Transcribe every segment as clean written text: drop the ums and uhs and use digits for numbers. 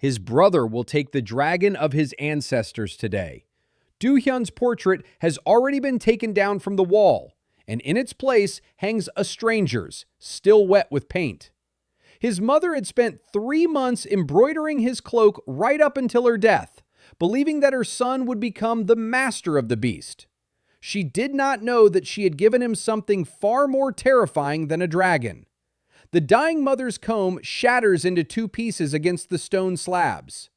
His brother will take the dragon of his ancestors today. Do-hyun's portrait has already been taken down from the wall, and in its place hangs a stranger's, still wet with paint. His mother had spent 3 months embroidering his cloak right up until her death, believing that her son would become the master of the beast. She did not know that she had given him something far more terrifying than a dragon. The dying mother's comb shatters into 2 pieces against the stone slabs.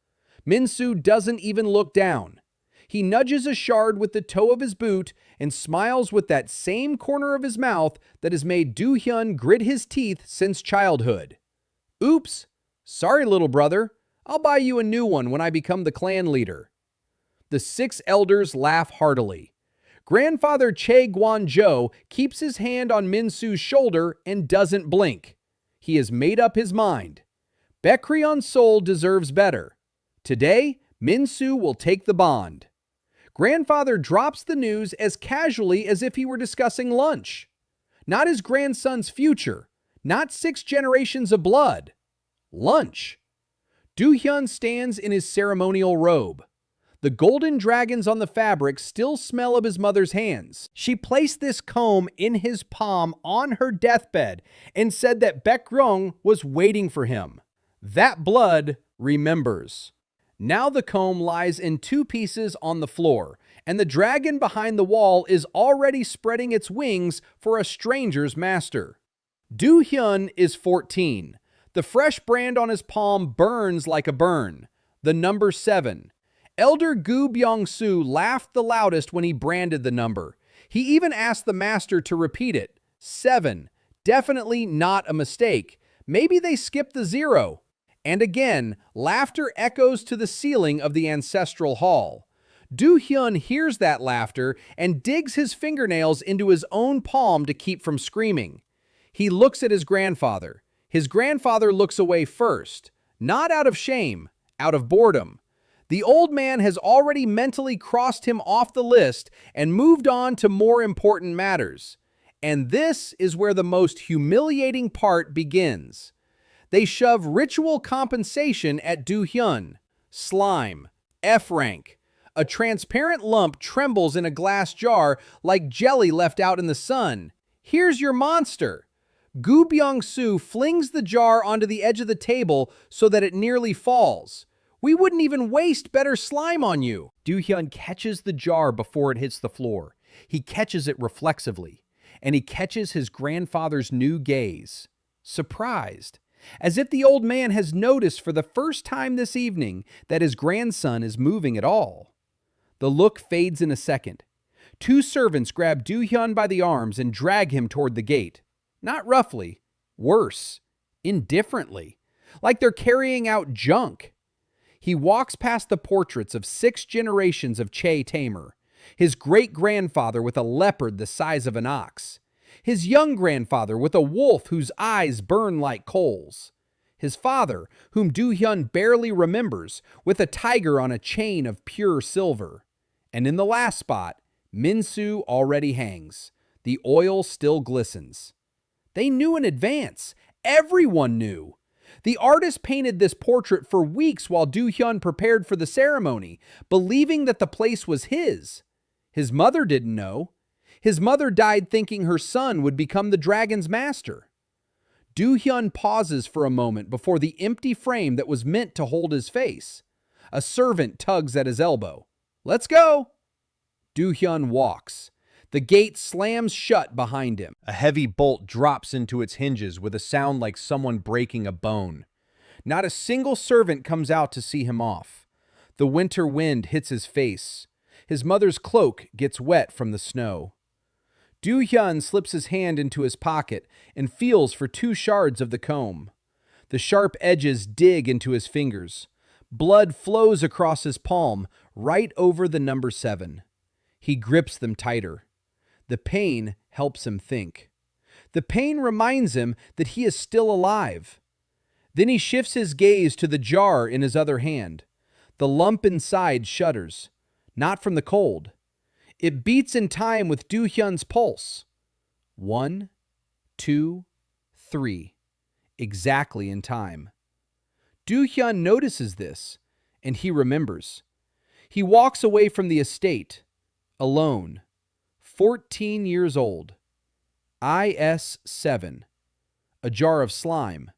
Min-soo doesn't even look down. He nudges a shard with the toe of his boot and smiles with that same corner of his mouth that has made Do-hyun grit his teeth since childhood. Oops, sorry little brother, I'll buy you a new one when I become the clan leader. The 6 elders laugh heartily. Grandfather Chae Gwan-jo keeps his hand on Min-soo's shoulder and doesn't blink. He has made up his mind. Baekryon's soul deserves better. Today, Min-soo will take the bond. Grandfather drops the news as casually as if he were discussing lunch. Not his grandson's future, not 6 generations of blood. Lunch. Do-hyun stands in his ceremonial robe. The golden dragons on the fabric still smell of his mother's hands. She placed this comb in his palm on her deathbed and said that Baekryong was waiting for him. That blood remembers. Now the comb lies in 2 pieces on the floor, and the dragon behind the wall is already spreading its wings for a stranger's master. Do-hyun is 14. The fresh brand on his palm burns like a burn. The number 7. Elder Gu Byung-soo laughed the loudest when he branded the number. He even asked the master to repeat it. 7. Definitely not a mistake. Maybe they skipped the 0. And again, laughter echoes to the ceiling of the ancestral hall. Do-hyun hears that laughter and digs his fingernails into his own palm to keep from screaming. He looks at his grandfather. His grandfather looks away first, not out of shame, out of boredom. The old man has already mentally crossed him off the list and moved on to more important matters. And this is where the most humiliating part begins. They shove ritual compensation at Do-hyun. Slime. F rank. A transparent lump trembles in a glass jar like jelly left out in the sun. Here's your monster. Gu Byung-soo flings the jar onto the edge of the table so that it nearly falls. We wouldn't even waste better slime on you. Do-hyun catches the jar before it hits the floor. He catches it reflexively, and he catches his grandfather's new gaze. Surprised, as if the old man has noticed for the first time this evening that his grandson is moving at all. The look fades in a second. 2 servants grab Do-hyun by the arms and drag him toward the gate. Not roughly, worse, indifferently, like they're carrying out junk. He walks past the portraits of 6 generations of Chae Tamer, his great-grandfather with a leopard the size of an ox, his young grandfather with a wolf whose eyes burn like coals, his father, whom Do-hyun barely remembers, with a tiger on a chain of pure silver. And in the last spot, Min-soo already hangs. The oil still glistens. They knew in advance. Everyone knew. The artist painted this portrait for weeks while Do-hyun prepared for the ceremony, believing that the place was his. His mother didn't know. His mother died thinking her son would become the dragon's master. Do-hyun pauses for a moment before the empty frame that was meant to hold his face. A servant tugs at his elbow. Let's go. Do-hyun walks. The gate slams shut behind him. A heavy bolt drops into its hinges with a sound like someone breaking a bone. Not a single servant comes out to see him off. The winter wind hits his face. His mother's cloak gets wet from the snow. Do-hyun slips his hand into his pocket and feels for 2 shards of the comb. The sharp edges dig into his fingers. Blood flows across his palm, right over the number 7. He grips them tighter. The pain helps him think. The pain reminds him that he is still alive. Then he shifts his gaze to the jar in his other hand. The lump inside shudders, not from the cold. It beats in time with Do-hyun's pulse. 1, 2, 3. Exactly in time. Do-hyun notices this, and he remembers. He walks away from the estate, alone, 14 years old. IS-7. A jar of slime.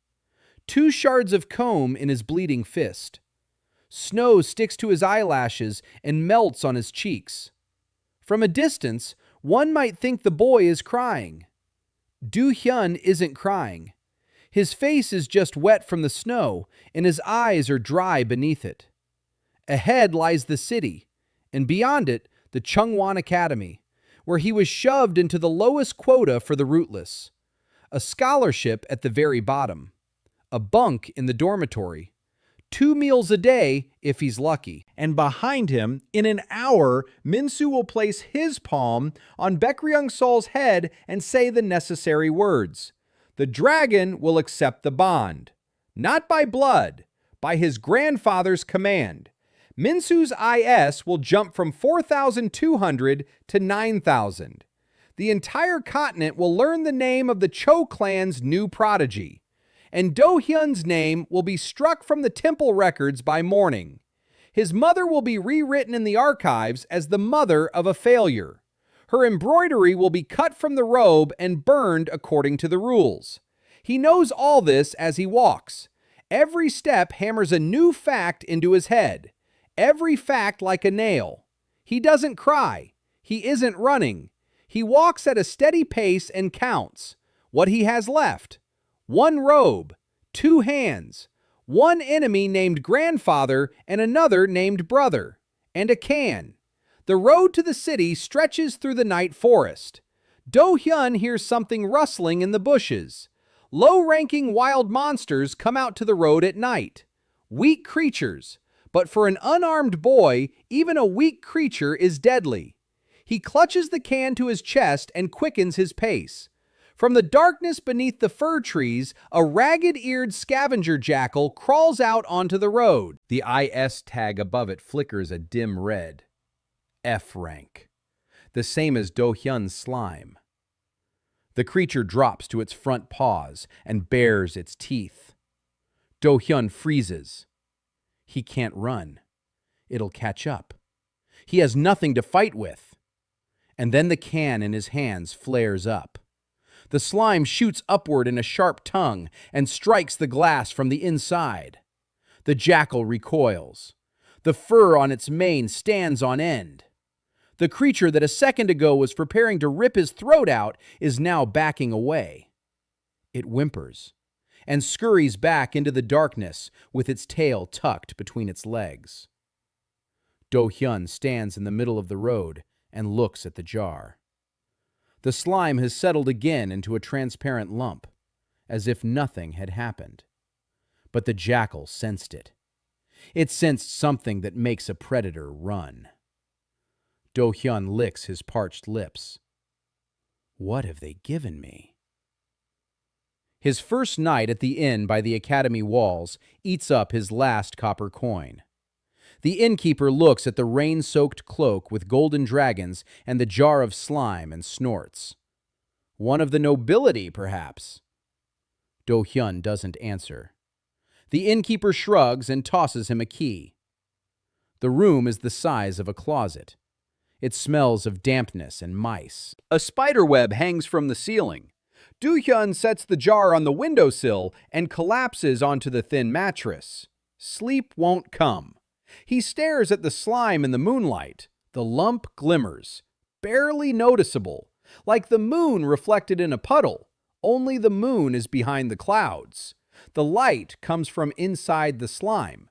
2 shards of comb in his bleeding fist. Snow sticks to his eyelashes and melts on his cheeks. From a distance, one might think the boy is crying. Do-hyun isn't crying. His face is just wet from the snow, and his eyes are dry beneath it. Ahead lies the city, and beyond it, the Chungwon Academy, where he was shoved into the lowest quota for the rootless. A scholarship at the very bottom. A bunk in the dormitory. 2 meals a day if he's lucky. And behind him, in an hour, Min-soo will place his palm on Baekryung-sol's head and say the necessary words. The dragon will accept the bond. Not by blood, by his grandfather's command. Min-soo's IS will jump from 4,200 to 9,000. The entire continent will learn the name of the Cho clan's new prodigy. And Do-hyun's name will be struck from the temple records by morning. His mother will be rewritten in the archives as the mother of a failure. Her embroidery will be cut from the robe and burned according to the rules. He knows all this as he walks. Every step hammers a new fact into his head. Every fact like a nail. He doesn't cry. He isn't running. He walks at a steady pace and counts. What he has left. 1 robe, 2 hands, 1 enemy named grandfather and another named brother, and a can. The road to the city stretches through the night forest. Do-hyun hears something rustling in the bushes. Low-ranking wild monsters come out to the road at night. Weak creatures, but for an unarmed boy, even a weak creature is deadly. He clutches the can to his chest and quickens his pace. From the darkness beneath the fir trees, a ragged-eared scavenger jackal crawls out onto the road. The IS tag above it flickers a dim red. F rank. The same as Do-hyun's slime. The creature drops to its front paws and bares its teeth. Do-hyun freezes. He can't run. It'll catch up. He has nothing to fight with. And then the can in his hands flares up. The slime shoots upward in a sharp tongue and strikes the glass from the inside. The jackal recoils. The fur on its mane stands on end. The creature that a second ago was preparing to rip his throat out is now backing away. It whimpers and scurries back into the darkness with its tail tucked between its legs. Do-hyun stands in the middle of the road and looks at the jar. The slime has settled again into a transparent lump, as if nothing had happened. But the jackal sensed it. It sensed something that makes a predator run. Do-hyun licks his parched lips. What have they given me? His first night at the inn by the academy walls eats up his last copper coin. The innkeeper looks at the rain-soaked cloak with golden dragons and the jar of slime and snorts. One of the nobility, perhaps. Do-hyun doesn't answer. The innkeeper shrugs and tosses him a key. The room is the size of a closet. It smells of dampness and mice. A spider web hangs from the ceiling. Do-hyun sets the jar on the windowsill and collapses onto the thin mattress. Sleep won't come. He stares at the slime in the moonlight. The lump glimmers, barely noticeable, like the moon reflected in a puddle, only the moon is behind the clouds. The light comes from inside the slime.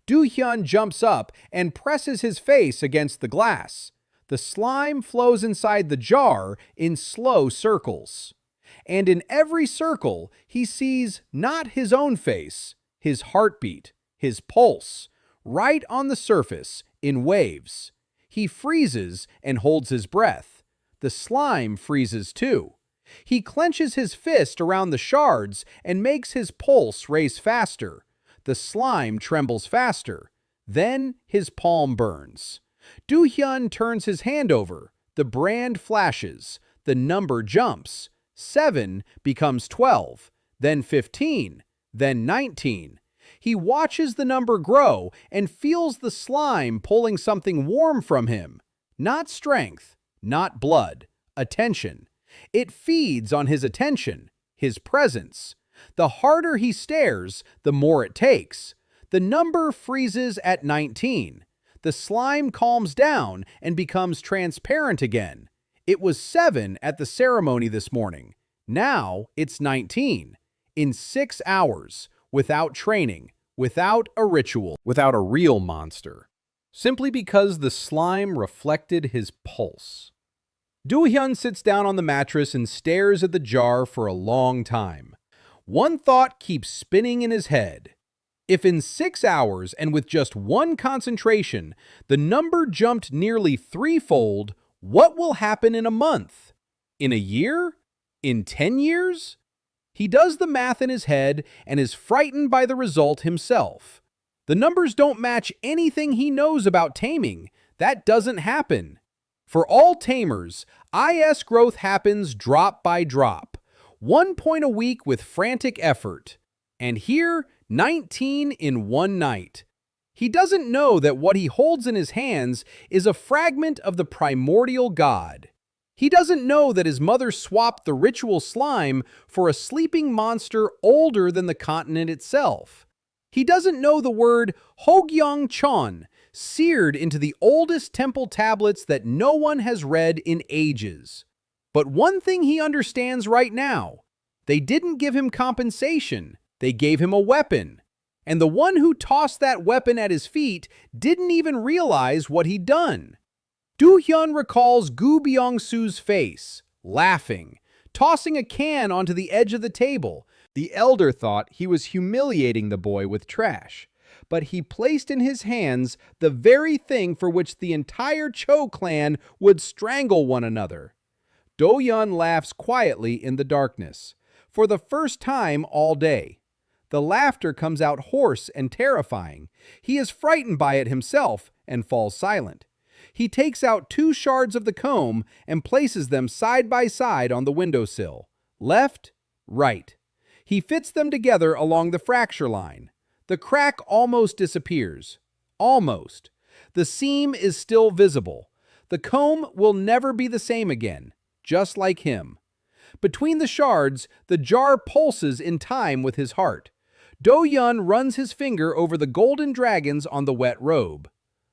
Do-hyun jumps up and presses his face against the glass. The slime flows inside the jar in slow circles. And in every circle, he sees not his own face, his heartbeat, his pulse, right on the surface, in waves. He freezes and holds his breath. The slime freezes too. He clenches his fist around the shards and makes his pulse race faster. The slime trembles faster. Then his palm burns. Do-hyun turns his hand over. The brand flashes. The number jumps. 7 becomes 12, then 15, then 19. He watches the number grow and feels the slime pulling something warm from him. Not strength, not blood, attention. It feeds on his attention, his presence. The harder he stares, the more it takes. The number freezes at 19. The slime calms down and becomes transparent again. It was 7 at the ceremony this morning. Now it's 19. In 6 hours, without training, without a ritual, without a real monster. Simply because the slime reflected his pulse. Do-hyeon sits down on the mattress and stares at the jar for a long time. One thought keeps spinning in his head. If in 6 hours and with just one concentration, the number jumped nearly threefold, what will happen in a month? In a year? In 10 years? He does the math in his head and is frightened by the result himself. The numbers don't match anything he knows about taming. That doesn't happen. For all tamers, IS growth happens drop by drop. 1 point a week with frantic effort. And here, 19 in one night. He doesn't know that what he holds in his hands is a fragment of the primordial god. He doesn't know that his mother swapped the ritual slime for a sleeping monster older than the continent itself. He doesn't know the word Hogyong-chon, seared into the oldest temple tablets that no one has read in ages. But one thing he understands right now, they didn't give him compensation, they gave him a weapon. And the one who tossed that weapon at his feet didn't even realize what he'd done. Do-hyeon recalls Gu Byung-soo's face, laughing, tossing a can onto the edge of the table. The elder thought he was humiliating the boy with trash, but he placed in his hands the very thing for which the entire Cho clan would strangle one another. Do-hyeon laughs quietly in the darkness, for the first time all day. The laughter comes out hoarse and terrifying. He is frightened by it himself and falls silent. He takes out 2 shards of the comb and places them side by side on the windowsill. Left, right. He fits them together along the fracture line. The crack almost disappears. Almost. The seam is still visible. The comb will never be the same again, just like him. Between the shards, the jar pulses in time with his heart. Do-hyeon runs his finger over the golden dragons on the wet robe.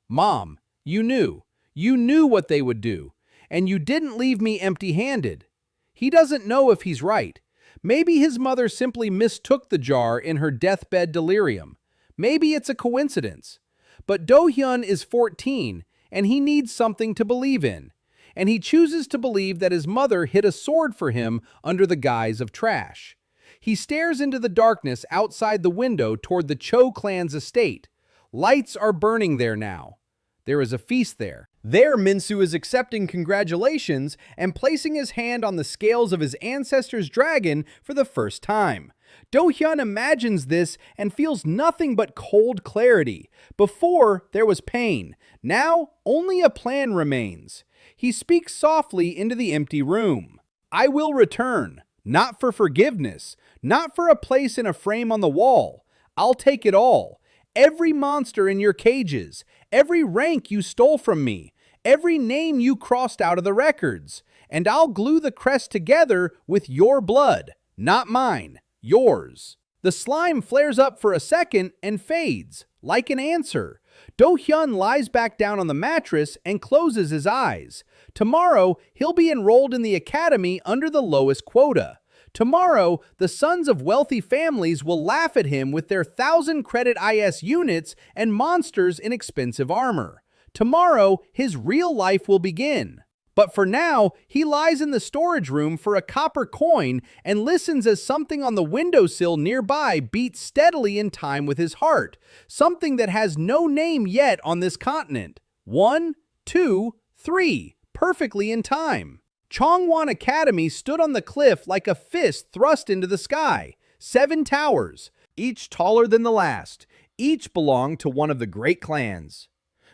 Mom, you knew. You knew what they would do. And you didn't leave me empty-handed. He doesn't know if he's right. Maybe his mother simply mistook the jar in her deathbed delirium. Maybe it's a coincidence. But Do-hyeon is 14, and he needs something to believe in. And he chooses to believe that his mother hid a sword for him under the guise of trash. He stares into the darkness outside the window toward the Cho clan's estate. Lights are burning there now. There is a feast there. There, Min-soo is accepting congratulations and placing his hand on the scales of his ancestor's dragon for the first time. Do-hyeon imagines this and feels nothing but cold clarity. Before, there was pain. Now, only a plan remains. He speaks softly into the empty room. I will return, not for forgiveness, not for a place in a frame on the wall. I'll take it all. Every monster in your cages, every rank you stole from me, every name you crossed out of the records, and I'll glue the crest together with your blood, not mine, yours. The slime flares up for a second and fades, like an answer. Do-hyeon lies back down on the mattress and closes his eyes. Tomorrow, he'll be enrolled in the academy under the lowest quota. Tomorrow, the sons of wealthy families will laugh at him with their 1,000-credit IS units and monsters in expensive armor. Tomorrow, his real life will begin. But for now, he lies in the storage room for a copper coin and listens as something on the windowsill nearby beats steadily in time with his heart, something that has no name yet on this continent. 1, 2, 3, perfectly in time. Chongwon Academy stood on the cliff like a fist thrust into the sky. 7 towers, each taller than the last. Each belonged to one of the great clans.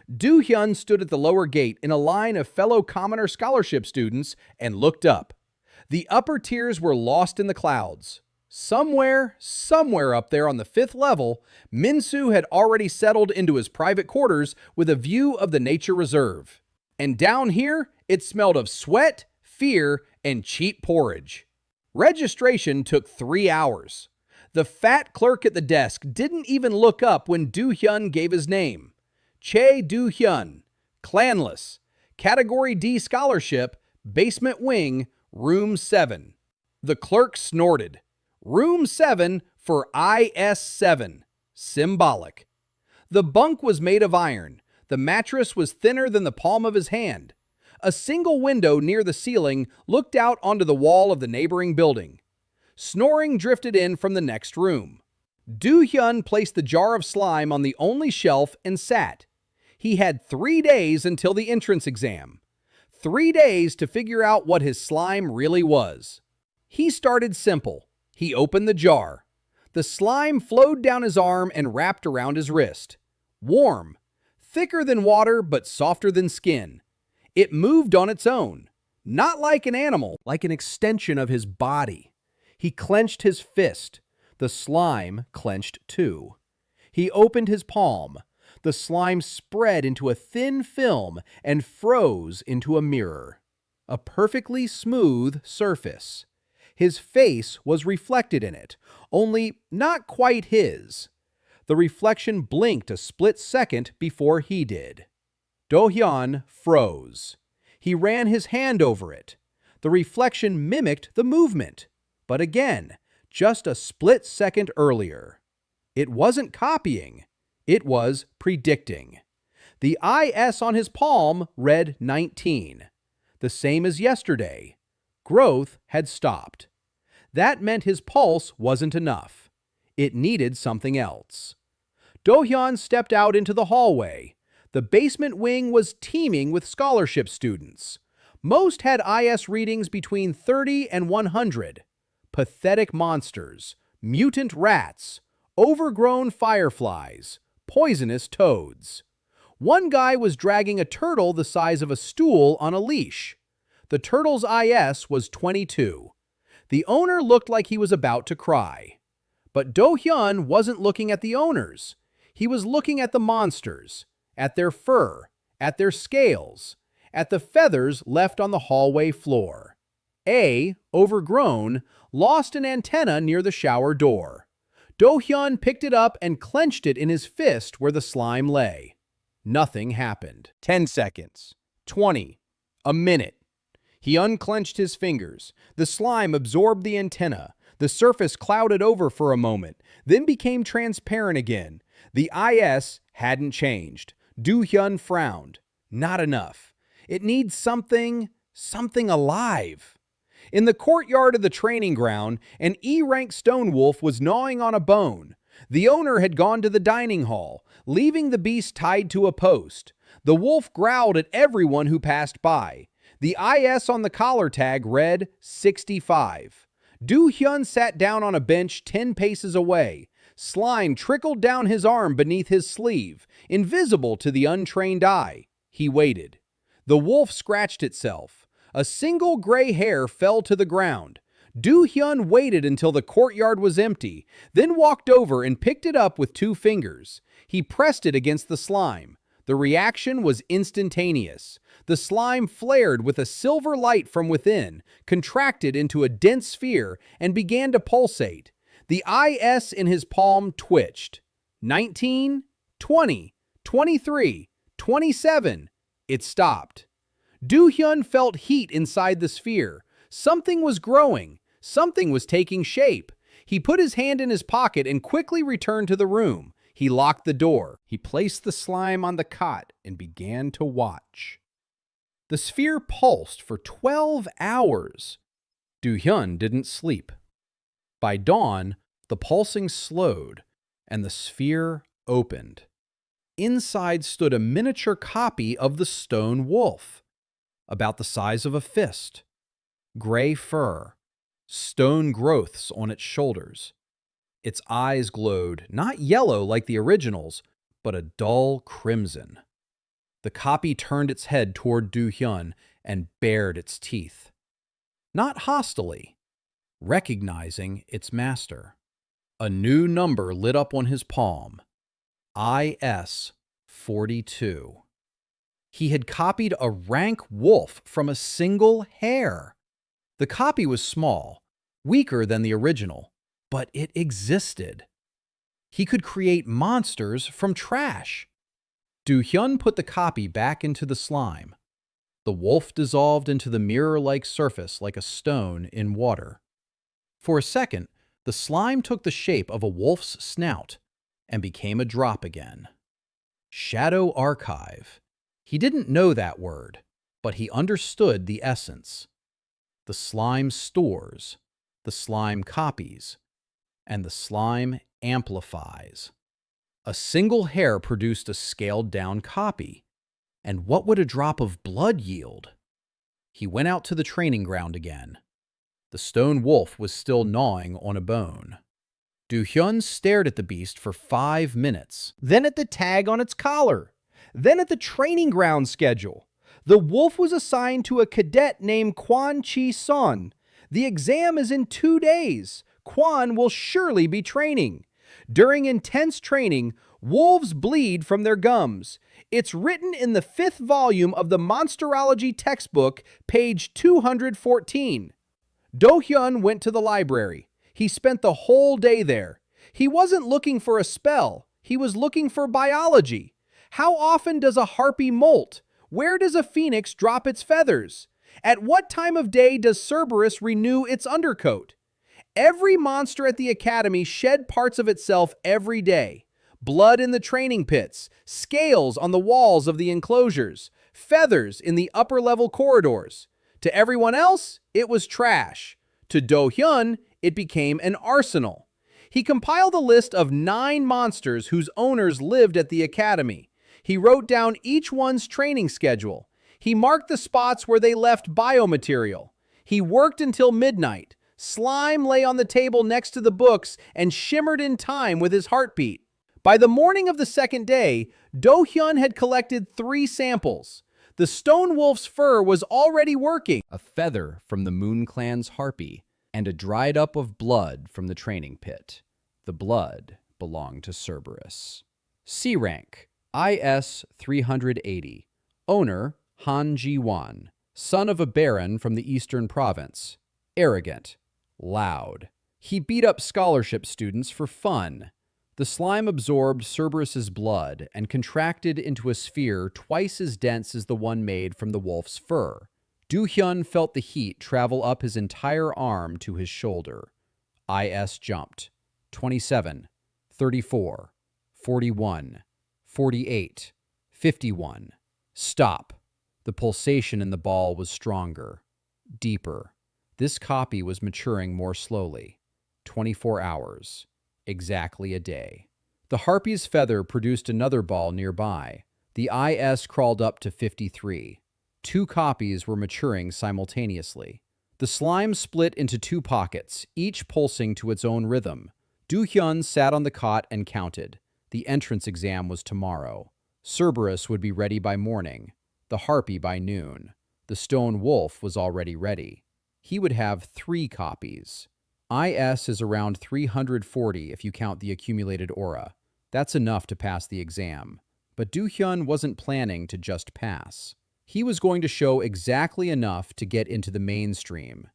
Do-hyeon stood at the lower gate in a line of fellow commoner scholarship students and looked up. The upper tiers were lost in the clouds. Somewhere up there on the 5th level, Minsu had already settled into his private quarters with a view of the nature reserve. And down here, it smelled of sweat, fear, and cheap porridge. Registration took 3 hours. The fat clerk at the desk didn't even look up when Do-hyeon gave his name. Choi Do-hyeon, clanless, Category D scholarship, basement wing, room 7. The clerk snorted. Room 7 for IS-7. Symbolic. The bunk was made of iron. The mattress was thinner than the palm of his hand. A single window near the ceiling looked out onto the wall of the neighboring building. Snoring drifted in from the next room. Do-hyeon placed the jar of slime on the only shelf and sat. He had 3 days until the entrance exam. 3 days to figure out what his slime really was. He started simple. He opened the jar. The slime flowed down his arm and wrapped around his wrist. Warm. Thicker than water, but softer than skin. It moved on its own. Not like an animal, like an extension of his body. He clenched his fist. The slime clenched too. He opened his palm. The slime spread into a thin film and froze into a mirror. A perfectly smooth surface. His face was reflected in it, only not quite his. The reflection blinked a split second before he did. Do-hyeon froze. He ran his hand over it. The reflection mimicked the movement, but again, just a split second earlier. It wasn't copying. It was predicting. The IS on his palm read 19, the same as yesterday. Growth had stopped. That meant his pulse wasn't enough. It needed something else. Do-hyeon stepped out into the hallway. The basement wing was teeming with scholarship students. Most had IS readings between 30 and 100. Pathetic monsters, mutant rats, overgrown fireflies, poisonous toads. One guy was dragging a turtle the size of a stool on a leash. The turtle's IS was 22. The owner looked like he was about to cry. But Do-hyeon wasn't looking at the owners. He was looking at the monsters, at their fur, at their scales, at the feathers left on the hallway floor. A, overgrown, lost an antenna near the shower door. Do-hyeon picked it up and clenched it in his fist where the slime lay. Nothing happened. 10 seconds. 20. A minute. He unclenched his fingers. The slime absorbed the antenna. The surface clouded over for a moment, then became transparent again. The IS hadn't changed. Do-hyeon frowned. Not enough. It needs something alive. In the courtyard of the training ground, an E-rank stone wolf was gnawing on a bone. The owner had gone to the dining hall, leaving the beast tied to a post. The wolf growled at everyone who passed by. The IS on the collar tag read 65. Do-hyeon sat down on a bench 10 paces away. Slime trickled down his arm beneath his sleeve, invisible to the untrained eye. He waited. The wolf scratched itself. A single gray hair fell to the ground. Do-hyeon waited until the courtyard was empty, then walked over and picked it up with 2 fingers. He pressed it against the slime. The reaction was instantaneous. The slime flared with a silver light from within, contracted into a dense sphere, and began to pulsate. The IS in his palm twitched. 19, 20, 23, 27. It stopped. Do-hyeon felt heat inside the sphere. Something was growing. Something was taking shape. He put his hand in his pocket and quickly returned to the room. He locked the door. He placed the slime on the cot and began to watch. The sphere pulsed for 12 hours. Do-hyeon didn't sleep. By dawn, the pulsing slowed and the sphere opened. Inside stood a miniature copy of the stone wolf, about the size of a fist. Gray fur, stone growths on its shoulders. Its eyes glowed, not yellow like the originals, but a dull crimson. The copy turned its head toward Do-hyeon and bared its teeth. Not hostilely, recognizing its master. A new number lit up on his palm, IS 42. He had copied a rank wolf from a single hair. The copy was small, weaker than the original, but it existed. He could create monsters from trash. Do-hyeon put the copy back into the slime. The wolf dissolved into the mirror-like surface like a stone in water. For a second, the slime took the shape of a wolf's snout and became a drop again. Shadow Archive. He didn't know that word, but he understood the essence. The slime stores, the slime copies, and the slime amplifies. A single hair produced a scaled-down copy. And what would a drop of blood yield? He went out to the training ground again. The stone wolf was still gnawing on a bone. Do-hyeon stared at the beast for 5 minutes. Then at the tag on its collar. Then at the training ground schedule. The wolf was assigned to a cadet named Kwon Chi-son. The exam is in 2 days. Kwon will surely be training. During intense training, wolves bleed from their gums. It's written in the 5th volume of the Monsterology textbook, page 214. Do-hyeon went to the library. He spent the whole day there. He wasn't looking for a spell. He was looking for biology. How often does a harpy molt? Where does a phoenix drop its feathers? At what time of day does Cerberus renew its undercoat? Every monster at the academy shed parts of itself every day. Blood in the training pits, scales on the walls of the enclosures, feathers in the upper-level corridors. To everyone else, it was trash. To Do-hyeon, it became an arsenal. He compiled a list of 9 monsters whose owners lived at the academy. He wrote down each one's training schedule. He marked the spots where they left biomaterial. He worked until midnight. Slime lay on the table next to the books and shimmered in time with his heartbeat. By the morning of the 2nd day, Do-hyeon had collected 3 samples. The stone wolf's fur was already working. A feather from the Moon Clan's harpy, and a dried up of blood from the training pit. The blood belonged to Cerberus. C rank, IS 380. Owner, Han Ji-won. Son of a baron from the eastern province. Arrogant. Loud. He beat up scholarship students for fun. The slime absorbed Cerberus's blood and contracted into a sphere twice as dense as the one made from the wolf's fur. Do-hyeon felt the heat travel up his entire arm to his shoulder. IS jumped. 27, 34, 41, 48, 51. Stop. The pulsation in the ball was stronger, deeper. This copy was maturing more slowly. 24 hours. Exactly a day. The harpy's feather produced another ball nearby. The IS crawled up to 53. 2 copies were maturing simultaneously. The slime split into 2 pockets, each pulsing to its own rhythm. Do-hyeon sat on the cot and counted. The entrance exam was tomorrow. Cerberus would be ready by morning. The harpy by noon. The stone wolf was already ready. He would have 3 copies. IS is around 340 if you count the accumulated aura. That's enough to pass the exam. But Do-hyeon wasn't planning to just pass. He was going to show exactly enough to get into the mainstream,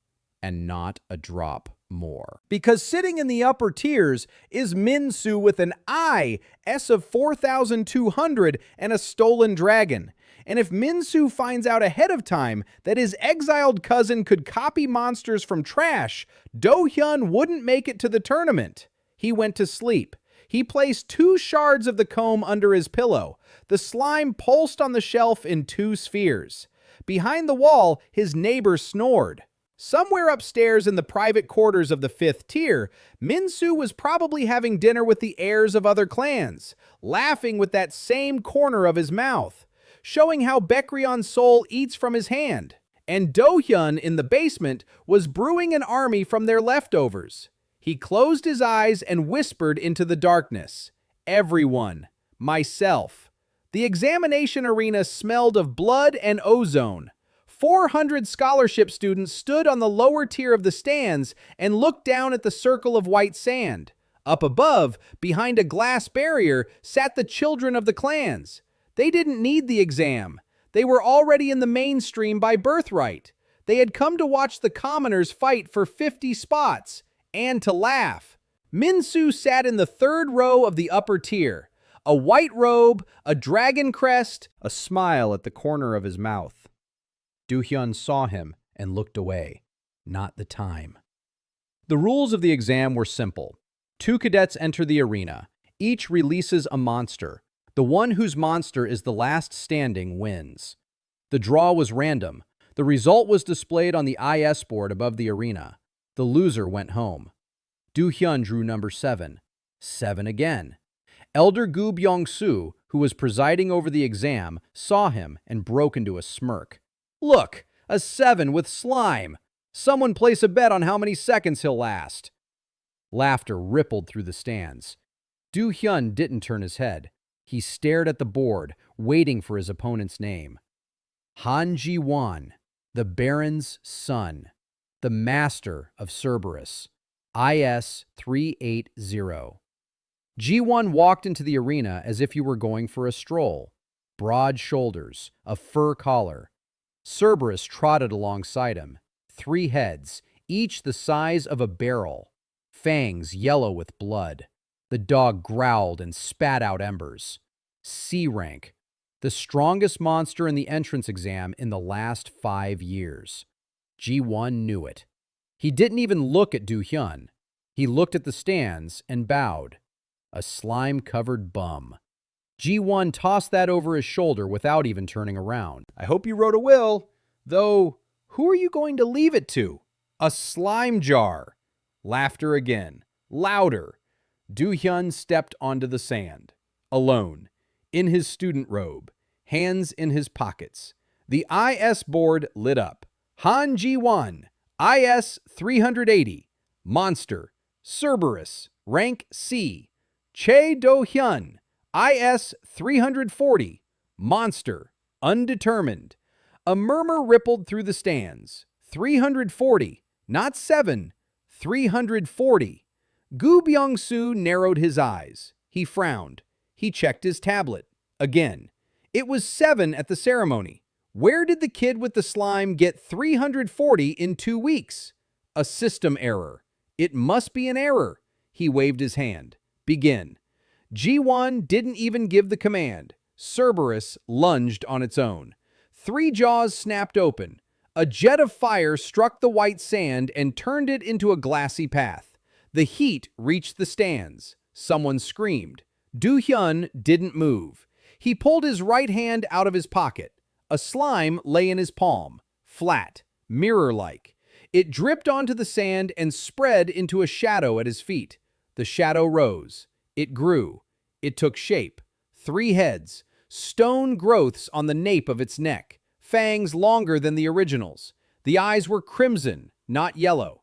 and not a drop more. Because sitting in the upper tiers is Min-soo with an IS of 4,200 and a stolen dragon. And if Min-soo finds out ahead of time that his exiled cousin could copy monsters from trash, Do-hyeon wouldn't make it to the tournament. He went to sleep. He placed 2 shards of the comb under his pillow. The slime pulsed on the shelf in 2 spheres. Behind the wall, his neighbor snored. Somewhere upstairs in the private quarters of the 5th tier, Min-soo was probably having dinner with the heirs of other clans, laughing with that same corner of his mouth, showing how Baekryon's soul eats from his hand. And Do-hyeon in the basement was brewing an army from their leftovers. He closed his eyes and whispered into the darkness. Everyone. Myself. The examination arena smelled of blood and ozone. 400 scholarship students stood on the lower tier of the stands and looked down at the circle of white sand. Up above, behind a glass barrier, sat the children of the clans. They didn't need the exam. They were already in the mainstream by birthright. They had come to watch the commoners fight for 50 spots and to laugh. Minsu sat in the third row of the upper tier. A white robe, a dragon crest, a smile at the corner of his mouth. Do-hyeon saw him and looked away. Not the time. The rules of the exam were simple. 2 cadets enter the arena. Each releases a monster. The one whose monster is the last standing wins. The draw was random. The result was displayed on the IS board above the arena. The loser went home. Do-hyeon drew number 7. 7 again. Elder Gu Byung-soo, who was presiding over the exam, saw him and broke into a smirk. Look, a 7 with slime. Someone place a bet on how many seconds he'll last. Laughter rippled through the stands. Do-hyeon didn't turn his head. He stared at the board, waiting for his opponent's name. Han Ji-won, the Baron's son, the master of Cerberus, IS 380. Ji-won walked into the arena as if he were going for a stroll. Broad shoulders, a fur collar. Cerberus trotted alongside him. 3 heads, each the size of a barrel. Fangs yellow with blood. The dog growled and spat out embers. C rank, the strongest monster in the entrance exam in the last 5 years. Ji-won knew it. He didn't even look at Do-hyeon. He looked at the stands and bowed. A slime-covered bum. Ji-won tossed that over his shoulder without even turning around. I hope you wrote a will. Though, who are you going to leave it to? A slime jar. Laughter again. Louder. Do-hyeon stepped onto the sand. Alone. In his student robe. Hands in his pockets. The IS board lit up. Han Ji-won. IS 380. Monster. Cerberus. Rank C. Choi Do-hyeon. IS 340. Monster. Undetermined. A murmur rippled through the stands. 340. Not 7. 340. Gu Byung-soo narrowed his eyes. He frowned. He checked his tablet. Again. It was 7 at the ceremony. Where did the kid with the slime get 340 in 2 weeks? A system error. It must be an error. He waved his hand. Begin. Ji-won didn't even give the command. Cerberus lunged on its own. 3 jaws snapped open. A jet of fire struck the white sand and turned it into a glassy path. The heat reached the stands. Someone screamed. Do-hyeon didn't move. He pulled his right hand out of his pocket. A slime lay in his palm, flat, mirror-like. It dripped onto the sand and spread into a shadow at his feet. The shadow rose. It grew. It took shape. 3 heads, stone growths on the nape of its neck, fangs longer than the originals. The eyes were crimson, not yellow.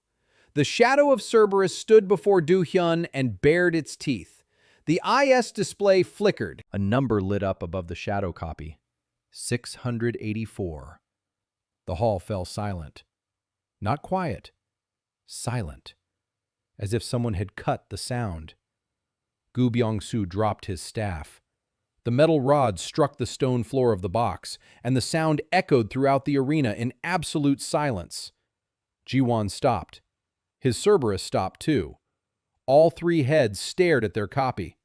The shadow of Cerberus stood before Do-hyeon and bared its teeth. The IS display flickered. A number lit up above the shadow copy. 684. The hall fell silent. Not quiet. Silent. As if someone had cut the sound. Gu Byung-soo dropped his staff. The metal rod struck the stone floor of the box, and the sound echoed throughout the arena in absolute silence. Ji-won stopped. His Cerberus stopped too. All 3 heads stared at their copy.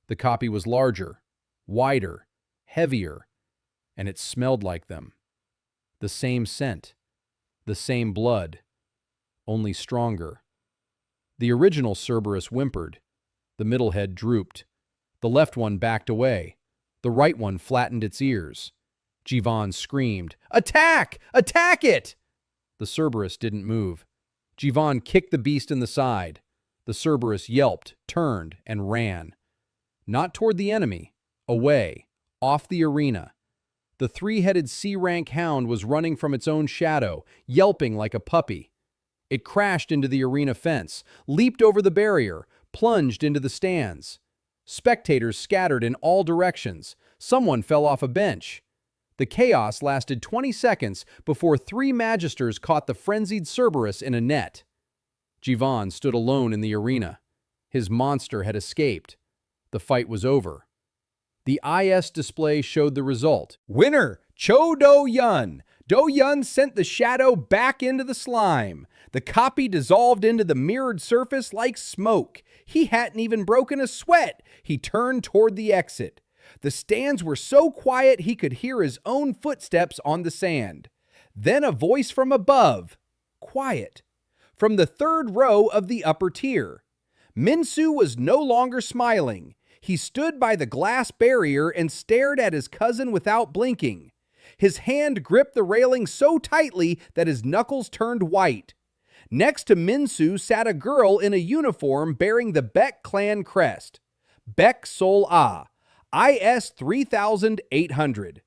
The copy was larger, wider, heavier, and it smelled like them. The same scent, the same blood, only stronger. The original Cerberus whimpered. The middle head drooped. The left one backed away. The right one flattened its ears. Ji-won screamed, "Attack! Attack it!" The Cerberus didn't move. Ji-won kicked the beast in the side. The Cerberus yelped, turned, and ran. Not toward the enemy. Away. Off the arena. The 3-headed C-rank hound was running from its own shadow, yelping like a puppy. It crashed into the arena fence, leaped over the barrier, plunged into the stands. Spectators scattered in all directions. Someone fell off a bench. The chaos lasted 20 seconds before 3 magisters caught the frenzied Cerberus in a net. Jivan stood alone in the arena. His monster had escaped. The fight was over. The IS display showed the result. Winner, Choi Do-hyeon. Do-hyeon sent the shadow back into the slime. The copy dissolved into the mirrored surface like smoke. He hadn't even broken a sweat. He turned toward the exit. The stands were so quiet he could hear his own footsteps on the sand. Then a voice from above. Quiet. From the 3rd row of the upper tier. Min-soo was no longer smiling. He stood by the glass barrier and stared at his cousin without blinking. His hand gripped the railing so tightly that his knuckles turned white. Next to Min-soo sat a girl in a uniform bearing the Baek clan crest. Baek Sol-ah, IS 3800.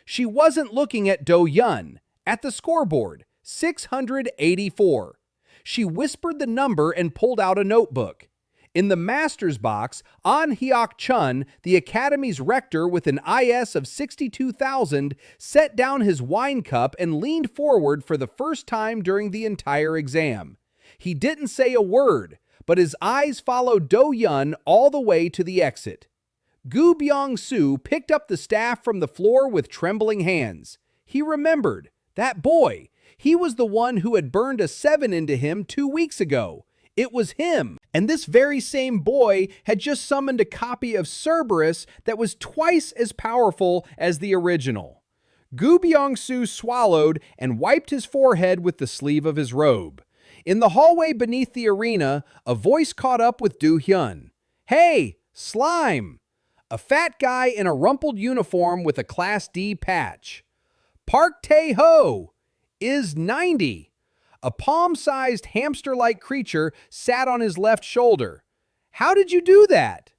She wasn't looking at Do-hyeon, at the scoreboard, 684. She whispered the number and pulled out a notebook. In the master's box, An Hyok-chun, the academy's rector with an IS of 62,000, set down his wine cup and leaned forward for the first time during the entire exam. He didn't say a word, but his eyes followed Do-hyeon all the way to the exit. Gu Byung-soo picked up the staff from the floor with trembling hands. He remembered. That boy. He was the one who had burned a 7 into him 2 weeks ago. It was him. And this very same boy had just summoned a copy of Cerberus that was twice as powerful as the original. Gu Byung-soo swallowed and wiped his forehead with the sleeve of his robe. In the hallway beneath the arena, a voice caught up with Do-hyeon. "Hey, slime!" A fat guy in a rumpled uniform with a Class D patch. "Park Tae-ho is 90. A palm-sized hamster-like creature sat on his left shoulder. "How did you do that?"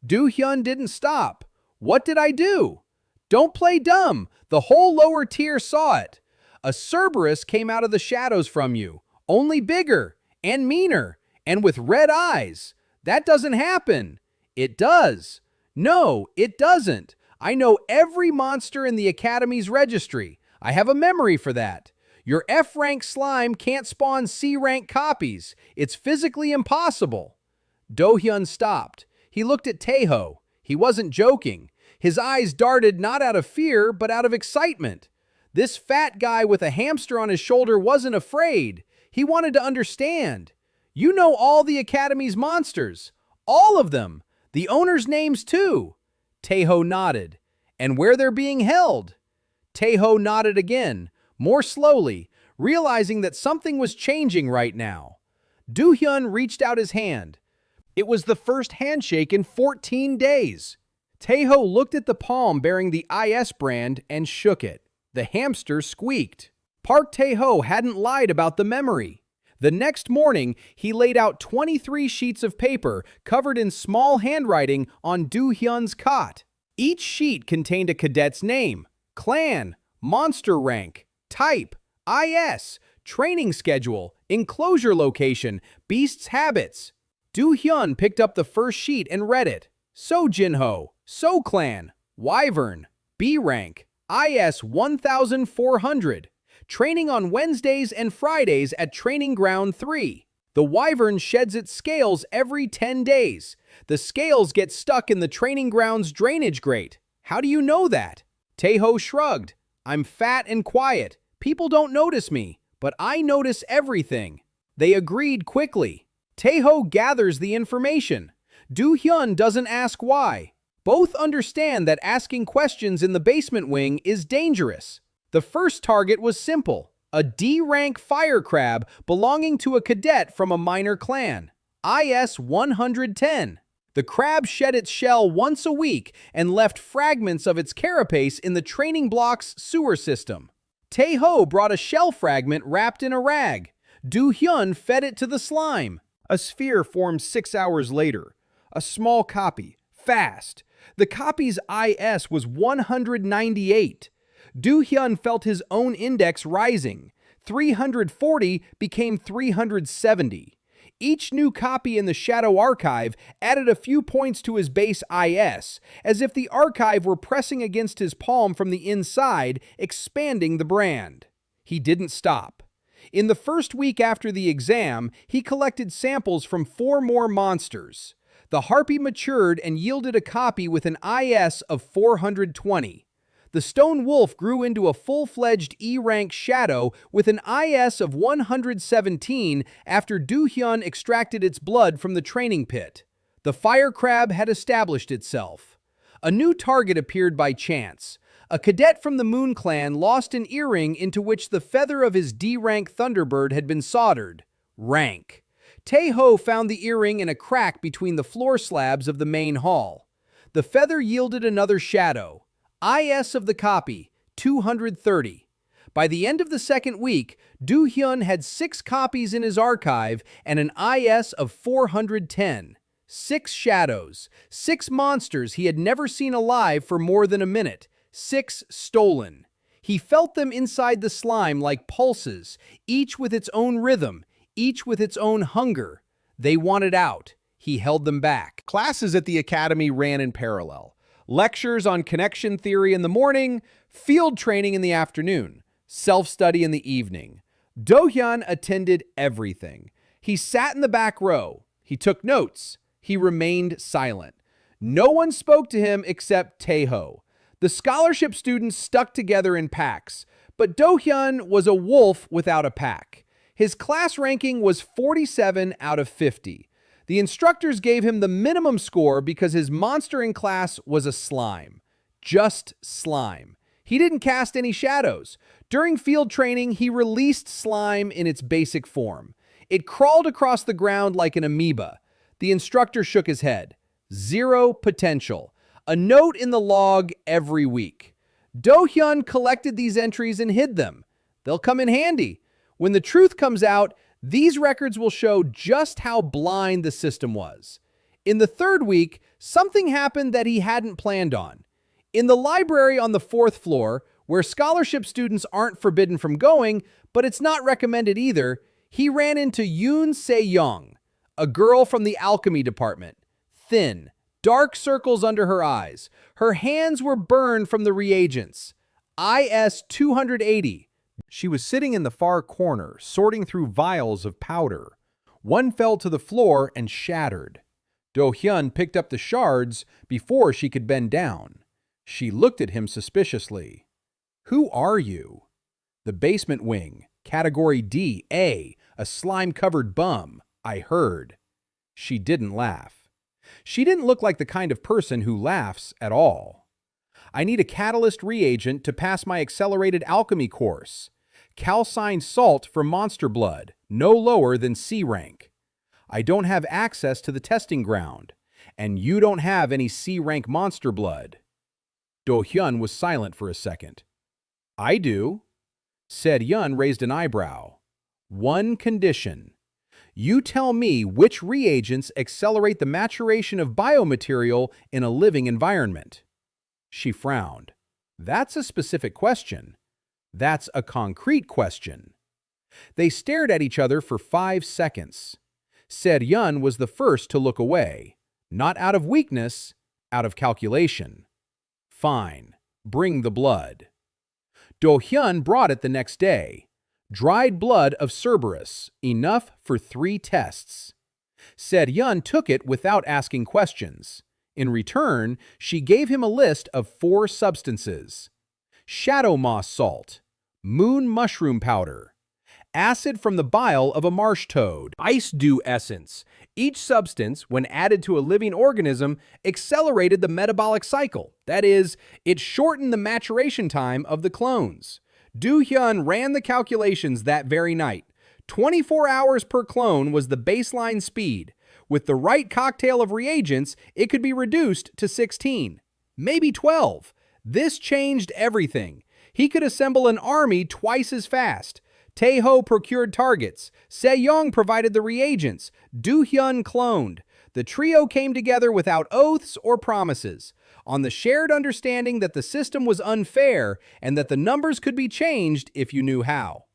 Do-hyeon didn't stop. "What did I do?" "Don't play dumb. The whole lower tier saw it. A Cerberus came out of the shadows from you, only bigger and meaner and with red eyes. That doesn't happen." "It does." "No, it doesn't. I know every monster in the Academy's registry. I have a memory for that. Your F-rank slime can't spawn C-rank copies. It's physically impossible." Do-hyeon stopped. He looked at Tae-ho. He wasn't joking. His eyes darted not out of fear, but out of excitement. This fat guy with a hamster on his shoulder wasn't afraid. He wanted to understand. "You know all the Academy's monsters. All of them. The owners' names, too." Tae-ho nodded. "And where they're being held?" Tae-ho nodded again, more slowly, realizing that something was changing right now. Do-hyeon reached out his hand. It was the first handshake in 14 days. Tae-ho looked at the palm bearing the IS brand and shook it. The hamster squeaked. Park Tae-ho hadn't lied about the memory. The next morning, he laid out 23 sheets of paper covered in small handwriting on Do-hyeon's cot. Each sheet contained a cadet's name, clan, monster rank, type, IS, training schedule, enclosure location, beast's habits. Do-hyeon picked up the first sheet and read it. So Jinho, So Clan, Wyvern, B rank, IS 1400. Training on Wednesdays and Fridays at Training Ground 3. The Wyvern sheds its scales every 10 days. The scales get stuck in the training ground's drainage grate. How do you know that? Tae-ho shrugged. "I'm fat and quiet. People don't notice me, but I notice everything." They agreed quickly. Tae-ho gathers the information. Do-hyeon doesn't ask why. Both understand that asking questions in the basement wing is dangerous. The first target was simple, a D-rank fire crab belonging to a cadet from a minor clan, IS 110. The crab shed its shell once a week and left fragments of its carapace in the training block's sewer system. Tae-ho brought a shell fragment wrapped in a rag. Do-hyeon fed it to the slime. A sphere formed 6 hours later. A small copy, fast. The copy's IS was 198. Do-hyeon felt his own index rising. 340 became 370. Each new copy in the Shadow Archive added a few points to his base IS, as if the archive were pressing against his palm from the inside, expanding the brand. He didn't stop. In the first week after the exam, he collected samples from 4 more monsters. The Harpy matured and yielded a copy with an IS of 420. The Stone Wolf grew into a full-fledged E-rank shadow with an IS of 117 after Do-hyeon extracted its blood from the training pit. The Fire Crab had established itself. A new target appeared by chance. A cadet from the Moon Clan lost an earring into which the feather of his D-rank Thunderbird had been soldered. Rank. Tae-ho found the earring in a crack between the floor slabs of the main hall. The feather yielded another shadow. IS of the copy, 230. By the end of the second week, Do-hyeon had 6 copies in his archive and an IS of 410. 6 shadows, 6 monsters he had never seen alive for more than a minute, 6 stolen. He felt them inside the slime like pulses, each with its own rhythm, each with its own hunger. They wanted out. He held them back. Classes at the academy ran in parallel. Lectures on connection theory in the morning, field training in the afternoon, self-study in the evening. Do-hyeon attended everything. He sat in the back row. He took notes. He remained silent. No one spoke to him except Tae-ho. The scholarship students stuck together in packs, but Do-hyeon was a wolf without a pack. His class ranking was 47 out of 50. The instructors gave him the minimum score because his monster in class was a slime. Just slime. He didn't cast any shadows. During field training, he released slime in its basic form. It crawled across the ground like an amoeba. The instructor shook his head. 0 potential. A note in the log every week. Do-hyeon collected these entries and hid them. They'll come in handy. When the truth comes out, these records will show just how blind the system was. In the third week, something happened that he hadn't planned on. In the library on the 4th floor, where scholarship students aren't forbidden from going, but it's not recommended either, he ran into Yoon Se-young, a girl from the alchemy department. Thin, dark circles under her eyes. Her hands were burned from the reagents. IS 280. She was sitting in the far corner, sorting through vials of powder. One fell to the floor and shattered. Do-hyeon picked up the shards before she could bend down. She looked at him suspiciously. "Who are you?" "The basement wing, category D, A, a slime-covered bum, I heard." She didn't laugh. She didn't look like the kind of person who laughs at all. "I need a catalyst reagent to pass my accelerated alchemy course. Calcined salt for monster blood, no lower than C rank. I don't have access to the testing ground, and you don't have any C rank monster blood." Do-hyeon was silent for a second. "I do." Se-yeon raised an eyebrow. "One condition. You tell me which reagents accelerate the maturation of biomaterial in a living environment." She frowned. "That's a specific question. That's a concrete question." They stared at each other for 5 seconds. Se-yeon was the first to look away. Not out of weakness, out of calculation. "Fine. Bring the blood." Do-hyeon brought it the next day. Dried blood of Cerberus, enough for 3 tests. Se-yeon took it without asking questions. In return, she gave him a list of 4 substances. Shadow moss salt, moon mushroom powder, acid from the bile of a marsh toad, ice dew essence. Each substance, when added to a living organism, accelerated the metabolic cycle. That is, it shortened the maturation time of the clones. Do-hyeon ran the calculations that very night. 24 hours per clone was the baseline speed. With the right cocktail of reagents, it could be reduced to 16, maybe 12. This changed everything. He could assemble an army twice as fast. Tae-ho procured targets. Se-yeon provided the reagents. Do-hyeon cloned. The trio came together without oaths or promises, on the shared understanding that the system was unfair and that the numbers could be changed if you knew how.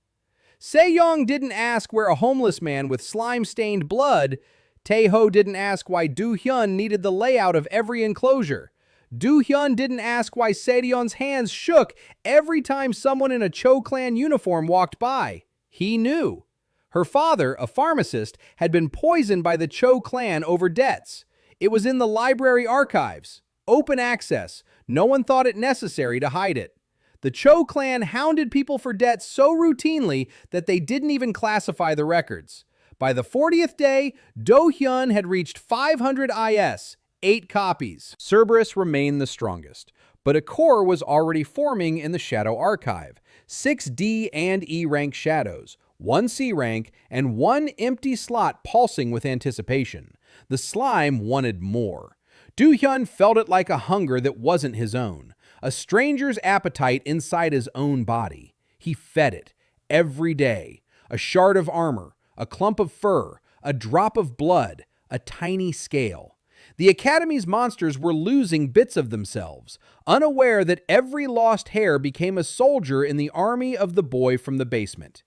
Se-young didn't ask where a homeless man with slime-stained blood. Tae-ho didn't ask why Do-hyun needed the layout of every enclosure. Do-hyun didn't ask why Se-ryun's hands shook every time someone in a Cho clan uniform walked by. He knew. Her father, a pharmacist, had been poisoned by the Cho clan over debts. It was in the library archives. Open access. No one thought it necessary to hide it. The Cho clan hounded people for debts so routinely that they didn't even classify the records. By the 40th day, Do-hyun had reached 500 IS, 8 copies. Cerberus remained the strongest, but a core was already forming in the Shadow Archive. 6 D and E rank shadows, 1 C rank, and 1 empty slot pulsing with anticipation. The slime wanted more. Do-hyun felt it like a hunger that wasn't his own, a stranger's appetite inside his own body. He fed it every day. A shard of armor, a clump of fur, a drop of blood, a tiny scale. The Academy's monsters were losing bits of themselves, unaware that every lost hair became a soldier in the army of the boy from the basement.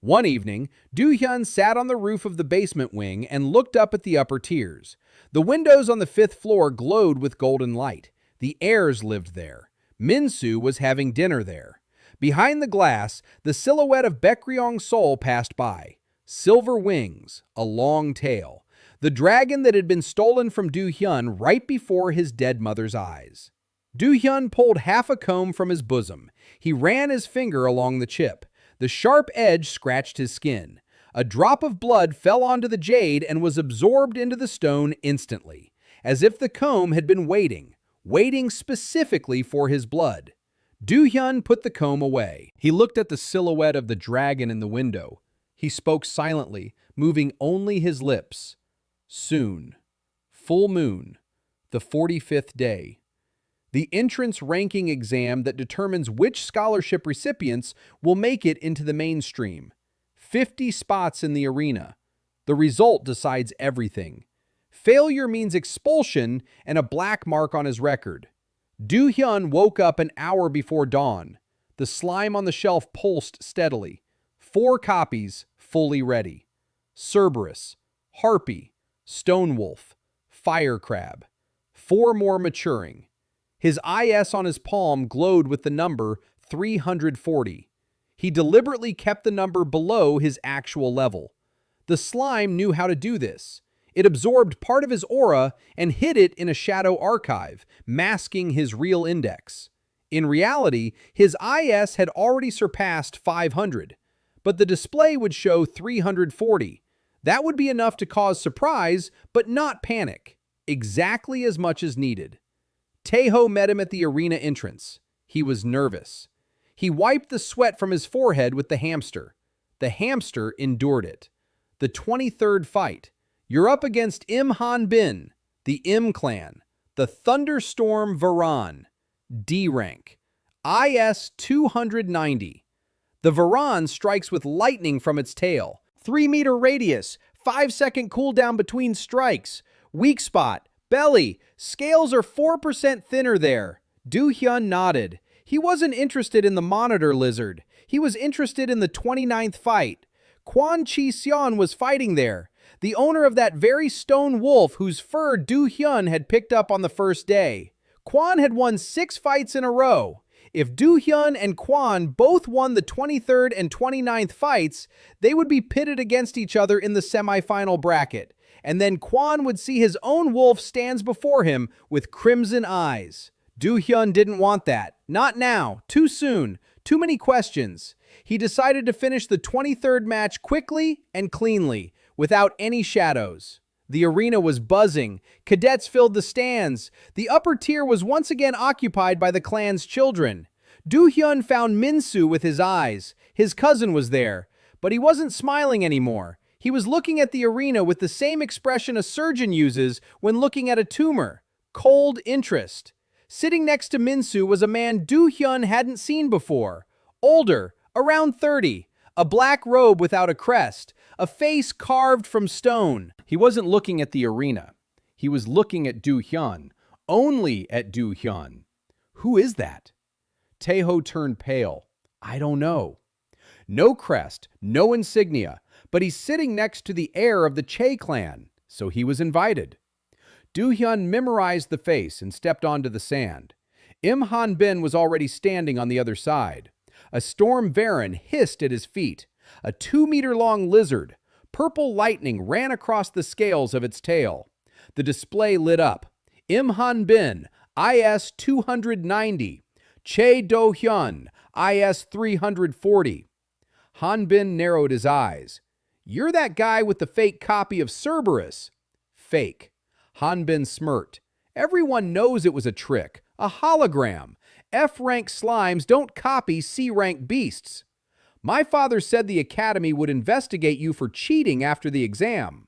One evening, Do-hyun sat on the roof of the basement wing and looked up at the upper tiers. The windows on the 5th floor glowed with golden light. The heirs lived there. Min-soo was having dinner there. Behind the glass, the silhouette of Baekryong's soul passed by. Silver wings, a long tail. The dragon that had been stolen from Do-hyun right before his dead mother's eyes. Do-hyun pulled half a comb from his bosom. He ran his finger along the chip. The sharp edge scratched his skin. A drop of blood fell onto the jade and was absorbed into the stone instantly, as if the comb had been waiting specifically for his blood. Do-hyun put the comb away. He looked at the silhouette of the dragon in the window. He spoke silently, moving only his lips. Soon. Full moon. The 45th day. The entrance ranking exam that determines which scholarship recipients will make it into the mainstream. 50 spots in the arena. The result decides everything. Failure means expulsion and a black mark on his record. Do-hyun woke up an hour before dawn. The slime on the shelf pulsed steadily. 4 copies, fully ready. Cerberus, Harpy, Stonewolf, Fire Crab. 4 more maturing. His IS on his palm glowed with the number 340. He deliberately kept the number below his actual level. The slime knew how to do this. It absorbed part of his aura and hid it in a shadow archive, masking his real index. In reality, his IS had already surpassed 500, but the display would show 340. That would be enough to cause surprise, but not panic. Exactly as much as needed. Tae-ho met him at the arena entrance. He was nervous. He wiped the sweat from his forehead with the hamster. The hamster endured it. The 23rd fight. You're up against Im Han-bin, the Im clan, the Thunderstorm Varan, D rank, IS 290. The Varan strikes with lightning from its tail. 3-meter radius, 5-second cooldown between strikes. Weak spot, belly, scales are 4% thinner there. Do-hyun nodded. He wasn't interested in the monitor lizard. He was interested in the 29th fight. Kwon Chi-seon was fighting there, the owner of that very stone wolf whose fur Do-hyun had picked up on the first day. Kwon had won 6 fights in a row. If Do-hyun and Kwon both won the 23rd and 29th fights, they would be pitted against each other in the semifinal bracket. And then Kwon would see his own wolf stands before him with crimson eyes. Do-hyun didn't want that. Not now. Too soon. Too many questions. He decided to finish the 23rd match quickly and cleanly, without any shadows. The arena was buzzing. Cadets filled the stands. The upper tier was once again occupied by the clan's children. Do-hyun found Min-soo with his eyes. His cousin was there, but he wasn't smiling anymore. He was looking at the arena with the same expression a surgeon uses when looking at a tumor. Cold interest. Sitting next to Min-soo was a man Do-hyun hadn't seen before. Older, around 30. A black robe without a crest. A face carved from stone. He wasn't looking at the arena. He was looking at Do-hyun. Only at Do-hyun. Who is that? Tae-ho turned pale. I don't know. No crest, no insignia, but he's sitting next to the heir of the Choi clan, so he was invited. Do-hyeon memorized the face and stepped onto the sand. Im Han-bin was already standing on the other side. A storm Varen hissed at his feet. A 2-meter-long lizard. Purple lightning ran across the scales of its tail. The display lit up. Im Han-bin, IS 290. Choi Do-hyeon, IS 340. Han-bin narrowed his eyes. You're that guy with the fake copy of Cerberus. Fake. Han-bin smirked. Everyone knows it was a trick, a hologram. F-rank slimes don't copy C-rank beasts. My father said the academy would investigate you for cheating after the exam.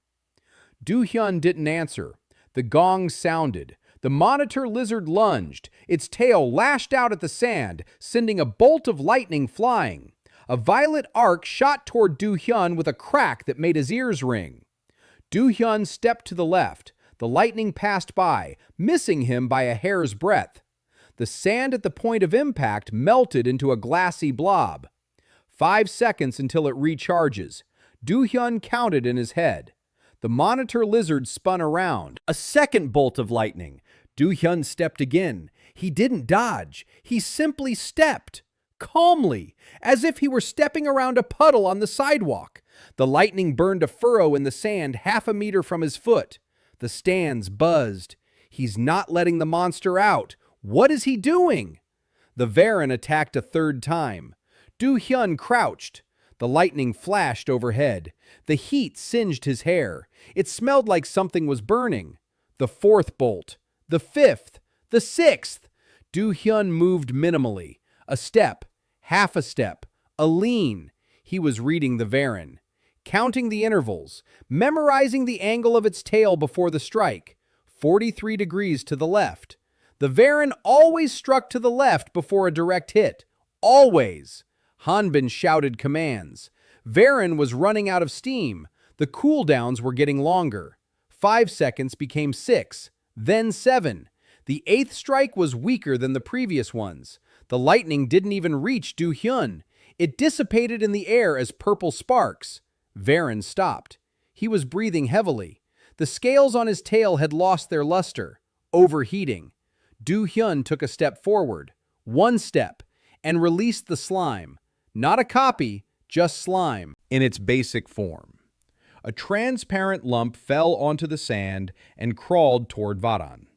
Do-hyeon didn't answer. The gong sounded. The monitor lizard lunged. Its tail lashed out at the sand, sending a bolt of lightning flying. A violet arc shot toward Do-hyeon with a crack that made his ears ring. Do-hyeon stepped to the left. The lightning passed by, missing him by a hair's breadth. The sand at the point of impact melted into a glassy blob. 5 seconds until it recharges. Do-hyeon counted in his head. The monitor lizard spun around. A second bolt of lightning. Do-hyeon stepped again. He didn't dodge. He simply stepped. Calmly, as if he were stepping around a puddle on the sidewalk. The lightning burned a furrow in the sand 1/2 meter from his foot. The stands buzzed. He's not letting the monster out. What is he doing? The Varen attacked a 3rd time. Do-hyeon crouched. The lightning flashed overhead. The heat singed his hair. It smelled like something was burning. The 4th bolt. The 5th. The 6th. Do-hyeon moved minimally. A step. Half a step. A lean. He was reading the Varen. Counting the intervals, memorizing the angle of its tail before the strike, 43 degrees to the left. The Varen always struck to the left before a direct hit. Always. Han-bin shouted commands. Varen was running out of steam. The cooldowns were getting longer. 5 seconds became 6, then 7. The 8th strike was weaker than the previous ones. The lightning didn't even reach Do-hyeon. It dissipated in the air as purple sparks. Varen stopped. He was breathing heavily. The scales on his tail had lost their luster, overheating. Do-hyeon took a step forward, 1 step, and released the slime. Not a copy, just slime, in its basic form. A transparent lump fell onto the sand and crawled toward Varan.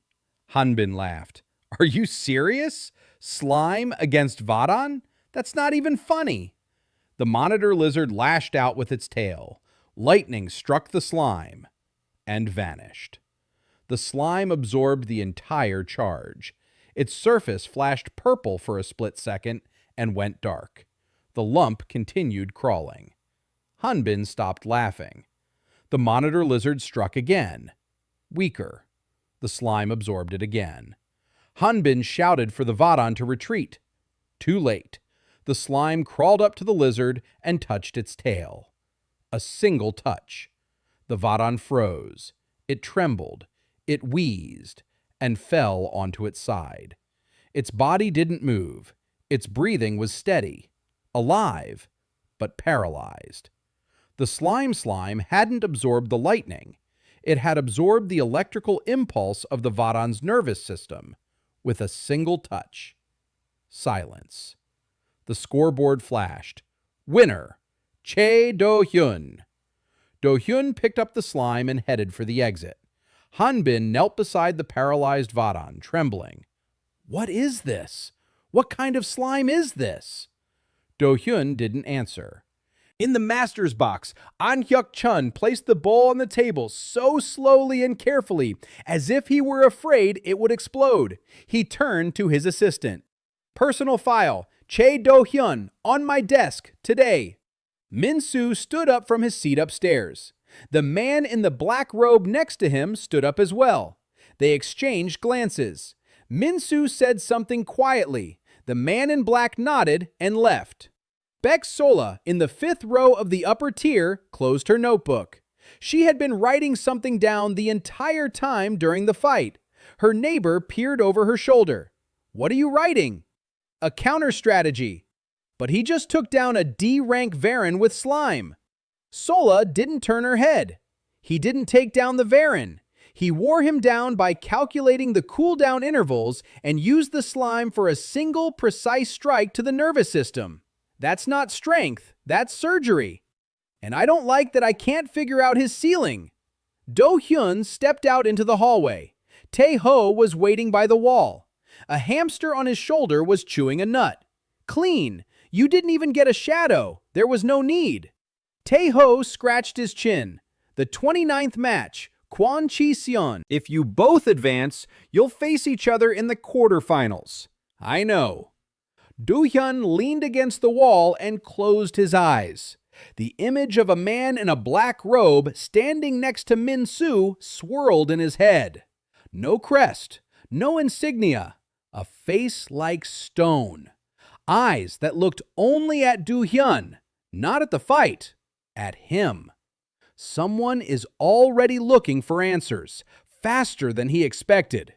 Han-bin laughed. Are you serious? Slime against Varan? That's not even funny. The monitor lizard lashed out with its tail. Lightning struck the slime and vanished. The slime absorbed the entire charge. Its surface flashed purple for a split second and went dark. The lump continued crawling. Han-bin stopped laughing. The monitor lizard struck again. Weaker. The slime absorbed it again. Han-bin shouted for the Varan to retreat. Too late. The slime crawled up to the lizard and touched its tail. A single touch. The Varan froze. It trembled. It wheezed and fell onto its side. Its body didn't move. Its breathing was steady, alive, but paralyzed. The slime hadn't absorbed the lightning. It had absorbed the electrical impulse of the Varan's nervous system with a single touch. Silence. The scoreboard flashed. Winner, Choi Do-hyeon. Do-hyeon picked up the slime and headed for the exit. Han-bin knelt beside the paralyzed Varan, trembling. What is this? What kind of slime is this? Do-hyeon didn't answer. In the master's box, An Hyuk-chun placed the bowl on the table so slowly and carefully, as if he were afraid it would explode. He turned to his assistant. Personal file, Choi Do-hyeon, on my desk, today. Min-soo stood up from his seat upstairs. The man in the black robe next to him stood up as well. They exchanged glances. Min-soo said something quietly. The man in black nodded and left. Baek Sola, in the 5th row of the upper tier, closed her notebook. She had been writing something down the entire time during the fight. Her neighbor peered over her shoulder. What are you writing? A counter strategy. But he just took down a D-rank Varen with slime. Sola didn't turn her head. He didn't take down the Varen. He wore him down by calculating the cooldown intervals and used the slime for a single precise strike to the nervous system. That's not strength, that's surgery. And I don't like that I can't figure out his ceiling. Do-hyun stepped out into the hallway. Tae-ho was waiting by the wall. A hamster on his shoulder was chewing a nut. Clean. You didn't even get a shadow. There was no need. Tae-ho scratched his chin. The 29th match, Clan Choi. If you both advance, you'll face each other in the quarterfinals. I know. Do-hyun leaned against the wall and closed his eyes. The image of a man in a black robe standing next to Min-soo swirled in his head. No crest, no insignia, a face like stone. Eyes that looked only at Do-hyun, not at the fight, at him. Someone is already looking for answers, faster than he expected.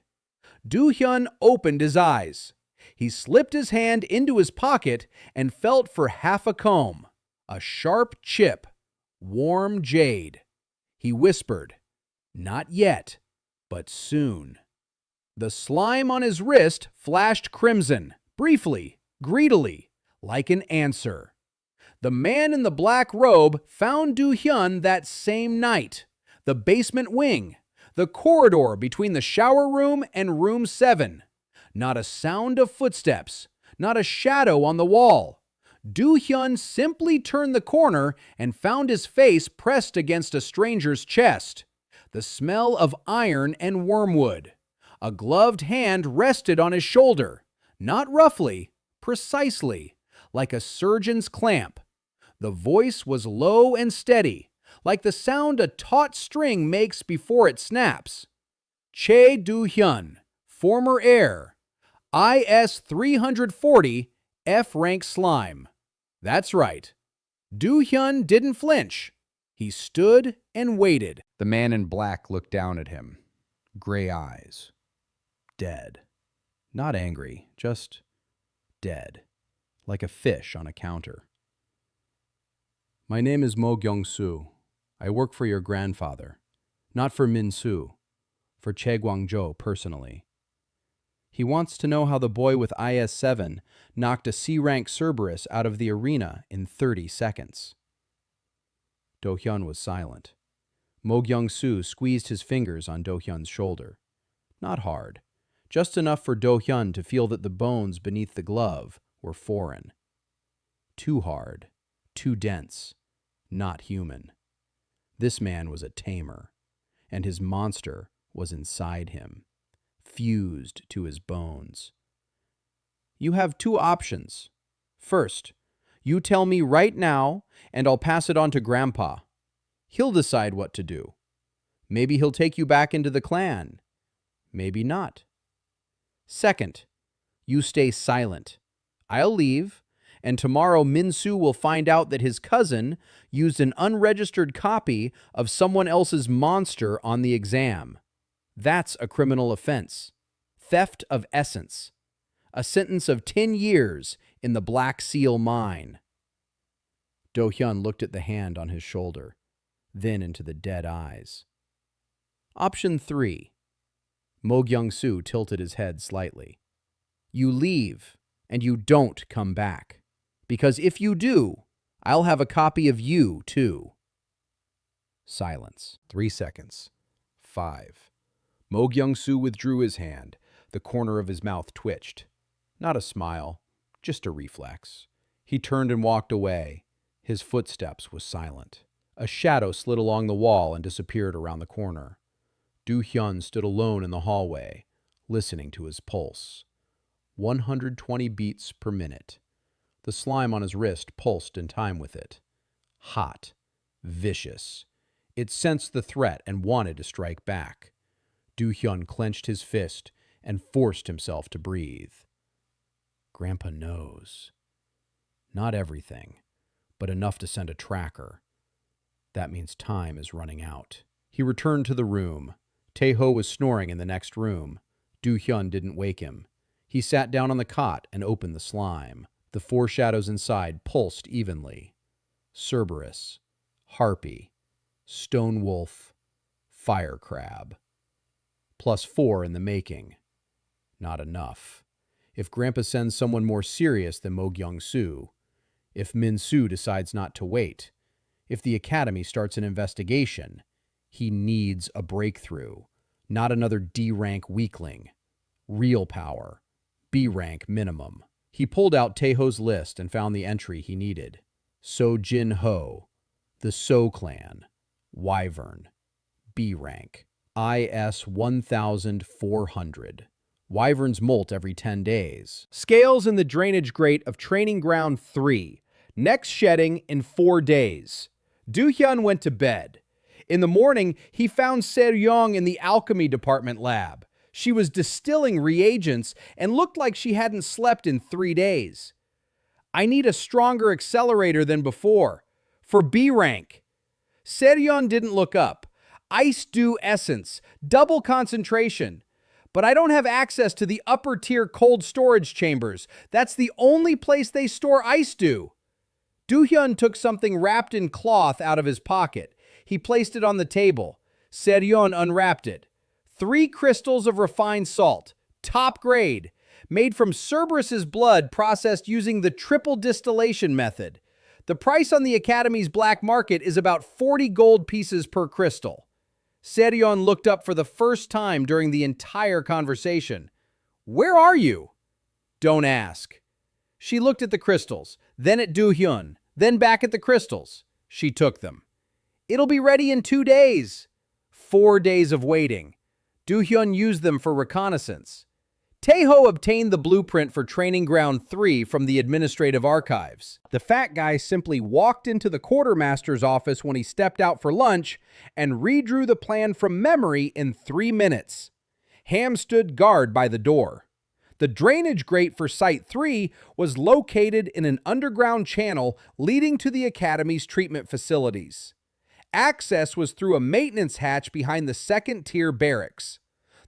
Do-hyun opened his eyes. He slipped his hand into his pocket and felt for half a comb, a sharp chip, warm jade. He whispered, "Not yet, but soon." The slime on his wrist flashed crimson, briefly, greedily, like an answer. The man in the black robe found Do-hyun that same night. The basement wing, the corridor between the shower room and room 7. Not a sound of footsteps, not a shadow on the wall. Do-hyun simply turned the corner and found his face pressed against a stranger's chest. The smell of iron and wormwood. A gloved hand rested on his shoulder, not roughly, precisely, like a surgeon's clamp. The voice was low and steady, like the sound a taut string makes before it snaps. Choi Do-hyun, former heir, IS 340, F-rank slime. That's right. Do-hyun didn't flinch. He stood and waited. The man in black looked down at him. Gray eyes. Dead. Not angry, just dead. Like a fish on a counter. "My name is Mo Gyung-soo. I work for your grandfather. Not for Min-soo. For Che Guangzhou personally. He wants to know how the boy with IS-7 knocked a C-rank Cerberus out of the arena in 30 seconds. Do-hyun was silent. Mo Gyung-soo squeezed his fingers on Do-hyun's shoulder. Not hard. Just enough for Do-hyun to feel that the bones beneath the glove were foreign. Too hard. Too dense. Not human. This man was a tamer, and his monster was inside him, fused to his bones. You have two options. First, you tell me right now, and I'll pass it on to Grandpa. He'll decide what to do. Maybe he'll take you back into the clan. Maybe not. Second, you stay silent. I'll leave, and tomorrow Min-soo will find out that his cousin used an unregistered copy of someone else's monster on the exam. That's a criminal offense. Theft of essence. A sentence of 10 years in the Black Seal mine. Do-hyun looked at the hand on his shoulder, then into the dead eyes. Option 3. Mo Gyung-soo tilted his head slightly. You leave, and you don't come back. Because if you do, I'll have a copy of you, too. Silence. 3 seconds. 5. Mo Gyung-soo withdrew his hand. The corner of his mouth twitched. Not a smile, just a reflex. He turned and walked away. His footsteps was silent. A shadow slid along the wall and disappeared around the corner. Do-hyun stood alone in the hallway, listening to his pulse. 120 beats per minute. The slime on his wrist pulsed in time with it. Hot. Vicious. It sensed the threat and wanted to strike back. Do-hyun clenched his fist and forced himself to breathe. Grandpa knows. Not everything, but enough to send a tracker. That means time is running out. He returned to the room. Tae-ho was snoring in the next room. Do-hyun didn't wake him. He sat down on the cot and opened the slime. The four shadows inside pulsed evenly. Cerberus, Harpy, Stone Wolf, Fire Crab. +4 in the making. Not enough. If Grandpa sends someone more serious than Mo Kyung-soo, if Min-soo decides not to wait, if the Academy starts an investigation, he needs a breakthrough, not another D-rank weakling. Real power. B-rank minimum. He pulled out Taeho's list and found the entry he needed. So Jin-ho, the So clan, Wyvern, B-rank, IS 1400. Wyverns molt every 10 days. Scales in the drainage grate of Training Ground 3. Next shedding in 4 days. Do-hyeon went to bed. In the morning, he found Se-ryong in the alchemy department lab. She was distilling reagents and looked like she hadn't slept in 3 days. I need a stronger accelerator than before. For B rank. Se-ryong didn't look up. Ice Dew Essence. Double concentration. But I don't have access to the upper tier cold storage chambers. That's the only place they store Ice Dew. Do-hyeon took something wrapped in cloth out of his pocket. He placed it on the table. Se-ryong unwrapped it. 3 crystals of refined salt. Top grade. Made from Cerberus's blood processed using the triple distillation method. The price on the Academy's black market is about 40 gold pieces per crystal. Se-ryong looked up for the first time during the entire conversation. Where are you? Don't ask. She looked at the crystals, then at Do-hyeon, then back at the crystals. She took them. It'll be ready in 2 days. 4 days of waiting. Do-hyeon used them for reconnaissance. Taeho obtained the blueprint for Training Ground 3 from the administrative archives. The fat guy simply walked into the quartermaster's office when he stepped out for lunch and redrew the plan from memory in 3 minutes. Ham stood guard by the door. The drainage grate for Site 3 was located in an underground channel leading to the Academy's treatment facilities. Access was through a maintenance hatch behind the second-tier barracks.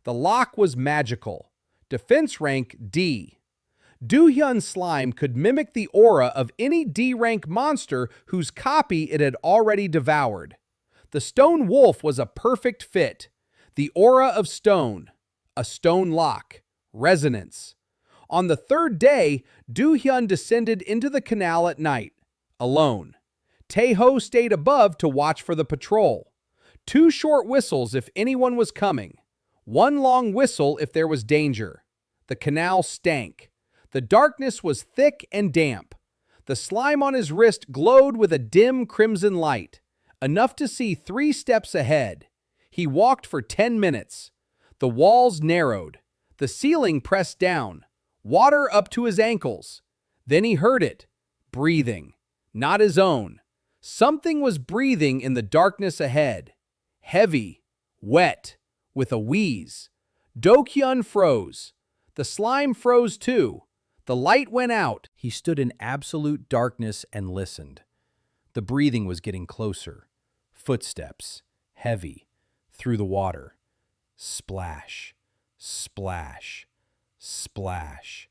The lock was magical. Defense rank D. Do-hyeon's slime could mimic the aura of any D-rank monster whose copy it had already devoured. The Stone Wolf was a perfect fit. The aura of stone. A stone lock. Resonance. On the 3rd day, Do-hyeon descended into the canal at night, alone. Taeho stayed above to watch for the patrol. 2 short whistles if anyone was coming. 1 long whistle if there was danger. The canal stank. The darkness was thick and damp. The slime on his wrist glowed with a dim crimson light, enough to see 3 steps ahead. He walked for 10 minutes. The walls narrowed. The ceiling pressed down. Water up to his ankles. Then he heard it. Breathing. Not his own. Something was breathing in the darkness ahead. Heavy. Wet. With a wheeze. Do-hyeon froze. The slime froze too. The light went out. He stood in absolute darkness and listened. The breathing was getting closer. Footsteps. Heavy. Through the water. Splash. Splash. Splash.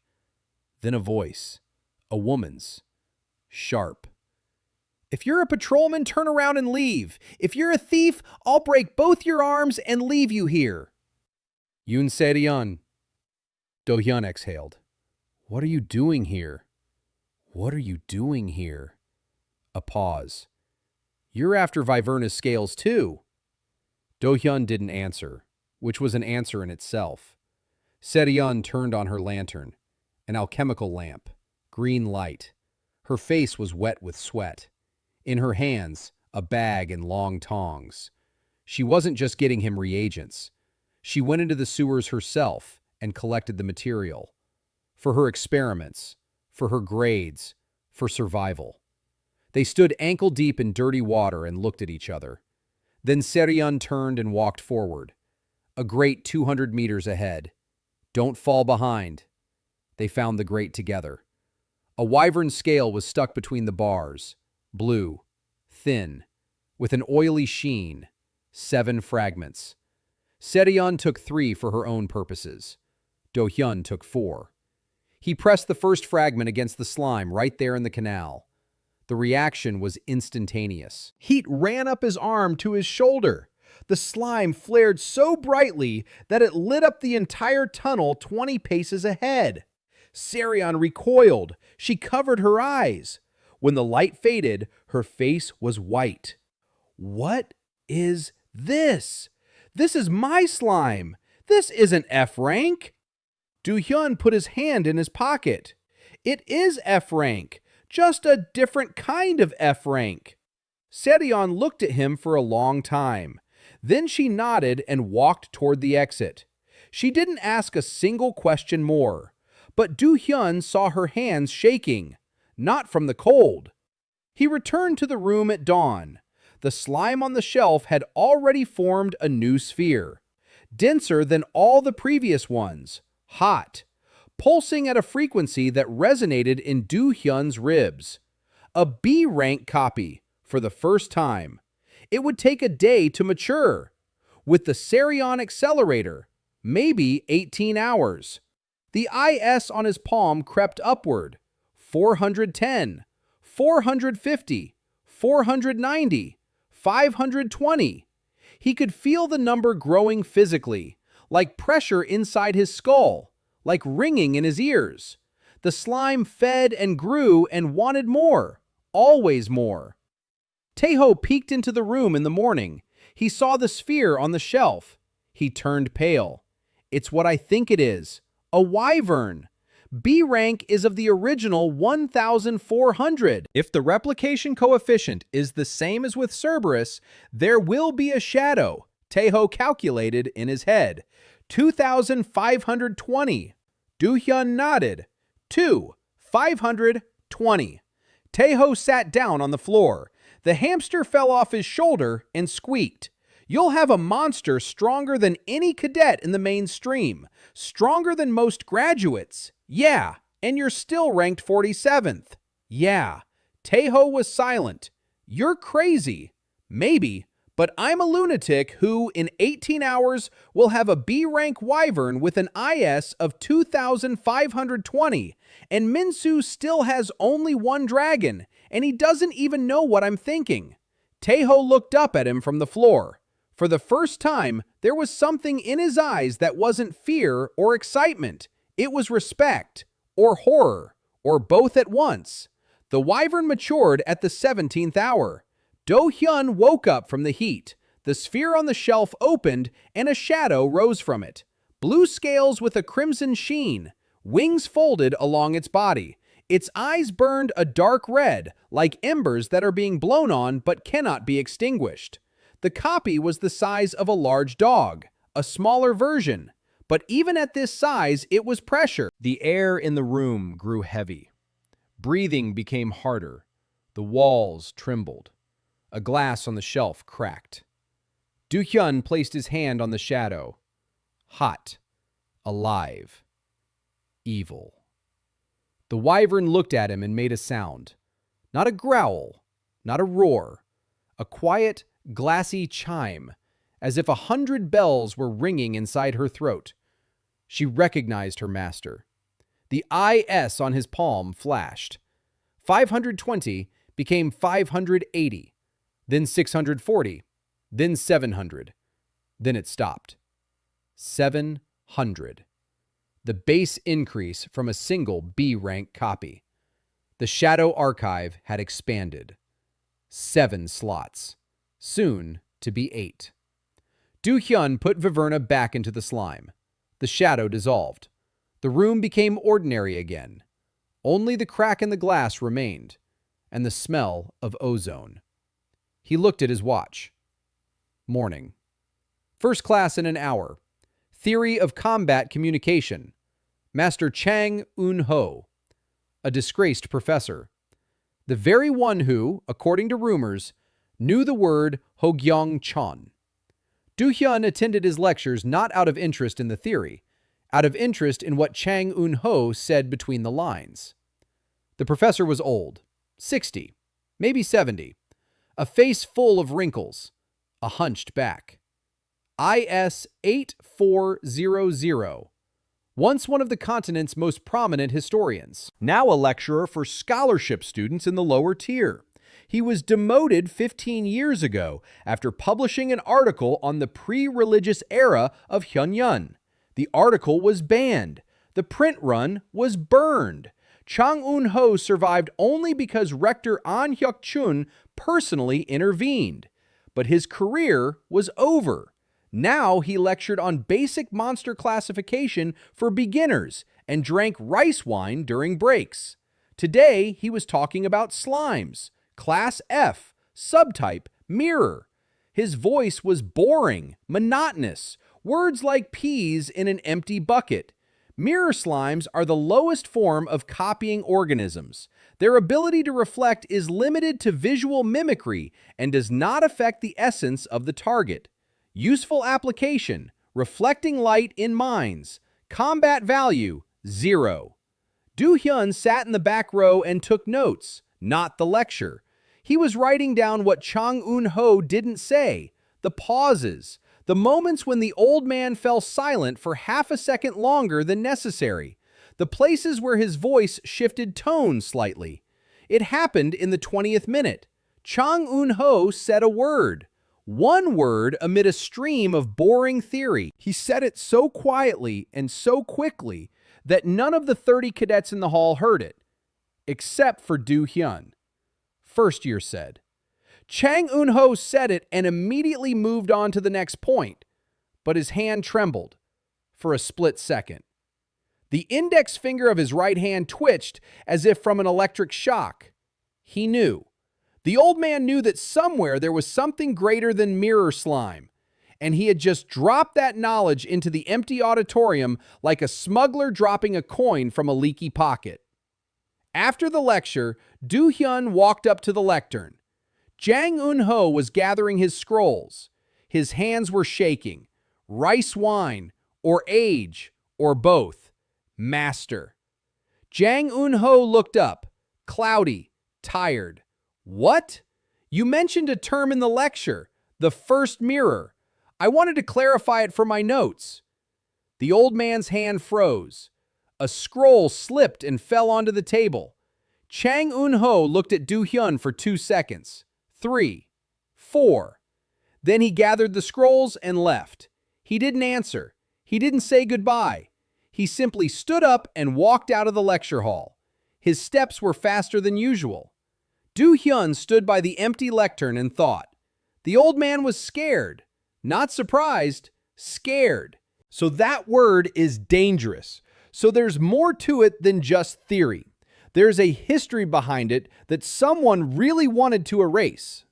Then a voice. A woman's. Sharp. If you're a patrolman, turn around and leave. If you're a thief, I'll break both your arms and leave you here. Yoon Se-ryong. Do-hyeon exhaled. What are you doing here? What are you doing here? A pause. You're after Viverna's scales too. Do-hyeon didn't answer, which was an answer in itself. Se-ryong turned on her lantern, an alchemical lamp, green light. Her face was wet with sweat. In her hands, a bag and long tongs. She wasn't just getting him reagents. She went into the sewers herself and collected the material. For her experiments, for her grades, for survival. They stood ankle-deep in dirty water and looked at each other. Then Se-ryong turned and walked forward. A grate 200 meters ahead. Don't fall behind. They found the grate together. A wyvern scale was stuck between the bars. Blue, thin, with an oily sheen. 7 fragments. Se-ryong took 3 for her own purposes. Do-hyeon took 4. He pressed the first fragment against the slime right there in the canal. The reaction was instantaneous. Heat ran up his arm to his shoulder. The slime flared so brightly that it lit up the entire tunnel 20 paces ahead. Sarion recoiled. She covered her eyes. When the light faded, her face was white. What is this? This is my slime. This isn't F rank. Do-hyeon put his hand in his pocket. It is F rank, just a different kind of F rank. Sarion looked at him for a long time. Then she nodded and walked toward the exit. She didn't ask a single question more, but Do-hyeon saw her hands shaking, not from the cold. He returned to the room at dawn. The slime on the shelf had already formed a new sphere, denser than all the previous ones, hot, pulsing at a frequency that resonated in Do-hyeon's ribs. A B-rank copy, for the first time. It would take a day to mature. With the Sarion accelerator, maybe 18 hours. The IS on his palm crept upward. 410, 450, 490, 520. He could feel the number growing physically, like pressure inside his skull, like ringing in his ears. The slime fed and grew and wanted more, always more. Taeho peeked into the room in the morning. He saw the sphere on the shelf. He turned pale. It's what I think it is. A wyvern. B rank is of the original 1,400. If the replication coefficient is the same as with Cerberus, there will be a shadow, Taeho calculated in his head. 2,520. Do-hyeon nodded. 520. Taeho sat down on the floor. The hamster fell off his shoulder and squeaked. You'll have a monster stronger than any cadet in the mainstream, stronger than most graduates. Yeah, and you're still ranked 47th. Yeah. Taeho was silent. You're crazy. Maybe, but I'm a lunatic who, in 18 hours, will have a B-rank wyvern with an IS of 2,520, and Minsu still has only one dragon, and he doesn't even know what I'm thinking. Taeho looked up at him from the floor. For the first time, there was something in his eyes that wasn't fear or excitement. It was respect, or horror, or both at once. The wyvern matured at the 17th hour. Do-hyeon woke up from the heat. The sphere on the shelf opened, and a shadow rose from it. Blue scales with a crimson sheen, wings folded along its body. Its eyes burned a dark red, like embers that are being blown on but cannot be extinguished. The copy was the size of a large dog, a smaller version. But even at this size, it was pressure. The air in the room grew heavy. Breathing became harder. The walls trembled. A glass on the shelf cracked. Do-hyeon placed his hand on the shadow. Hot. Alive. Evil. The wyvern looked at him and made a sound. Not a growl, not a roar. A quiet, glassy chime, as if 100 bells were ringing inside her throat. She recognized her master. The IS on his palm flashed. 520 became 580, then 640, then 700. Then it stopped. 700. The base increase from a single B-rank copy. The shadow archive had expanded. 7 slots. Soon to be 8. Do-hyeon put Viverna back into the slime. The shadow dissolved. The room became ordinary again. Only the crack in the glass remained, and the smell of ozone. He looked at his watch. Morning. First class in an hour. Theory of Combat Communication. Master Chang Eun-ho. A disgraced professor. The very one who, according to rumors, knew the word Hogyong-chon. Do-hyeon attended his lectures not out of interest in the theory, out of interest in what Chang Eun-ho said between the lines. The professor was old, 60, maybe 70, a face full of wrinkles, a hunched back. IS 8400, once one of the continent's most prominent historians, now a lecturer for scholarship students in the lower tier. He was demoted 15 years ago after publishing an article on the pre-religious era of Hyunyeon. The article was banned. The print run was burned. Chang Un-ho survived only because Rector An Hyuk-chun personally intervened. But his career was over. Now he lectured on basic monster classification for beginners and drank rice wine during breaks. Today, he was talking about slimes, Class F, subtype, mirror. His voice was boring, monotonous, words like peas in an empty bucket. Mirror slimes are the lowest form of copying organisms. Their ability to reflect is limited to visual mimicry and does not affect the essence of the target. Useful application, reflecting light in mines. Combat value, 0. Do-hyeon sat in the back row and took notes, not the lecture. He was writing down what Chang Un-ho didn't say, the pauses, the moments when the old man fell silent for half a second longer than necessary, the places where his voice shifted tone slightly. It happened in the 20th minute. Chang Un-ho said a word. One word amid a stream of boring theory. He said it so quietly and so quickly that none of the 30 cadets in the hall heard it, except for Do-hyeon. First year said. Chang Un-ho said it and immediately moved on to the next point, but his hand trembled for a split second. The index finger of his right hand twitched as if from an electric shock. He knew. The old man knew that somewhere there was something greater than mirror slime, and he had just dropped that knowledge into the empty auditorium like a smuggler dropping a coin from a leaky pocket. After the lecture, Do-hyeon walked up to the lectern. Chang Un-ho was gathering his scrolls. His hands were shaking. Rice wine, or age, or both. Master. Chang Un-ho looked up, cloudy, tired. What? You mentioned a term in the lecture, the first mirror. I wanted to clarify it for my notes. The old man's hand froze. A scroll slipped and fell onto the table. Chang Un-ho looked at Do-hyeon for 2 seconds. 3, 4. Then he gathered the scrolls and left. He didn't answer. He didn't say goodbye. He simply stood up and walked out of the lecture hall. His steps were faster than usual. Do-hyeon stood by the empty lectern and thought. The old man was scared. Not surprised, scared. So that word is dangerous. So there's more to it than just theory. There's a history behind it that someone really wanted to erase.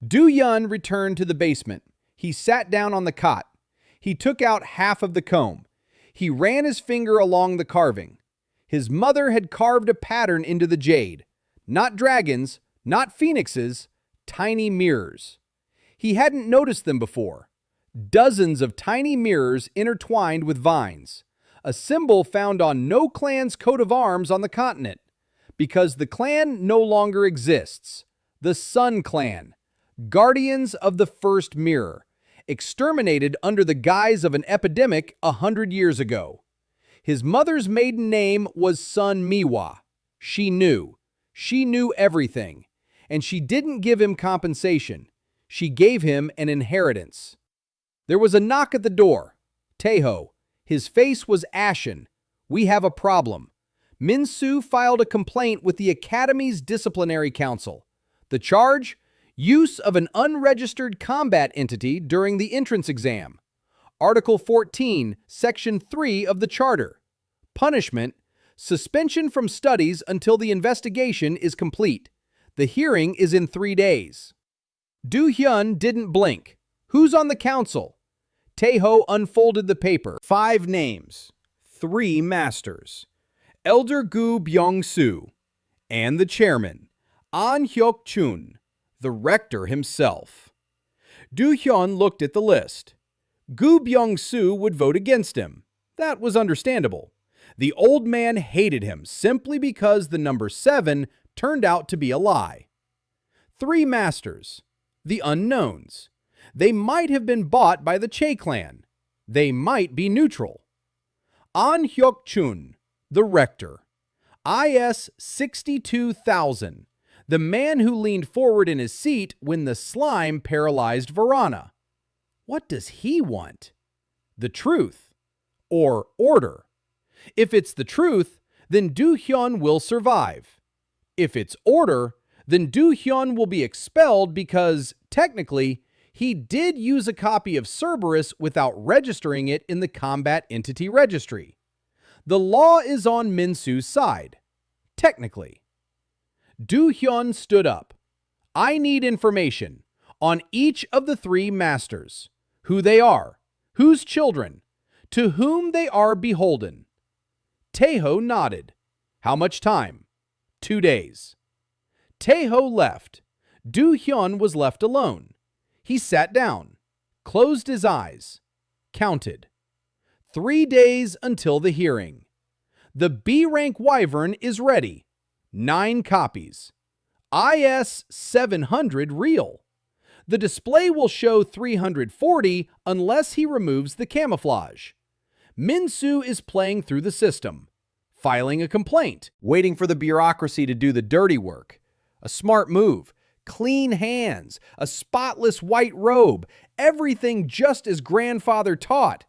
Do-hyeon returned to the basement. He sat down on the cot. He took out half of the comb. He ran his finger along the carving. His mother had carved a pattern into the jade. Not dragons, not phoenixes, tiny mirrors. He hadn't noticed them before. Dozens of tiny mirrors intertwined with vines. A symbol found on no clan's coat of arms on the continent. Because the clan no longer exists. The Sun Clan, guardians of the first mirror, exterminated under the guise of an epidemic 100 years ago. His mother's maiden name was Sun Miwa. She knew. She knew everything. And she didn't give him compensation. She gave him an inheritance. There was a knock at the door. Taeho. His face was ashen. We have a problem. Min-soo filed a complaint with the Academy's disciplinary council. The charge? Use of an unregistered combat entity during the entrance exam. Article 14, Section 3 of the Charter. Punishment: suspension from studies until the investigation is complete. The hearing is in 3 days. Do-hyeon didn't blink. Who's on the council? Taeho unfolded the paper. 5 names. 3 masters. Elder Gu Byung-soo, and the chairman, An Hyuk-chun, the rector himself. Do-hyeon looked at the list. Gu Byung-soo would vote against him. That was understandable. The old man hated him simply because the number 7 turned out to be a lie. 3 masters, the unknowns. They might have been bought by the Choi clan. They might be neutral. An Hyuk-chun, the rector. IS 62,000, the man who leaned forward in his seat when the slime paralyzed Varana. What does he want? The truth or order? If it's the truth, then Do-hyeon will survive. If it's order, then Do-hyeon will be expelled because, technically, he did use a copy of Cerberus without registering it in the Combat Entity Registry. The law is on Min-soo's side, technically. Do-hyeon stood up. I need information on each of the three masters, who they are, whose children, to whom they are beholden. Taeho nodded. How much time? 2 days. Taeho left. Do-hyeon was left alone. He sat down, closed his eyes, counted. 3 days until the hearing. The B-rank Wyvern is ready. 9 copies. IS 700 real. The display will show 340 unless he removes the camouflage. Min-soo is playing through the system, filing a complaint, waiting for the bureaucracy to do the dirty work. A smart move. Clean hands, a spotless white robe, everything just as grandfather taught.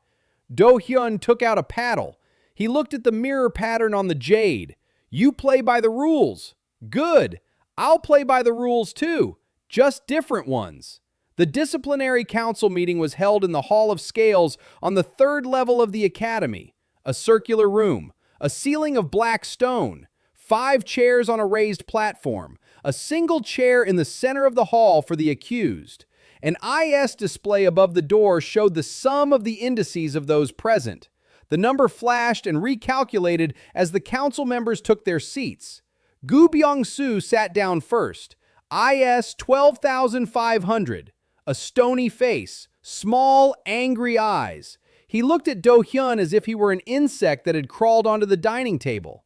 Do-hyeon took out a paddle. He looked at the mirror pattern on the jade. You play by the rules. Good. I'll play by the rules too, just different ones. The disciplinary council meeting was held in the Hall of Scales on the 3rd level of the academy. A circular room, a ceiling of black stone, 5 chairs on a raised platform, a single chair in the center of the hall for the accused. An IS display above the door showed the sum of the indices of those present. The number flashed and recalculated as the council members took their seats. Gu Byung-soo sat down first. IS 12,500. A stony face, small, angry eyes. He looked at Do-hyeon as if he were an insect that had crawled onto the dining table.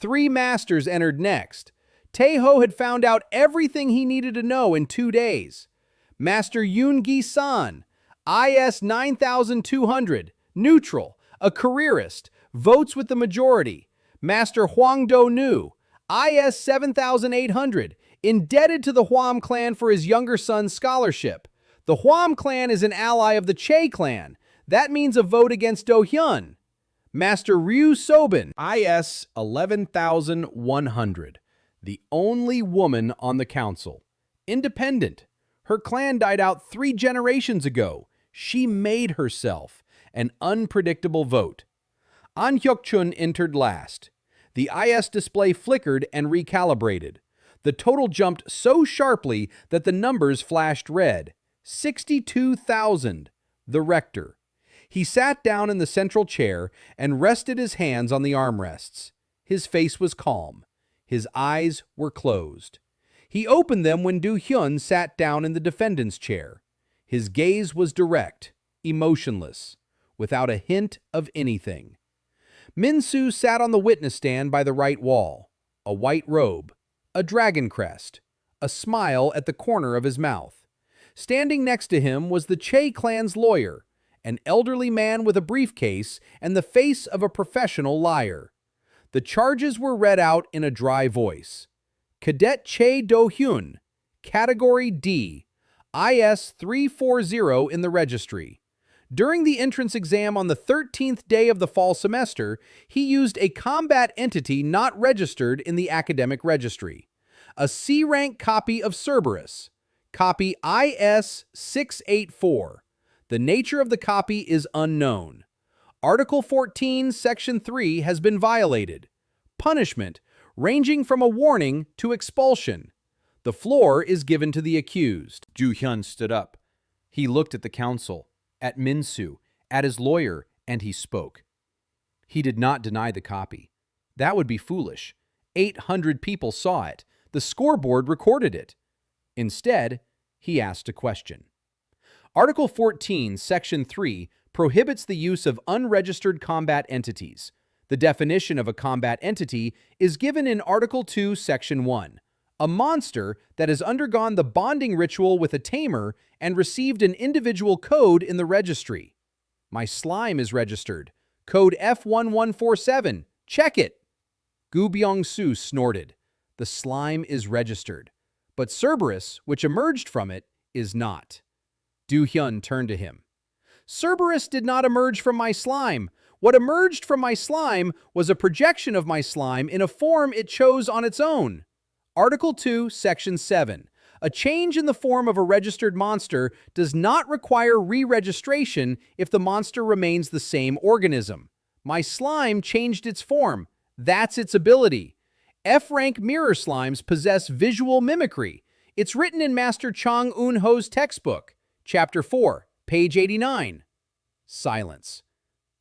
3 masters entered next. Taeho had found out everything he needed to know in 2 days. Master Yoon Gi-san, IS 9,200, neutral, a careerist, votes with the majority. Master Hwang Do-nu, IS 7,800, indebted to the Hwam clan for his younger son's scholarship. The Hwam clan is an ally of the Choi clan. That means a vote against Do-hyeon. Master Ryu Sobin, IS 11,100, the only woman on the council. Independent. Her clan died out 3 generations ago. She made herself. An unpredictable vote. An Hyuk-chun entered last. The IS display flickered and recalibrated. The total jumped so sharply that the numbers flashed red. 62,000. The rector. He sat down in the central chair and rested his hands on the armrests. His face was calm. His eyes were closed. He opened them when Do-hyeon sat down in the defendant's chair. His gaze was direct, emotionless, without a hint of anything. Min-soo sat on the witness stand by the right wall. A white robe, a dragon crest, a smile at the corner of his mouth. Standing next to him was the Choi clan's lawyer, an elderly man with a briefcase and the face of a professional liar. The charges were read out in a dry voice. Cadet Choi Do-hyeon, Category D, IS 340 in the registry. During the entrance exam on the 13th day of the fall semester, he used a combat entity not registered in the academic registry. A C-rank copy of Cerberus. Copy IS 684. The nature of the copy is unknown. Article 14, Section 3 has been violated. Punishment, ranging from a warning to expulsion. The floor is given to the accused. Do-hyeon stood up. He looked at the council, at Min-soo, at his lawyer, and he spoke. He did not deny the copy. That would be foolish. 800 people saw it. The scoreboard recorded it. Instead, he asked a question. Article 14, Section 3 prohibits the use of unregistered combat entities. The definition of a combat entity is given in Article 2, Section 1. A monster that has undergone the bonding ritual with a tamer and received an individual code in the registry. My slime is registered. Code F1147. Check it. Gu Byung-soo snorted. The slime is registered, but Cerberus, which emerged from it, is not. Do-hyun turned to him. Cerberus did not emerge from my slime. What emerged from my slime was a projection of my slime in a form it chose on its own. Article 2, Section 7. A change in the form of a registered monster does not require re-registration if the monster remains the same organism. My slime changed its form. That's its ability. F-rank mirror slimes possess visual mimicry. It's written in Master Chang Eun-ho's textbook, Chapter 4, page 89. Silence.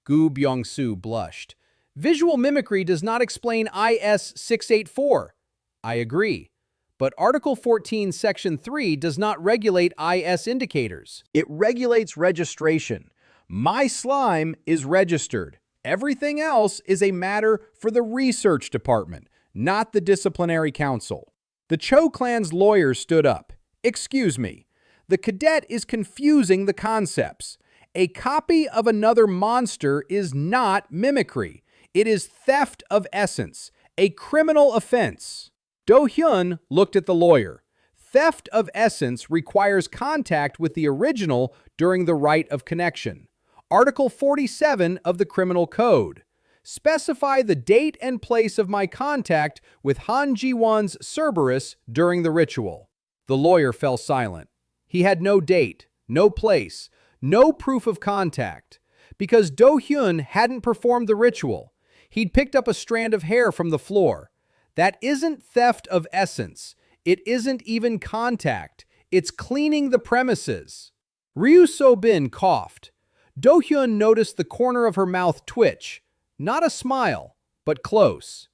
Gu Byung-soo blushed. Visual mimicry does not explain IS 684. I agree. But Article 14, Section 3 does not regulate IS indicators. It regulates registration. My slime is registered. Everything else is a matter for the research department, not the disciplinary council. The Cho clan's lawyer stood up. Excuse me. The cadet is confusing the concepts. A copy of another monster is not mimicry. It is theft of essence, a criminal offense. Do-hyun looked at the lawyer. Theft of essence requires contact with the original during the rite of connection. Article 47 of the Criminal Code. Specify the date and place of my contact with Han Ji-won's Cerberus during the ritual. The lawyer fell silent. He had no date, no place, no proof of contact. Because Do-hyun hadn't performed the ritual. He'd picked up a strand of hair from the floor. That isn't theft of essence. It isn't even contact. It's cleaning the premises. Ryu So-bin coughed. Do-hyun noticed the corner of her mouth twitch. Not a smile, but close.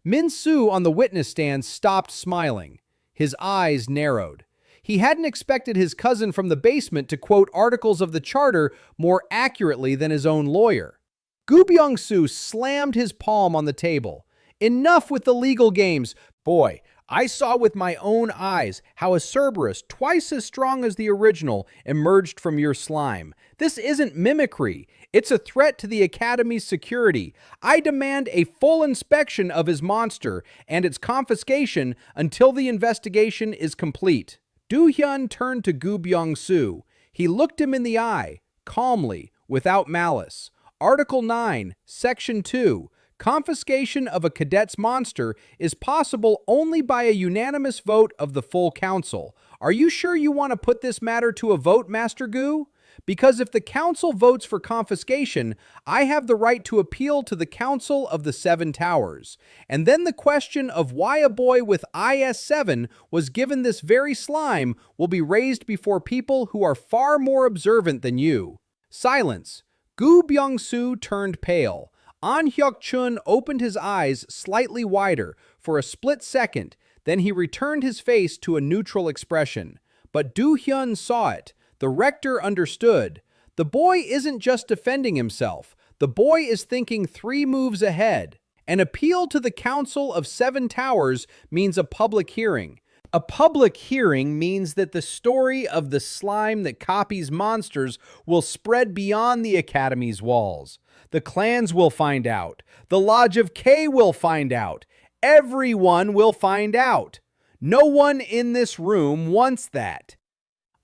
Min-soo on the witness stand stopped smiling. His eyes narrowed. He hadn't expected his cousin from the basement to quote articles of the charter more accurately than his own lawyer. Gu Byung-soo slammed his palm on the table. Enough with the legal games. Boy, I saw with my own eyes how a Cerberus twice as strong as the original emerged from your slime. This isn't mimicry. It's a threat to the Academy's security. I demand a full inspection of his monster and its confiscation until the investigation is complete. Do-hyun turned to Gu Byung-soo. He looked him in the eye, calmly, without malice. Article 9, Section 2. Confiscation of a cadet's monster is possible only by a unanimous vote of the full council. Are you sure you want to put this matter to a vote, Master Gu? Because if the council votes for confiscation, I have the right to appeal to the Council of the Seven Towers. And then the question of why a boy with IS-7 was given this very slime will be raised before people who are far more observant than you. Silence. Gu Byung-soo turned pale. An Hyuk-chun opened his eyes slightly wider for a split second, then he returned his face to a neutral expression. But Do-hyun saw it. The rector understood. The boy isn't just defending himself. The boy is thinking 3 moves ahead. An appeal to the Council of Seven Towers means a public hearing. A public hearing means that the story of the slime that copies monsters will spread beyond the Academy's walls. The clans will find out. The Lodge of K will find out. Everyone will find out. No one in this room wants that.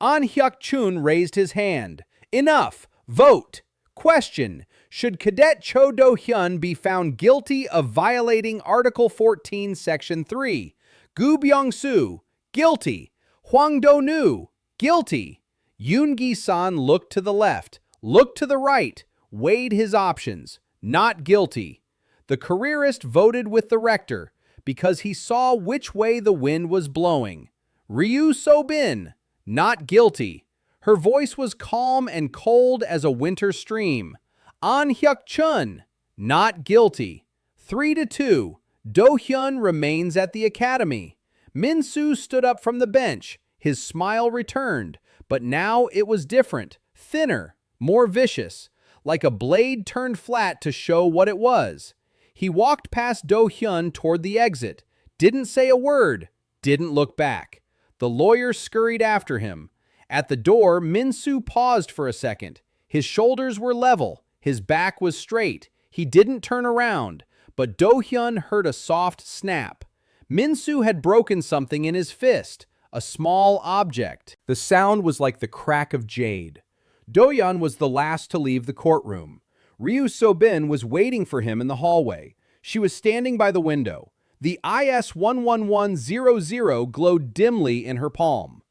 An Hyuk-chun raised his hand. Enough. Vote. Question. Should Cadet Choi Do-hyeon be found guilty of violating Article 14, Section 3? Gu Byung-soo, guilty. Hwang Do-nu, guilty. Yoon Gi-san looked to the left, looked to the right, weighed his options. Not guilty. The careerist voted with the rector because he saw which way the wind was blowing. Ryu So-bin, not guilty. Her voice was calm and cold as a winter stream. An Hyuk-chun, not guilty. 3-2. Do-hyun remains at the academy. Min-soo stood up from the bench. His smile returned, but now it was different, thinner, more vicious, like a blade turned flat to show what it was. He walked past Do-hyun toward the exit, didn't say a word, didn't look back. The lawyer scurried after him. At the door, Min-soo paused for a second. His shoulders were level, his back was straight. He didn't turn around, but Do-hyun heard a soft snap. Min-soo had broken something in his fist, a small object. The sound was like the crack of jade. Do-hyun was the last to leave the courtroom. Ryu So-bin was waiting for him in the hallway. She was standing by the window. The IS 11100 glowed dimly in her palm.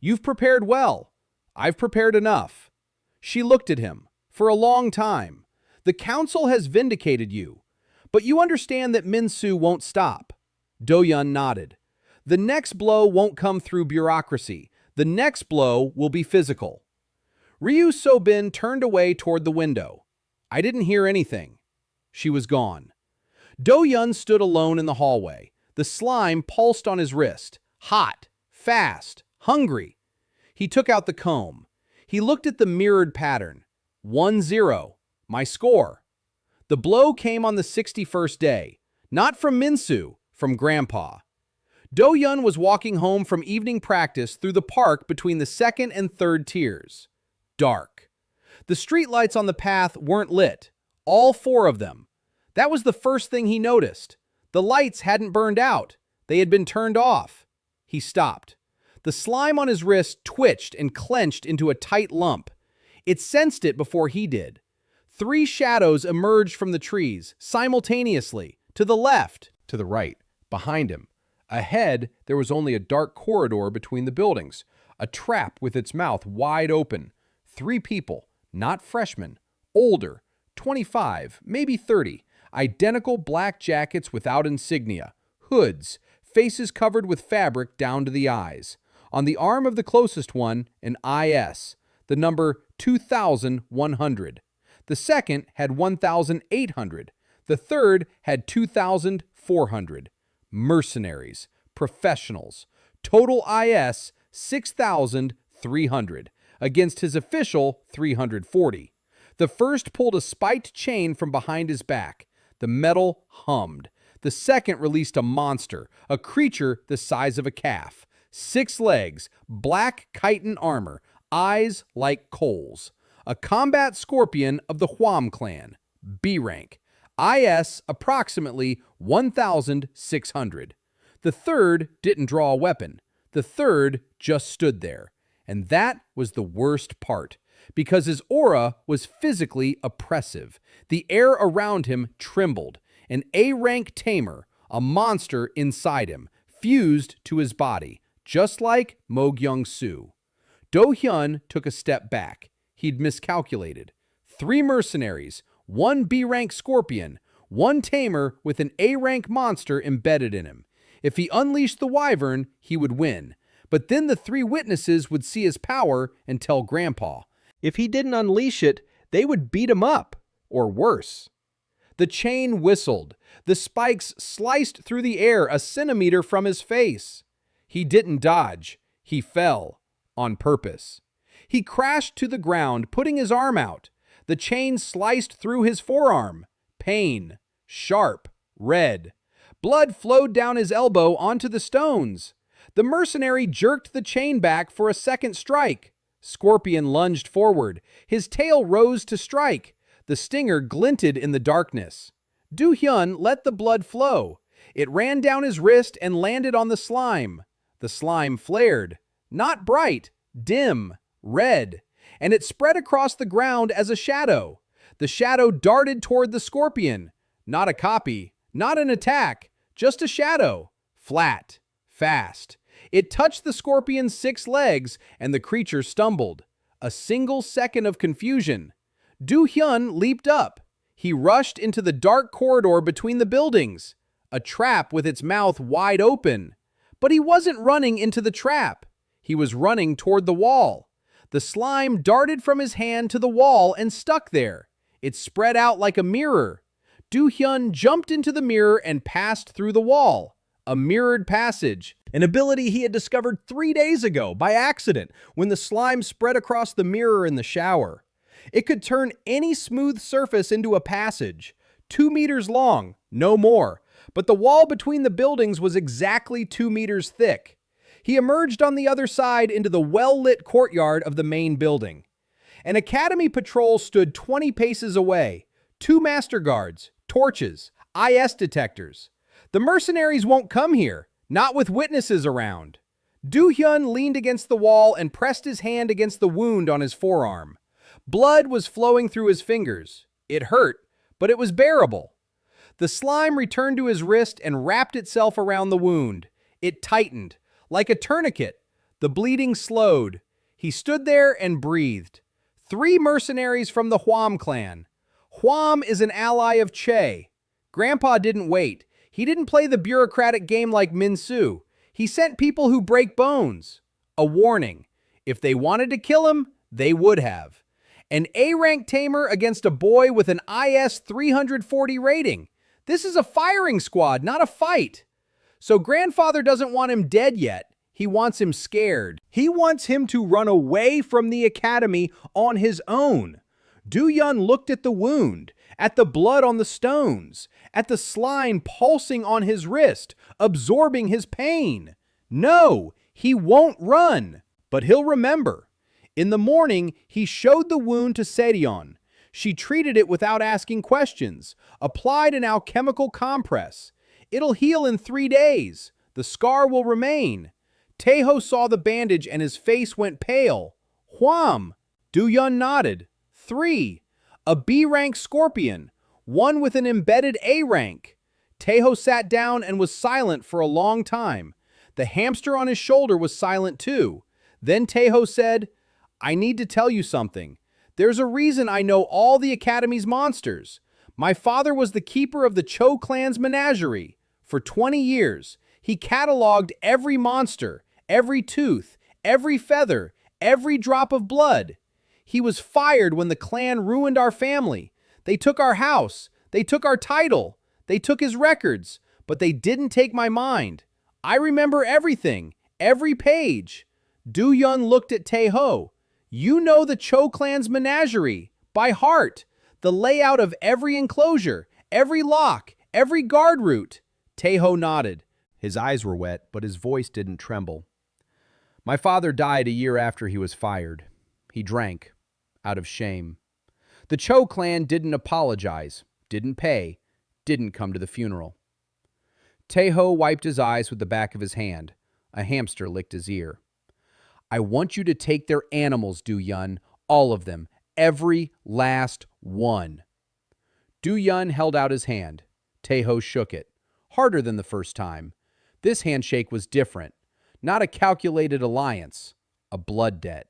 "You've prepared well. I've prepared enough." She looked at him. "For a long time. The council has vindicated you. But you understand that Min-soo won't stop." Do-hyun nodded. "The next blow won't come through bureaucracy. The next blow will be physical." Ryu So-bin turned away toward the window. "I didn't hear anything." She was gone. Do-hyun stood alone in the hallway. The slime pulsed on his wrist. Hot, fast, hungry. He took out the comb. He looked at the mirrored pattern. 1-0. My score. The blow came on the 61st day. Not from Min-soo, from Grandpa. Do-hyun was walking home from evening practice through the park between the second and third tiers. Dark. The streetlights on the path weren't lit. All 4 of them. That was the first thing he noticed. The lights hadn't burned out. They had been turned off. He stopped. The slime on his wrist twitched and clenched into a tight lump. It sensed it before he did. 3 shadows emerged from the trees, simultaneously, to the left, to the right, behind him. Ahead, there was only a dark corridor between the buildings, a trap with its mouth wide open. 3 people, not freshmen, older, 25, maybe 30, identical black jackets without insignia, hoods, faces covered with fabric down to the eyes. On the arm of the closest one, an IS, the number 2,100. The second had 1,800. The third had 2,400. Mercenaries, professionals. Total IS, 6,300, against his official 340. The first pulled a spiked chain from behind his back. The metal hummed. The second released a monster, a creature the size of a calf. 6 legs, black chitin armor, eyes like coals. A combat scorpion of the Hwam clan, B rank. IS approximately 1,600. The third didn't draw a weapon. The third just stood there. And that was the worst part, because his aura was physically oppressive. The air around him trembled. An A-rank tamer, a monster inside him, fused to his body, just like Mo Kyung-soo. Do-hyun took a step back. He'd miscalculated. 3 mercenaries, 1 B-rank scorpion, 1 tamer with an A-rank monster embedded in him. If he unleashed the wyvern, he would win. But then the 3 witnesses would see his power and tell Grandpa. If he didn't unleash it, they would beat him up, or worse. The chain whistled. The spikes sliced through the air a centimeter from his face. He didn't dodge. He fell. On purpose. He crashed to the ground, putting his arm out. The chain sliced through his forearm. Pain. Sharp. Red. Blood flowed down his elbow onto the stones. The mercenary jerked the chain back for a second strike. Scorpion lunged forward. His tail rose to strike. The stinger glinted in the darkness. Do-hyun let the blood flow. It ran down his wrist and landed on the slime. The slime flared. Not bright, dim, red. And it spread across the ground as a shadow. The shadow darted toward the scorpion. Not a copy, not an attack, just a shadow. Flat, fast. It touched the scorpion's 6 legs, and the creature stumbled. A single second of confusion. Do-hyun leaped up. He rushed into the dark corridor between the buildings. A trap with its mouth wide open. But he wasn't running into the trap. He was running toward the wall. The slime darted from his hand to the wall and stuck there. It spread out like a mirror. Do-hyun jumped into the mirror and passed through the wall. A mirrored passage. An ability he had discovered 3 days ago by accident when the slime spread across the mirror in the shower. It could turn any smooth surface into a passage. 2 meters long, no more. But the wall between the buildings was exactly 2 meters thick. He emerged on the other side into the well-lit courtyard of the main building. An academy patrol stood 20 paces away. 2 master guards, torches, IS detectors. The mercenaries won't come here, not with witnesses around. Do-hyeon leaned against the wall and pressed his hand against the wound on his forearm. Blood was flowing through his fingers. It hurt, but it was bearable. The slime returned to his wrist and wrapped itself around the wound. It tightened. Like a tourniquet, the bleeding slowed. He stood there and breathed. 3 mercenaries from the Hwam clan. Hwam is an ally of Choi. Grandpa didn't wait. He didn't play the bureaucratic game like Min-soo. He sent people who break bones. A warning. If they wanted to kill him, they would have. An A-rank tamer against a boy with an IS 340 rating. This is a firing squad, not a fight. So grandfather doesn't want him dead yet. He wants him scared. He wants him to run away from the academy on his own. Do-hyeon looked at the wound, at the blood on the stones, at the slime pulsing on his wrist, absorbing his pain. No, he won't run, but he'll remember. In the morning, he showed the wound to Sereon. She treated it without asking questions, applied an alchemical compress. It'll heal in 3 days. The scar will remain. Taeho saw the bandage and his face went pale. Hwam. Do-hyeon nodded. 3. A B-rank scorpion, one with an embedded A rank. Taeho sat down and was silent for a long time. The hamster on his shoulder was silent too. Then Taeho said, I need to tell you something. There's a reason I know all the Academy's monsters. My father was the keeper of the Cho clan's menagerie. For 20 years, he cataloged every monster, every tooth, every feather, every drop of blood. He was fired when the clan ruined our family. They took our house. They took our title. They took his records, but they didn't take my mind. I remember everything, every page. Do-hyeon looked at Taeho. You know the Cho clan's menagerie by heart, the layout of every enclosure, every lock, every guard route. Taeho nodded. His eyes were wet, but his voice didn't tremble. My father died a year after he was fired. He drank, out of shame. The Cho clan didn't apologize, didn't pay, didn't come to the funeral. Taeho wiped his eyes with the back of his hand. A hamster licked his ear. I want you to take their animals, Do-hyeon, all of them, every last one. Do-hyeon held out his hand. Taeho shook it, harder than the first time. This handshake was different, not a calculated alliance, a blood debt.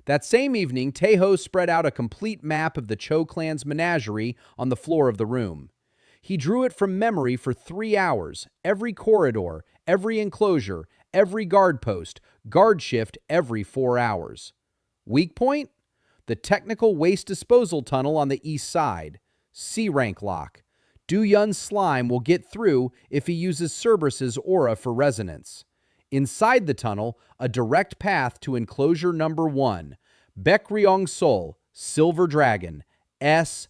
That same evening, Taeho spread out a complete map of the Cho clan's menagerie on the floor of the room. He drew it from memory for 3 hours, every corridor, every enclosure, every guard post, guard shift every 4 hours. Weak point? The technical waste disposal tunnel on the east side. C-rank lock. Do-hyeon's slime will get through if he uses Cerberus's aura for resonance. Inside the tunnel, a direct path to enclosure number 1. Baekryong Sol, Silver Dragon, S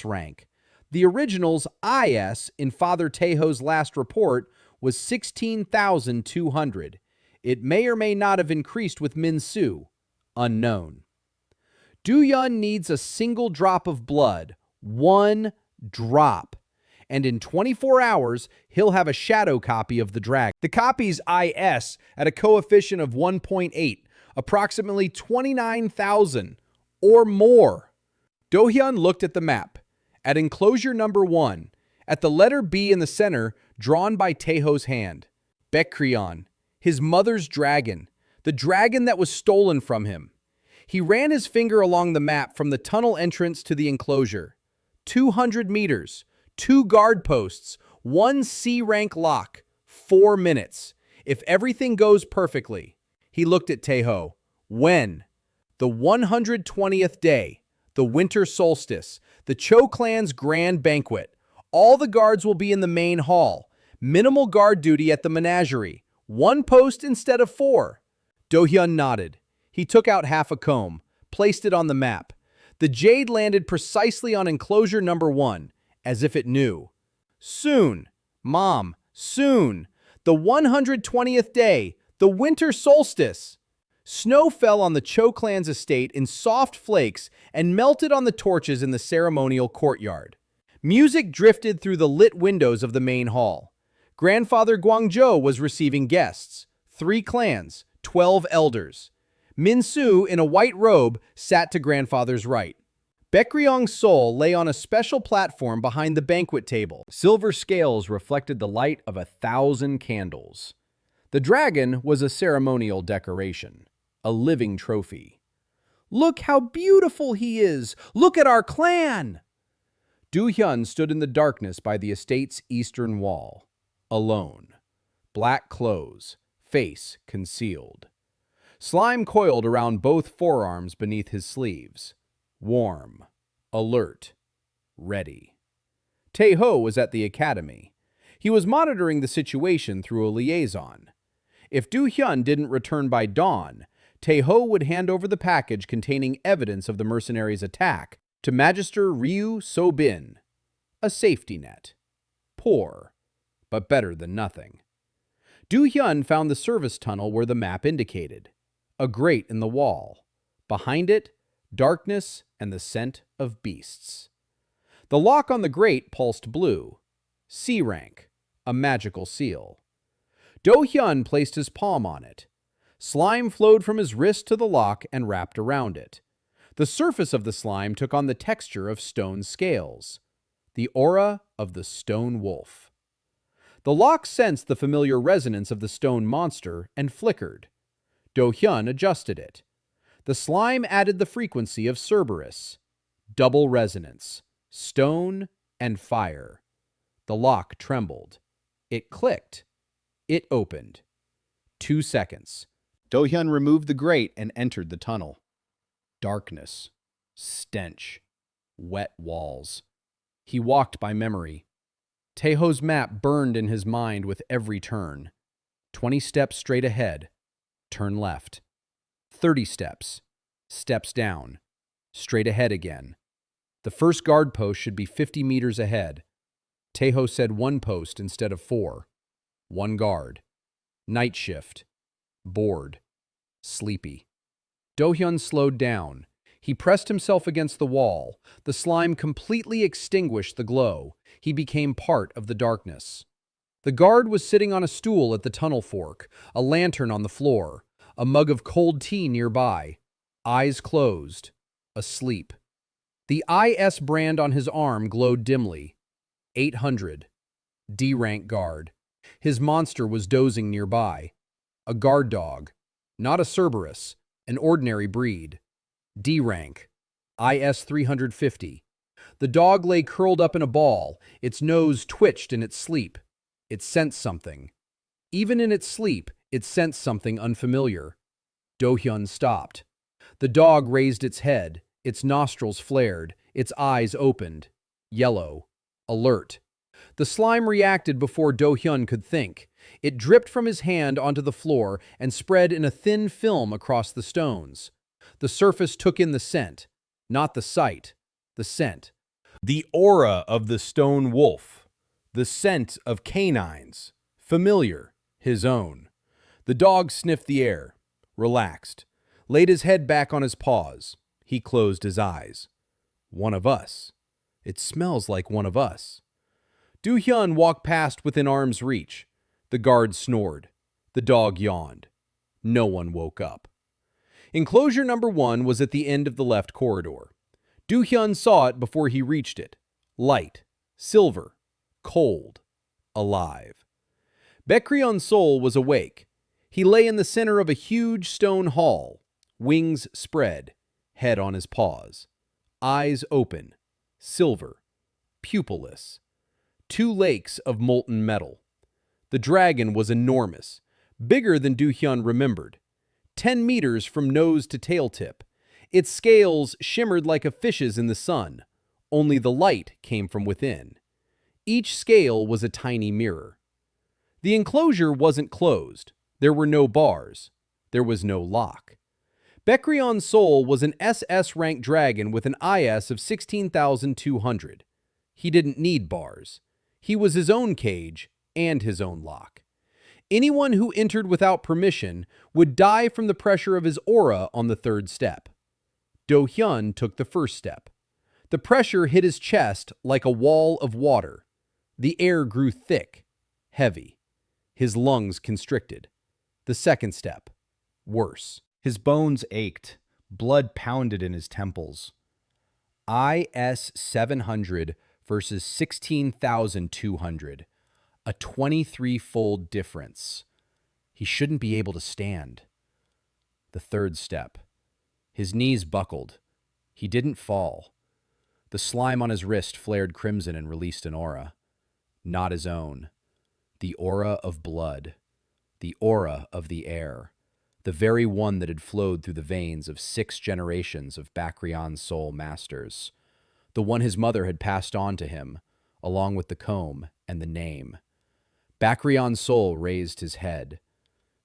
rank. The original's IS in Father Taeho's last report was 16,200. It may or may not have increased with Min-soo. Unknown. Do-hyeon needs a single drop of blood. 1 drop. And in 24 hours, he'll have a shadow copy of the dragon. The copy's IS at a coefficient of 1.8, approximately 29,000 or more. Do-hyeon looked at the map. At enclosure number 1, at the letter B in the center, drawn by Taeho's hand. Baekryong, his mother's dragon, the dragon that was stolen from him. He ran his finger along the map from the tunnel entrance to the enclosure. 200 meters, 2 guard posts, 1 C-rank lock, 4 minutes. If everything goes perfectly. He looked at Taeho. When? The 120th day, the winter solstice, the Cho clan's grand banquet. All the guards will be in the main hall. Minimal guard duty at the menagerie. 1 post instead of 4. Do-hyeon nodded. He took out half a comb, placed it on the map. The jade landed precisely on enclosure number 1, as if it knew. Soon, Mom, soon. The 120th day, the winter solstice. Snow fell on the Cho clan's estate in soft flakes and melted on the torches in the ceremonial courtyard. Music drifted through the lit windows of the main hall. Grandfather Gwangjo was receiving guests. 3 clans, 12 elders. Min-soo, in a white robe, sat to grandfather's right. Baekryong-sol lay on a special platform behind the banquet table. Silver scales reflected the light of 1,000 candles. The dragon was a ceremonial decoration, a living trophy. "Look how beautiful he is! Look at our clan!" Do-hyeon stood in the darkness by the estate's eastern wall, alone. Black clothes, face concealed. Slime coiled around both forearms beneath his sleeves. Warm, alert, ready. Tae-ho was at the academy. He was monitoring the situation through a liaison. If Do-hyun didn't return by dawn, Tae-ho would hand over the package containing evidence of the mercenaries' attack to Magister Ryu So-bin. A safety net. Poor, but better than nothing. Do-hyun found the service tunnel where the map indicated. A grate in the wall. Behind it, darkness and the scent of beasts. The lock on the grate pulsed blue. C rank, a magical seal. Do-hyun placed his palm on it. Slime flowed from his wrist to the lock and wrapped around it. The surface of the slime took on the texture of stone scales. The aura of the stone wolf. The lock sensed the familiar resonance of the stone monster and flickered. Do-hyun adjusted it. The slime added the frequency of Cerberus. Double resonance. Stone and fire. The lock trembled. It clicked. It opened. 2 seconds. Do-hyun removed the grate and entered the tunnel. Darkness. Stench. Wet walls. He walked by memory. Tae-ho's map burned in his mind with every turn. 20 steps straight ahead. Turn left. 30 steps. Steps down. Straight ahead again. The first guard post should be 50 meters ahead. Tae-ho said 1 post instead of 4. 1 guard. Night shift. Bored. Sleepy. Do-hyun slowed down. He pressed himself against the wall. The slime completely extinguished the glow. He became part of the darkness. The guard was sitting on a stool at the tunnel fork, a lantern on the floor, a mug of cold tea nearby. Eyes closed. Asleep. The IS brand on his arm glowed dimly. 800. D-rank guard. His monster was dozing nearby. A guard dog. Not a Cerberus, an ordinary breed. D-rank. IS 350. The dog lay curled up in a ball. Its nose twitched in its sleep. It sensed something. Even in its sleep, it sensed something unfamiliar. Do-hyun stopped. The dog raised its head. Its nostrils flared. Its eyes opened. Yellow. Alert. The slime reacted before Do-hyun could think. It dripped from his hand onto the floor and spread in a thin film across the stones. The surface took in the scent. Not the sight. The scent. The aura of the stone wolf. The scent of canines. Familiar. His own. The dog sniffed the air. Relaxed. Laid his head back on his paws. He closed his eyes. One of us. It smells like one of us. Do-hyun walked past within arm's reach. The guard snored. The dog yawned. No one woke up. Enclosure number 1 was at the end of the left corridor. Do-hyun saw it before he reached it. Light. Silver. Cold. Alive. Baekryong-sol was awake. He lay in the center of a huge stone hall. Wings spread. Head on his paws. Eyes open. Silver. Pupilless. 2 lakes of molten metal. The dragon was enormous. Bigger than Do-hyun remembered. 10 meters from nose to tail tip. Its scales shimmered like a fish's in the sun. Only the light came from within. Each scale was a tiny mirror. The enclosure wasn't closed. There were no bars. There was no lock. Baekryong-sol was an SS-rank dragon with an IS of 16,200. He didn't need bars. He was his own cage and his own lock. Anyone who entered without permission would die from the pressure of his aura on the third step. Do-hyeon took the first step. The pressure hit his chest like a wall of water. The air grew thick, heavy. His lungs constricted. The second step, worse. His bones ached. Blood pounded in his temples. IS 700 versus 16,200. A 23-fold difference. He shouldn't be able to stand. The third step. His knees buckled. He didn't fall. The slime on his wrist flared crimson and released an aura. Not his own. The aura of blood. The aura of the air. The very one that had flowed through the veins of 6 generations of Bakrion's soul masters. The one his mother had passed on to him, along with the comb and the name. Bakrion's soul raised his head.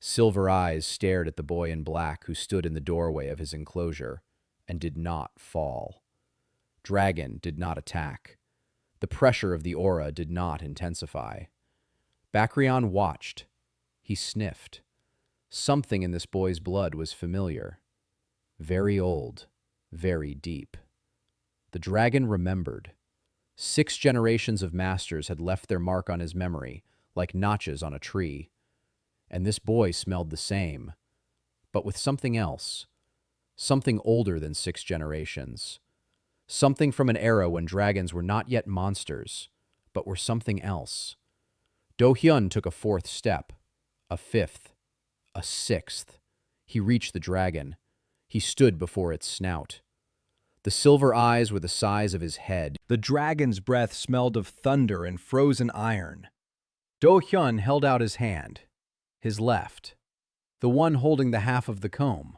Silver eyes stared at the boy in black who stood in the doorway of his enclosure and did not fall. Dragon did not attack. The pressure of the aura did not intensify. Bakrion watched. He sniffed. Something in this boy's blood was familiar. Very old, very deep. The dragon remembered. 6 generations of masters had left their mark on his memory, like notches on a tree. And this boy smelled the same, but with something else. Something older than 6 generations. Something from an era when dragons were not yet monsters, but were something else. Do-hyeon took a 4th step, a 5th, a 6th. He reached the dragon. He stood before its snout. The silver eyes were the size of his head. The dragon's breath smelled of thunder and frozen iron. Do-hyeon held out his hand, his left, the one holding the half of the comb.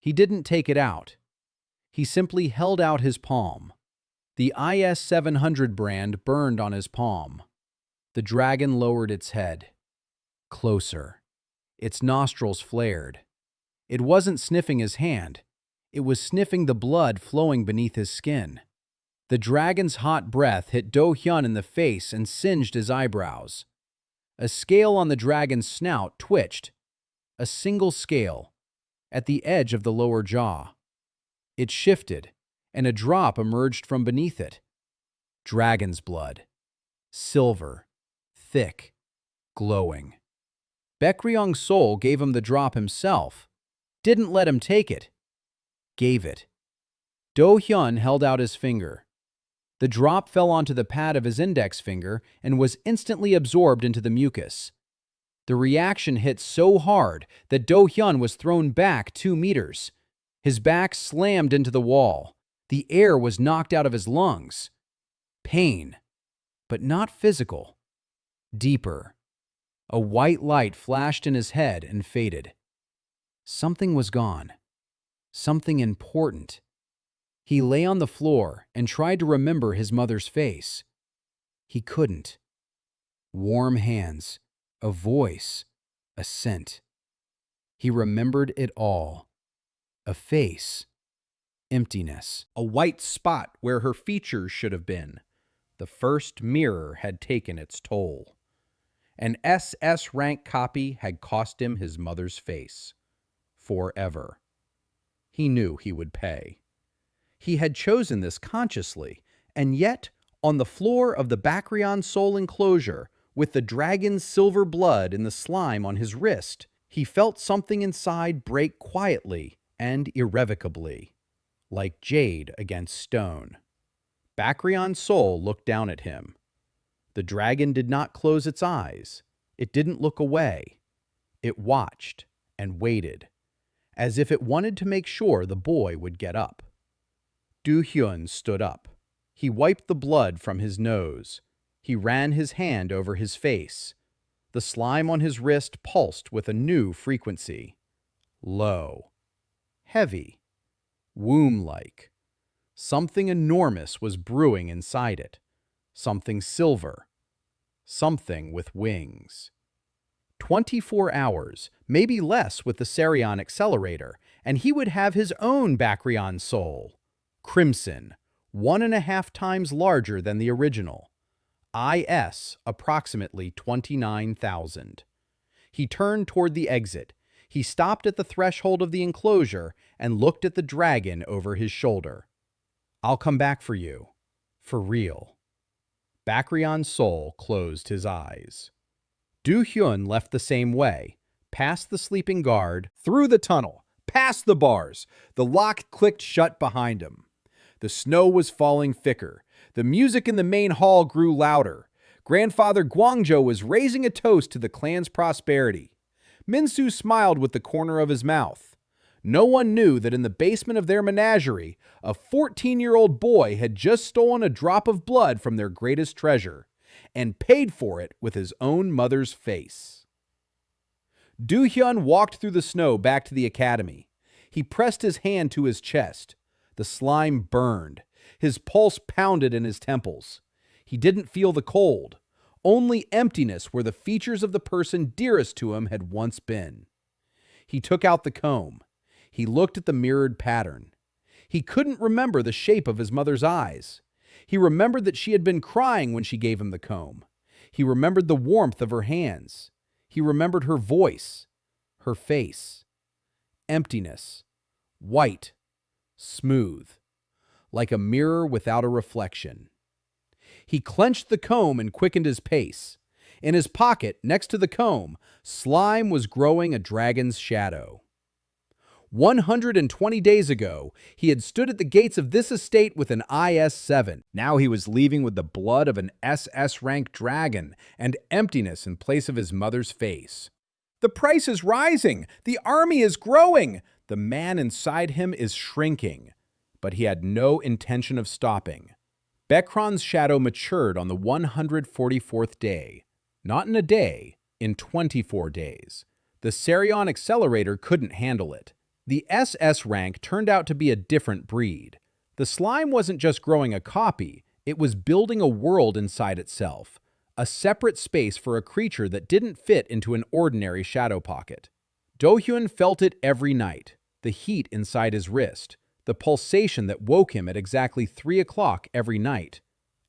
He didn't take it out. He simply held out his palm. The IS 700 brand burned on his palm. The dragon lowered its head. Closer. Its nostrils flared. It wasn't sniffing his hand. It was sniffing the blood flowing beneath his skin. The dragon's hot breath hit Do-hyeon in the face and singed his eyebrows. A scale on the dragon's snout twitched. A single scale, at the edge of the lower jaw. It shifted, and a drop emerged from beneath it. Dragon's blood. Silver. Thick. Glowing. Baekryong's soul gave him the drop himself. Didn't let him take it. Gave it. Do-hyeon held out his finger. The drop fell onto the pad of his index finger and was instantly absorbed into the mucus. The reaction hit so hard that Do-hyeon was thrown back 2 meters. His back slammed into the wall. The air was knocked out of his lungs. Pain, but not physical. Deeper. A white light flashed in his head and faded. Something was gone. Something important. He lay on the floor and tried to remember his mother's face. He couldn't. Warm hands, a voice, a scent. He remembered it all. A face. Emptiness. A white spot where her features should have been. The first mirror had taken its toll. An SS rank copy had cost him his mother's face. Forever. He knew he would pay. He had chosen this consciously, and yet, on the floor of the Bakryon soul enclosure, with the dragon's silver blood in the slime on his wrist, he felt something inside break quietly and irrevocably, like jade against stone. Bakryon's soul looked down at him. The dragon did not close its eyes. It didn't look away. It watched and waited, as if it wanted to make sure the boy would get up. Do-hyeon stood up. He wiped the blood from his nose. He ran his hand over his face. The slime on his wrist pulsed with a new frequency. Low. Heavy. Womb-like. Something enormous was brewing inside it. Something silver. Something with wings. 24 hours, maybe less with the Serion accelerator, and he would have his own Bakryon soul. Crimson, 1.5 times larger than the original. IS, approximately 29,000. He turned toward the exit. He stopped at the threshold of the enclosure and looked at the dragon over his shoulder. "I'll come back for you. For real." Bakrion's soul closed his eyes. Do-hyeon left the same way, past the sleeping guard, Through the tunnel, past the bars. The lock clicked shut behind him. The snow was falling thicker. The music in the main hall grew louder. Grandfather Gwangjo was raising a toast to the clan's prosperity. Minsu smiled with the corner of his mouth. No one knew that in the basement of their menagerie, a 14-year-old boy had just stolen a drop of blood from their greatest treasure and paid for it with his own mother's face. Do-hyeon walked through the snow back to the academy. He pressed his hand to his chest. The slime burned. His pulse pounded in his temples. He didn't feel the cold. Only emptiness where the features of the person dearest to him had once been. He took out the comb. He looked at the mirrored pattern. He couldn't remember the shape of his mother's eyes. He remembered that she had been crying when she gave him the comb. He remembered the warmth of her hands. He remembered her voice, her face. Emptiness. White. Smooth. Like a mirror without a reflection. He clenched the comb and quickened his pace. In his pocket, next to the comb, slime was growing a dragon's shadow. 120 days ago, he had stood at the gates of this estate with an IS-7. Now he was leaving with the blood of an SS-rank dragon and emptiness in place of his mother's face. The price is rising. The army is growing. The man inside him is shrinking. But he had no intention of stopping. Baekran's shadow matured on the 144th day. Not in a day, in 24 days. The Serion accelerator couldn't handle it. The SS rank turned out to be a different breed. The slime wasn't just growing a copy, it was building a world inside itself, a separate space for a creature that didn't fit into an ordinary shadow pocket. Do-hyeon felt it every night, the heat inside his wrist, the pulsation that woke him at exactly 3 o'clock every night,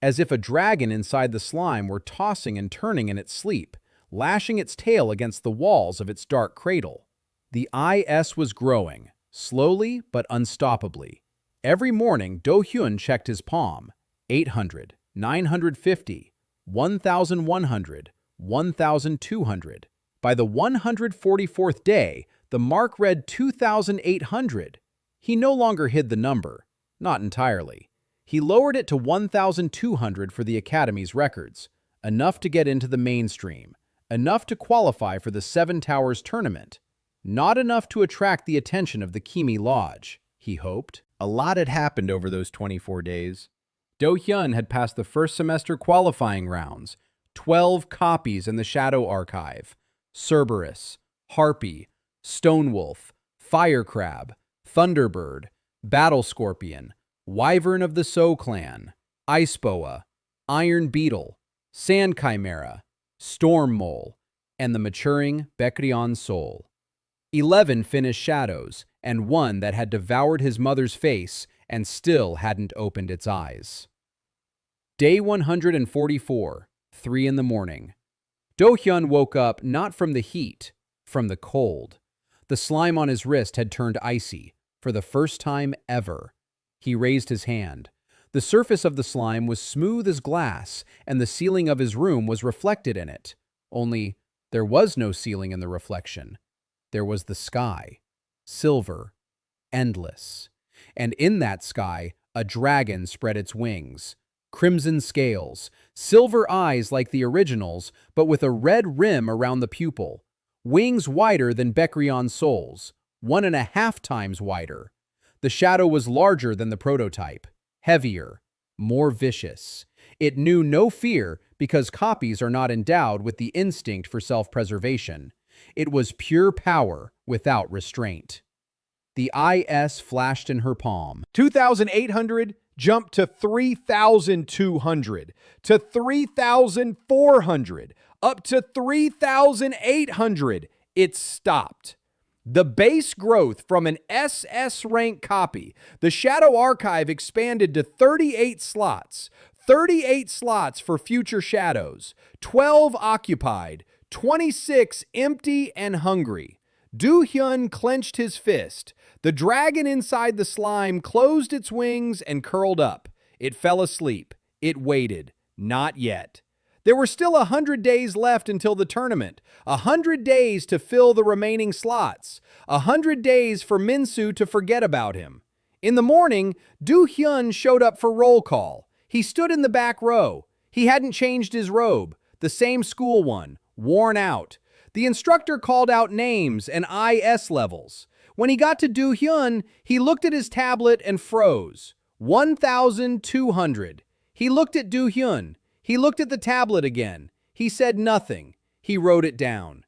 as if a dragon inside the slime were tossing and turning in its sleep, lashing its tail against the walls of its dark cradle. The IS was growing, slowly but unstoppably. Every morning, Do-hyeon checked his palm. 800, 950, 1,100, 1,200. By the 144th day, the mark read 2,800. He no longer hid the number. Not entirely. He lowered it to 1,200 for the Academy's records, enough to get into the mainstream, enough to qualify for the Seven Towers tournament. Not enough to attract the attention of the Kimi Lodge, he hoped. A lot had happened over those 24 days. Do-hyeon had passed the first semester qualifying rounds, 12 copies in the Shadow Archive, Cerberus, Harpy, Stonewolf, Firecrab, Thunderbird, Battle Scorpion, Wyvern of the So Clan, Ice Boa, Iron Beetle, Sand Chimera, Storm Mole, and the maturing Baekran Soul. 11 finished shadows, and one that had devoured his mother's face and still hadn't opened its eyes. Day 144, 3 in the morning. Do-hyeon woke up not from the heat, from the cold. The slime on his wrist had turned icy, for the first time ever. He raised his hand. The surface of the slime was smooth as glass, and the ceiling of his room was reflected in it. Only, there was no ceiling in the reflection. There was the sky, silver, endless. And in that sky, a dragon spread its wings, crimson scales, silver eyes like the originals, but with a red rim around the pupil, wings wider than Baekran's Soul's, 1.5 times wider. The shadow was larger than the prototype, heavier, more vicious. It knew no fear because copies are not endowed with the instinct for self-preservation. It was pure power without restraint. The IS flashed in her palm. 2,800 jumped to 3,200, to 3,400, up to 3,800. It stopped. The base growth from an SS rank copy, the Shadow Archive expanded to 38 slots. 38 slots for future shadows, 12 occupied, 26, empty and hungry. Do-hyeon clenched his fist. The dragon inside the slime closed its wings and curled up. It fell asleep. It waited. Not yet. There were still 100 days left until the tournament. 100 days to fill the remaining slots. 100 days for Min-soo to forget about him. In the morning, Do-hyun showed up for roll call. He stood in the back row. He hadn't changed his robe, the same school one, worn out. The instructor called out names and IS levels. When he got to Do-hyun, he looked at his tablet and froze. 1,200. He looked at Do-hyun. He looked at the tablet again. He said nothing. He wrote it down.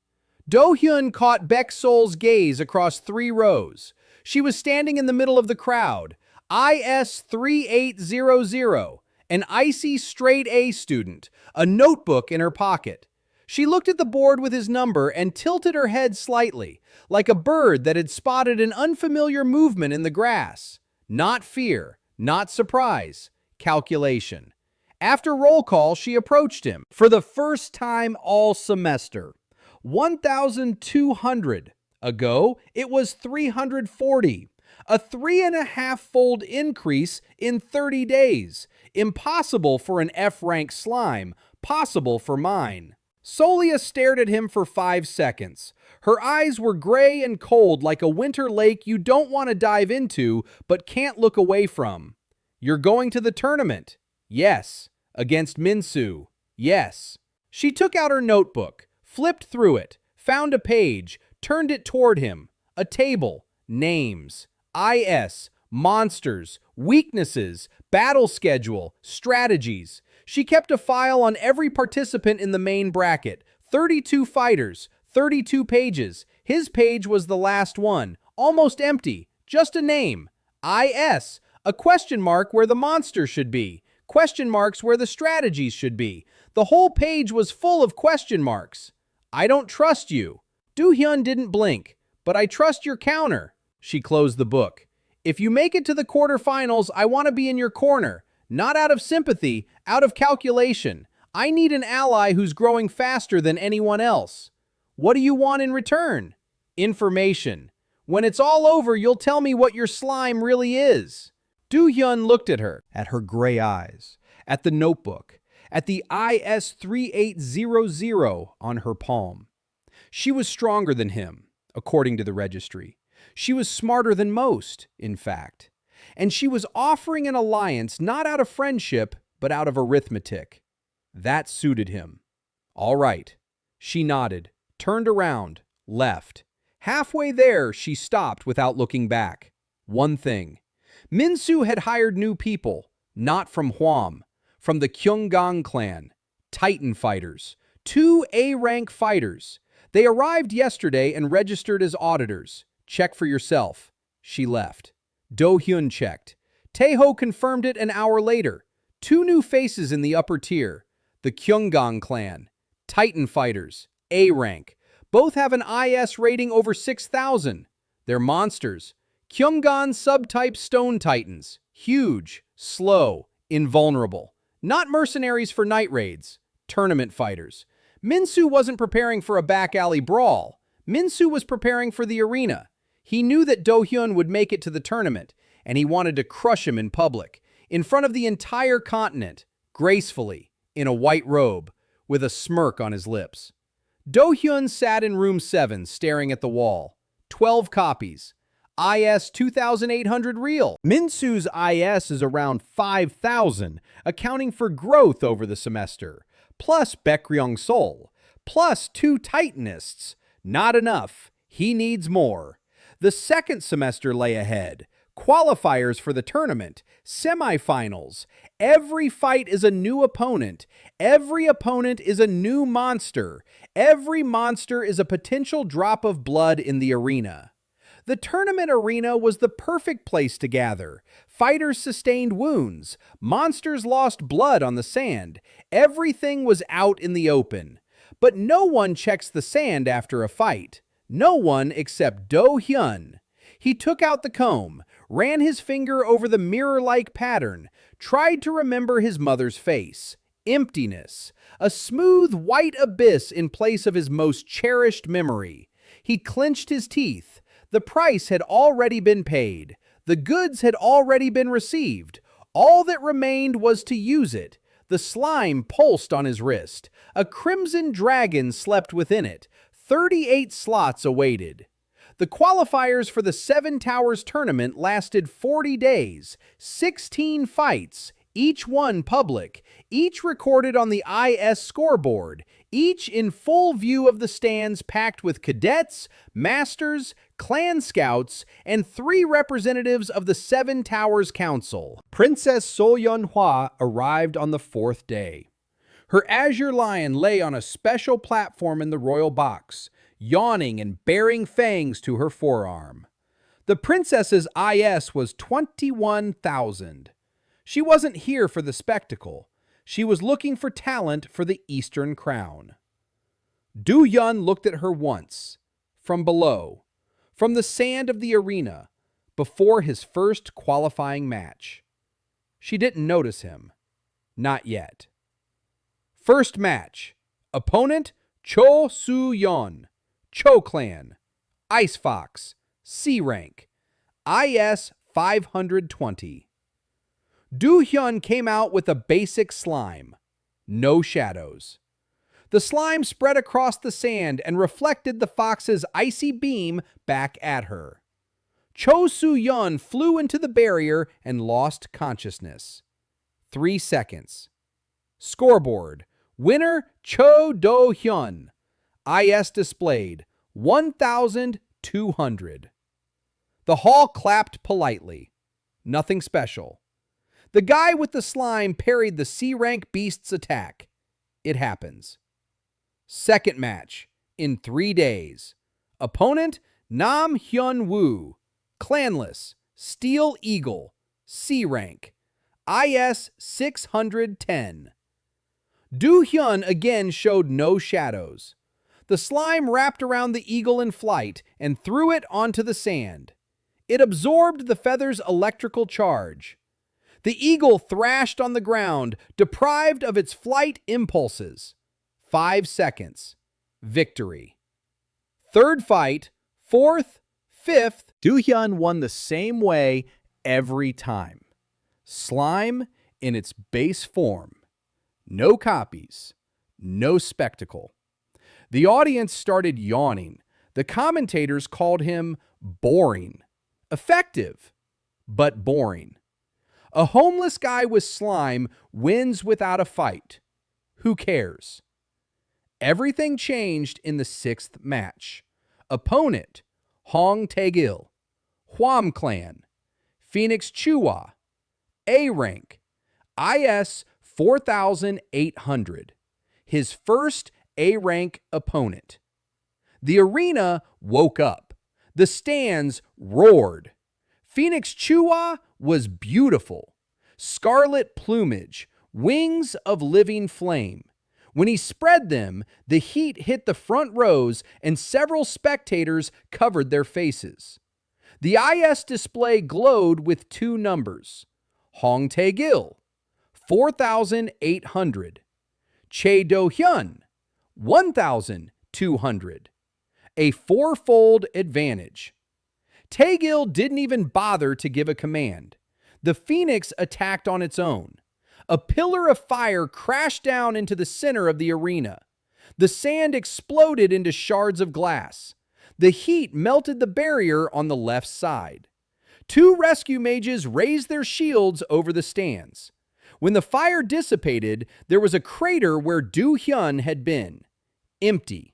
Do-hyun caught Baek-sol's gaze across 3 rows. She was standing in the middle of the crowd. IS 3800, an icy straight A student, a notebook in her pocket. She looked at the board with his number and tilted her head slightly, like a bird that had spotted an unfamiliar movement in the grass. Not fear, not surprise, calculation. After roll call, she approached him. For the first time all semester. 1,200. Ago, it was 340. A 3.5-fold increase in 30 days. Impossible for an F-rank slime. Possible for mine. Solia stared at him for 5 seconds. Her eyes were gray and cold like a winter lake you don't want to dive into but can't look away from. You're going to the tournament? Yes. Against Min-soo? Yes. She took out her notebook, flipped through it, found a page, turned it toward him. A table. Names. IS. Monsters. Weaknesses. Battle schedule. Strategies. She kept a file on every participant in the main bracket. 32 fighters. 32 pages. His page was the last one. Almost empty. Just a name. IS. A question mark where the monster should be. Question marks where the strategies should be. The whole page was full of question marks. I don't trust you. Do-hyun didn't blink. But I trust your counter. She closed the book. If you make it to the quarterfinals, I want to be in your corner. Not out of sympathy, out of calculation. I need an ally who's growing faster than anyone else. What do you want in return? Information. When it's all over, you'll tell me what your slime really is. Do-hyun looked at her gray eyes, at the notebook, at the IS 3800 on her palm. She was stronger than him, according to the registry. She was smarter than most, in fact. And she was offering an alliance not out of friendship, but out of arithmetic. That suited him. All right. She nodded, turned around, left. Halfway there, she stopped without looking back. One thing. Min-soo had hired new people, not from Hwam, from the Kyunggang clan. Titan fighters. 2 A-rank fighters. They arrived yesterday and registered as auditors. Check for yourself. She left. Do-hyun checked. Taeho confirmed it an hour later. 2 new faces in the upper tier. The Kyunggang clan. Titan fighters. A-rank. Both have an IS rating over 6,000. They're monsters. Kyunggang subtype stone titans. Huge, slow, invulnerable. Not mercenaries for night raids. Tournament fighters. Min-soo wasn't preparing for a back alley brawl. Min-soo was preparing for the arena. He knew that Do-hyun would make it to the tournament, and he wanted to crush him in public, in front of the entire continent, gracefully, in a white robe, with a smirk on his lips. Do-hyun sat in room 7, staring at the wall. 12 copies. IS 2,800 real. Min-soo's IS is around 5,000, accounting for growth over the semester. Plus Baek-sol. Plus 2 Titanists. Not enough. He needs more. The second semester lay ahead. Qualifiers for the tournament. Semifinals. Every fight is a new opponent. Every opponent is a new monster. Every monster is a potential drop of blood in the arena. The tournament arena was the perfect place to gather. Fighters sustained wounds. Monsters lost blood on the sand. Everything was out in the open. But no one checks the sand after a fight. No one except Do-hyun. He took out the comb, ran his finger over the mirror-like pattern, tried to remember his mother's face. Emptiness. A smooth white abyss in place of his most cherished memory. He clenched his teeth. The price had already been paid. The goods had already been received. All that remained was to use it. The slime pulsed on his wrist. A crimson dragon slept within it. 38 slots awaited. The qualifiers for the Seven Towers tournament lasted 40 days, 16 fights, each one public, each recorded on the IS scoreboard, each in full view of the stands packed with cadets, masters, clan scouts, and 3 representatives of the Seven Towers Council. Princess So-yeon-hwa arrived on the 4th day. Her azure lion lay on a special platform in the royal box, yawning and baring fangs to her forearm. The princess's IS was 21,000. She wasn't here for the spectacle. She was looking for talent for the Eastern Crown. Do-hyeon looked at her once, from below, from the sand of the arena, before his first qualifying match. She didn't notice him. Not yet. First match. Opponent, Cho Do-hyeon, Cho Clan, Ice Fox, C rank, IS 520. Do-hyeon came out with a basic slime. No shadows. The slime spread across the sand and reflected the fox's icy beam back at her. Cho Do-hyeon flew into the barrier and lost consciousness. 3 seconds. Scoreboard. Winner, Choi Do-hyeon. IS displayed, 1,200. The hall clapped politely. Nothing special. The guy with the slime parried the C-rank beast's attack. It happens. Second match, in 3 days. Opponent, Nam Hyun-woo, clanless, Steel Eagle, C-rank, IS 610. Do-hyeon again showed no shadows. The slime wrapped around the eagle in flight and threw it onto the sand. It absorbed the feather's electrical charge. The eagle thrashed on the ground, deprived of its flight impulses. 5 seconds. Victory. Third fight, 4th, 5th. Do-hyeon won the same way every time. Slime in its base form. No copies. No spectacle. The audience started yawning. The commentators called him boring. Effective, but boring. A homeless guy with slime wins without a fight. Who cares? Everything changed in the 6th match. Opponent, Hong Tae-gil, Hwam Clan, Phoenix Chua, A rank, IS 4,800. His first A rank opponent. The arena woke up. The stands roared. Phoenix Chua was beautiful. Scarlet plumage, wings of living flame. When he spread them, the heat hit the front rows and several spectators covered their faces. The IS display glowed with 2 numbers. Hong Tae-gil, 4,800. Choi Do-hyeon, 1,200. A 4-fold advantage. Tae-gil didn't even bother to give a command. The Phoenix attacked on its own. A pillar of fire crashed down into the center of the arena. The sand exploded into shards of glass. The heat melted the barrier on the left side. 2 rescue mages raised their shields over the stands. When the fire dissipated, there was a crater where Do-hyeon had been. Empty.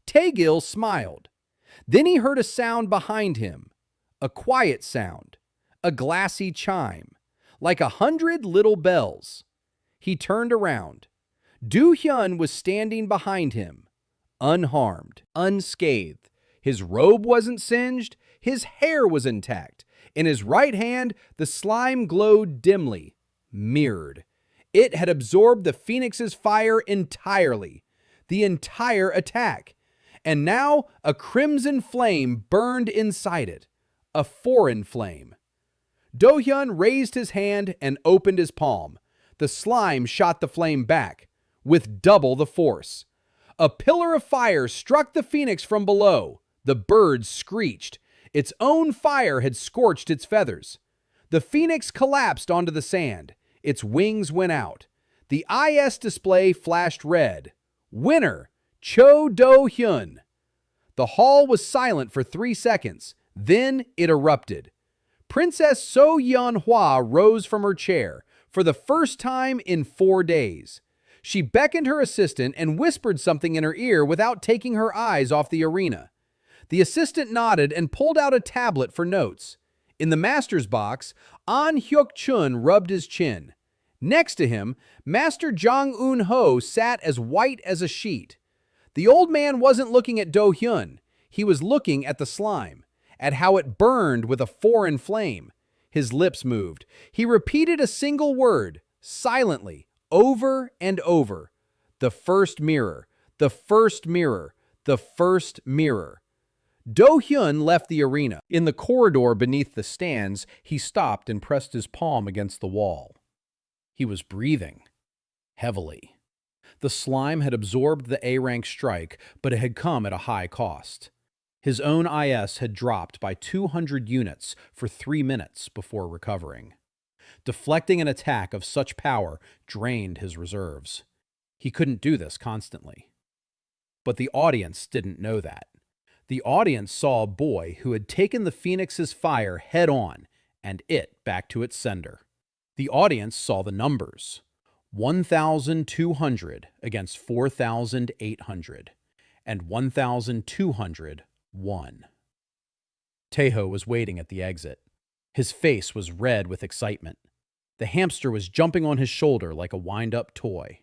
Tae-gil smiled. Then he heard a sound behind him. A quiet sound. A glassy chime. Like 100 little bells. He turned around. Do-hyeon was standing behind him. Unharmed. Unscathed. His robe wasn't singed. His hair was intact. In his right hand, the slime glowed dimly. Mirrored. It had absorbed the Phoenix's fire entirely. The entire attack. And now a crimson flame burned inside it. A foreign flame. Do-hyeon raised his hand and opened his palm. The The slime shot the flame back, with double the force. A pillar of fire struck the phoenix from below. The bird screeched. Its own fire had scorched its feathers. The phoenix collapsed onto the sand. Its wings went out. The IS display flashed red. Winner, Choi Do-hyeon. The hall was silent for 3 seconds. Then it erupted. Princess So Yeon-hwa rose from her chair for the first time in 4 days. She beckoned her assistant and whispered something in her ear without taking her eyes off the arena. The assistant nodded and pulled out a tablet for notes. In the master's box, An Hyuk-chun rubbed his chin. Next to him, Master Jang Eun-ho sat as white as a sheet. The old man wasn't looking at Do-hyun. He was looking at the slime, at how it burned with a foreign flame. His lips moved. He repeated a single word, silently, over and over. The first mirror, the first mirror, the first mirror. Do-hyun left the arena. In the corridor beneath the stands, he stopped and pressed his palm against the wall. He was breathing heavily. The slime had absorbed the A-rank strike, but it had come at a high cost. His own IS had dropped by 200 units for 3 minutes before recovering. Deflecting an attack of such power drained his reserves. He couldn't do this constantly. But the audience didn't know that. The audience saw a boy who had taken the Phoenix's fire head-on and it back to its sender. The audience saw the numbers. 1,200 against 4,800, and 1,200 won. Taeho was waiting at the exit. His face was red with excitement. The hamster was jumping on his shoulder like a wind-up toy.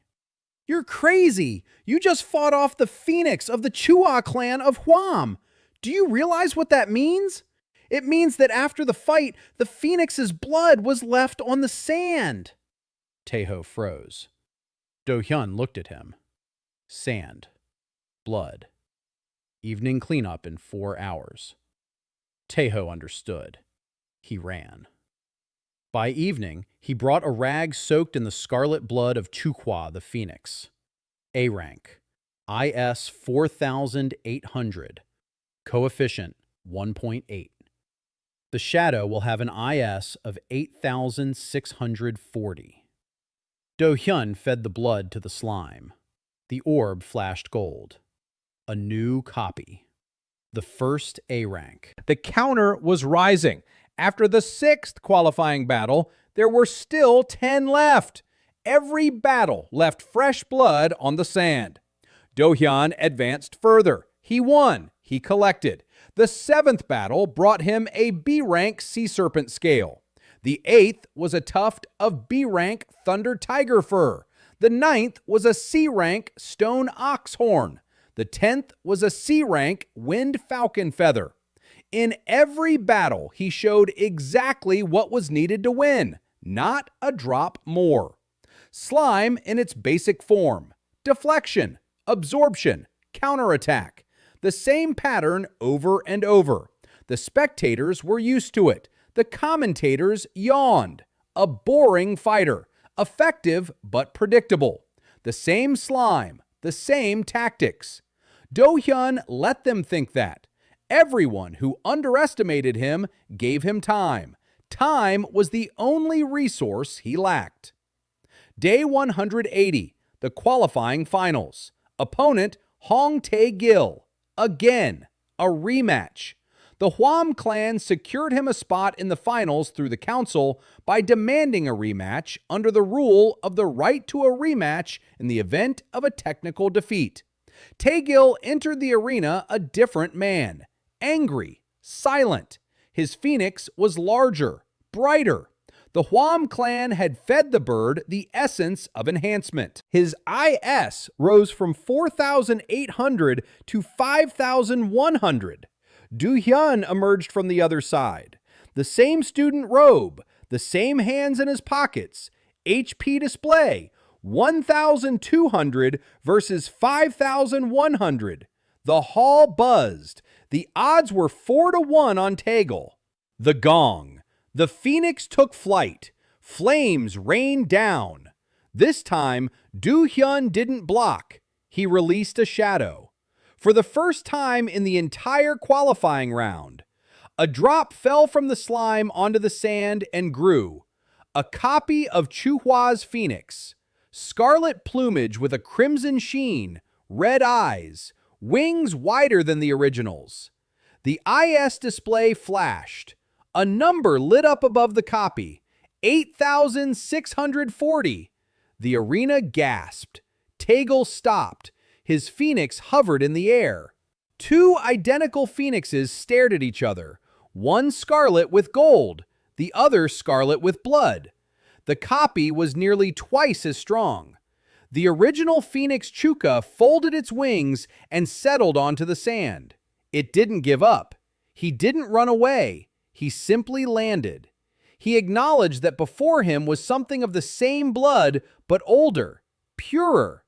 "You're crazy! You just fought off the Phoenix of the Chua clan of Hwam! Do you realize what that means? It means that after the fight, the Phoenix's blood was left on the sand." Taeho froze. Do-hyun looked at him. Sand. Blood. Evening cleanup in 4 hours. Taeho understood. He ran. By evening, he brought a rag soaked in the scarlet blood of Chukwa the Phoenix. A rank. IS 4,800. Coefficient 1.8. The shadow will have an IS of 8,640. Do-hyun fed the blood to the slime. The orb flashed gold. A new copy. The first A rank. The counter was rising. After the 6th qualifying battle, there were still 10 left. Every battle left fresh blood on the sand. Do-hyun advanced further. He won. He collected. The 7th battle brought him a B-rank sea serpent scale. The 8th was a tuft of B-rank thunder tiger fur. The 9th was a C-rank stone ox horn. The 10th was a C-rank wind falcon feather. In every battle, he showed exactly what was needed to win, not a drop more. Slime in its basic form. Deflection, absorption, counterattack. The same pattern over and over. The spectators were used to it. The commentators yawned. A boring fighter. Effective but predictable. The same slime. The same tactics. Do-hyun let them think that. Everyone who underestimated him gave him time. Time was the only resource he lacked. Day 180, the qualifying finals. Opponent, Hong Tae-gil. Again, a rematch. The Hwam clan secured him a spot in the finals through the council by demanding a rematch under the rule of the right to a rematch in the event of a technical defeat. Tae-gil entered the arena a different man. Angry, silent. His phoenix was larger, brighter. The Hwam clan had fed the bird the essence of enhancement. His IS rose from 4,800 to 5,100. Do-hyun emerged from the other side. The same student robe, the same hands in his pockets. HP display, 1,200 versus 5,100. The hall buzzed. The odds were 4-1 on Tae-gil. The gong. The phoenix took flight. Flames rained down. This time, Do-hyeon didn't block. He released a shadow. For the first time in the entire qualifying round, a drop fell from the slime onto the sand and grew. A copy of Chuhwa's phoenix. Scarlet plumage with a crimson sheen, red eyes, wings wider than the originals. The IS display flashed. A number lit up above the copy, 8,640. The arena gasped. Taegel stopped. His phoenix hovered in the air. Two identical phoenixes stared at each other, one scarlet with gold, the other scarlet with blood. The copy was nearly twice as strong. The original Phoenix Chuka folded its wings and settled onto the sand. It didn't give up. He didn't run away. He simply landed. He acknowledged that before him was something of the same blood, but older, purer.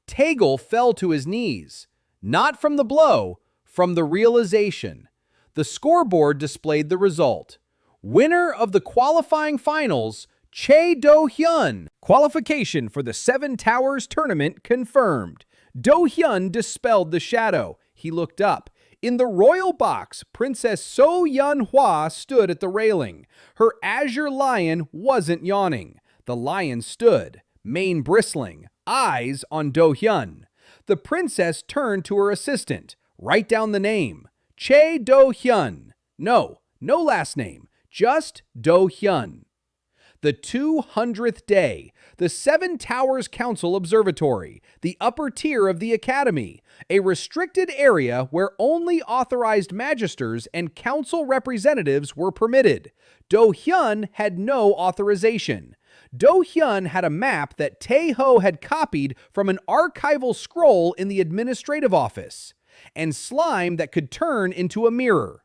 Taegel fell to his knees, not from the blow, from the realization. The scoreboard displayed the result. Winner of the qualifying finals, Choi Do-hyeon. Qualification for the Seven Towers tournament confirmed. Do-hyeon dispelled the shadow. He looked up. In the royal box, Princess So Yeon-hwa stood at the railing. Her azure lion wasn't yawning. The lion stood, mane bristling, eyes on Do-hyeon. The princess turned to her assistant. Write down the name. Choi Do-hyeon. No last name. Just Do-hyeon. The 200th day, the Seven Towers Council Observatory, the upper tier of the Academy, a restricted area where only authorized magisters and council representatives were permitted. Do-hyeon had no authorization. Do-hyeon had a map that Tae-ho had copied from an archival scroll in the administrative office, and slime that could turn into a mirror.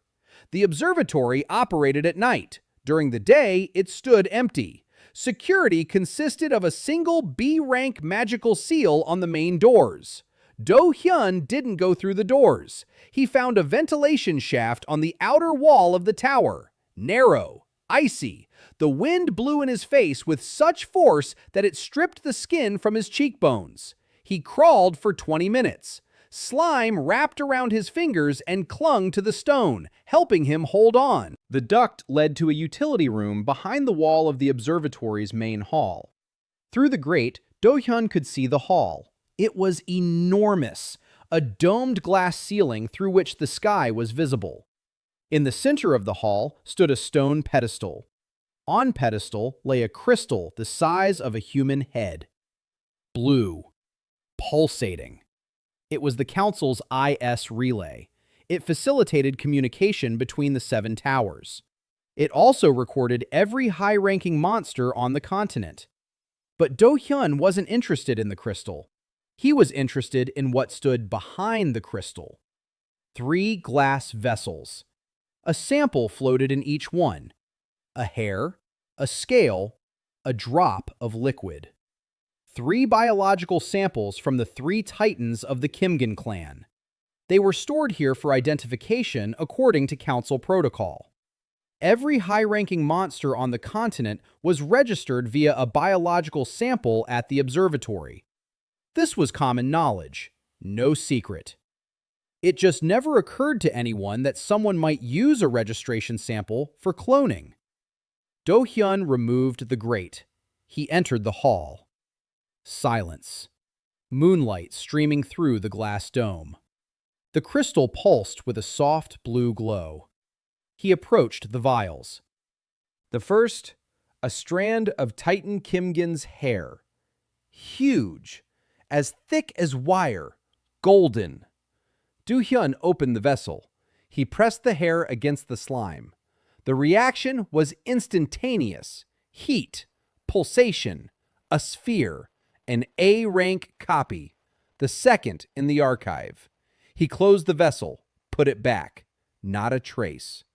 The observatory operated at night. During the day, it stood empty. Security consisted of a single B-rank magical seal on the main doors. Do-hyeon didn't go through the doors. He found a ventilation shaft on the outer wall of the tower. Narrow, icy. The wind blew in his face with such force that it stripped the skin from his cheekbones. He crawled for 20 minutes. Slime wrapped around his fingers and clung to the stone, helping him hold on. The duct led to a utility room behind the wall of the observatory's main hall. Through the grate, Do-hyeon could see the hall. It was enormous, a domed glass ceiling through which the sky was visible. In the center of the hall stood a stone pedestal. On pedestal lay a crystal the size of a human head. Blue. Pulsating. It was the council's IS relay. It facilitated communication between the seven towers. It also recorded every high-ranking monster on the continent. But Do-hyeon wasn't interested in the crystal. He was interested in what stood behind the crystal. 3 glass vessels. A sample floated in each one. A hair, a scale, a drop of liquid. 3 biological samples from the 3 titans of the Kimgan clan. They were stored here for identification according to council protocol. Every high-ranking monster on the continent was registered via a biological sample at the observatory. This was common knowledge, no secret. It just never occurred to anyone that someone might use a registration sample for cloning. Do-hyeon removed the grate. He entered the hall. Silence. Moonlight streaming through the glass dome. The crystal pulsed with a soft blue glow. He approached the vials. The first, a strand of Titan Kimgan's hair. Huge, as thick as wire, golden. Do-hyeon opened the vessel. He pressed the hair against the slime. The reaction was instantaneous. Heat, pulsation, a sphere. An A-rank copy, the second in the archive. He closed the vessel, put it back. Not a trace.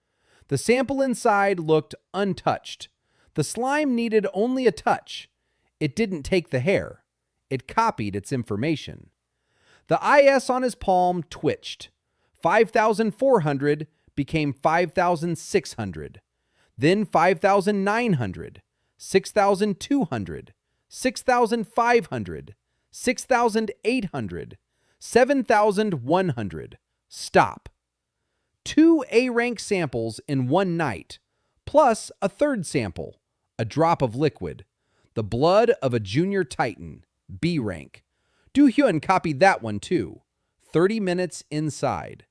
The sample inside looked untouched. The slime needed only a touch. It didn't take the hair. It copied its information. The IS on his palm twitched. 5,400 became 5,600. Then 5,900, 6,200. 6,500, 6,800, 7,100. Stop. 2 A-rank samples in one night, plus a third sample, a drop of liquid, the blood of a junior titan, B rank. Do-hyeon copied that one too. 30 minutes inside.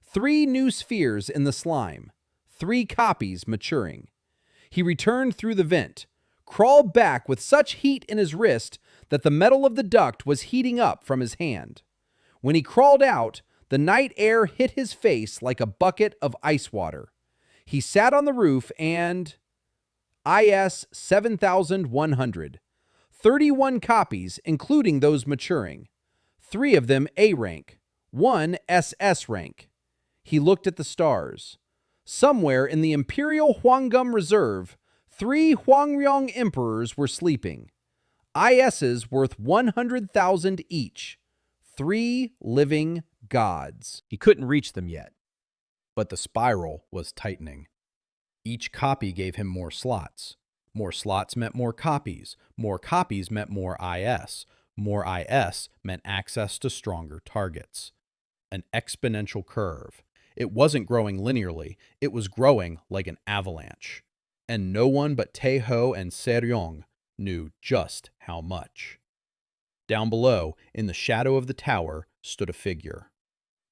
3 new spheres in the slime. 3 copies maturing. He returned through the vent, crawled back with such heat in his wrist that the metal of the duct was heating up from his hand. When he crawled out, the night air hit his face like a bucket of ice water. He sat on the roof and... IS 7,100. 31 copies, including those maturing. 3 of them A rank, 1 SS rank. He looked at the stars. Somewhere in the Imperial Hwangum Reserve, 3 Hwangryong emperors were sleeping. ISs worth 100,000 each. 3 living gods. He couldn't reach them yet, but the spiral was tightening. Each copy gave him more slots. More slots meant more copies. More copies meant more IS. More IS meant access to stronger targets. An exponential curve. It wasn't growing linearly. It was growing like an avalanche. And no one but Tae-ho and Se-ryong knew just how much. Down below, in the shadow of the tower, stood a figure.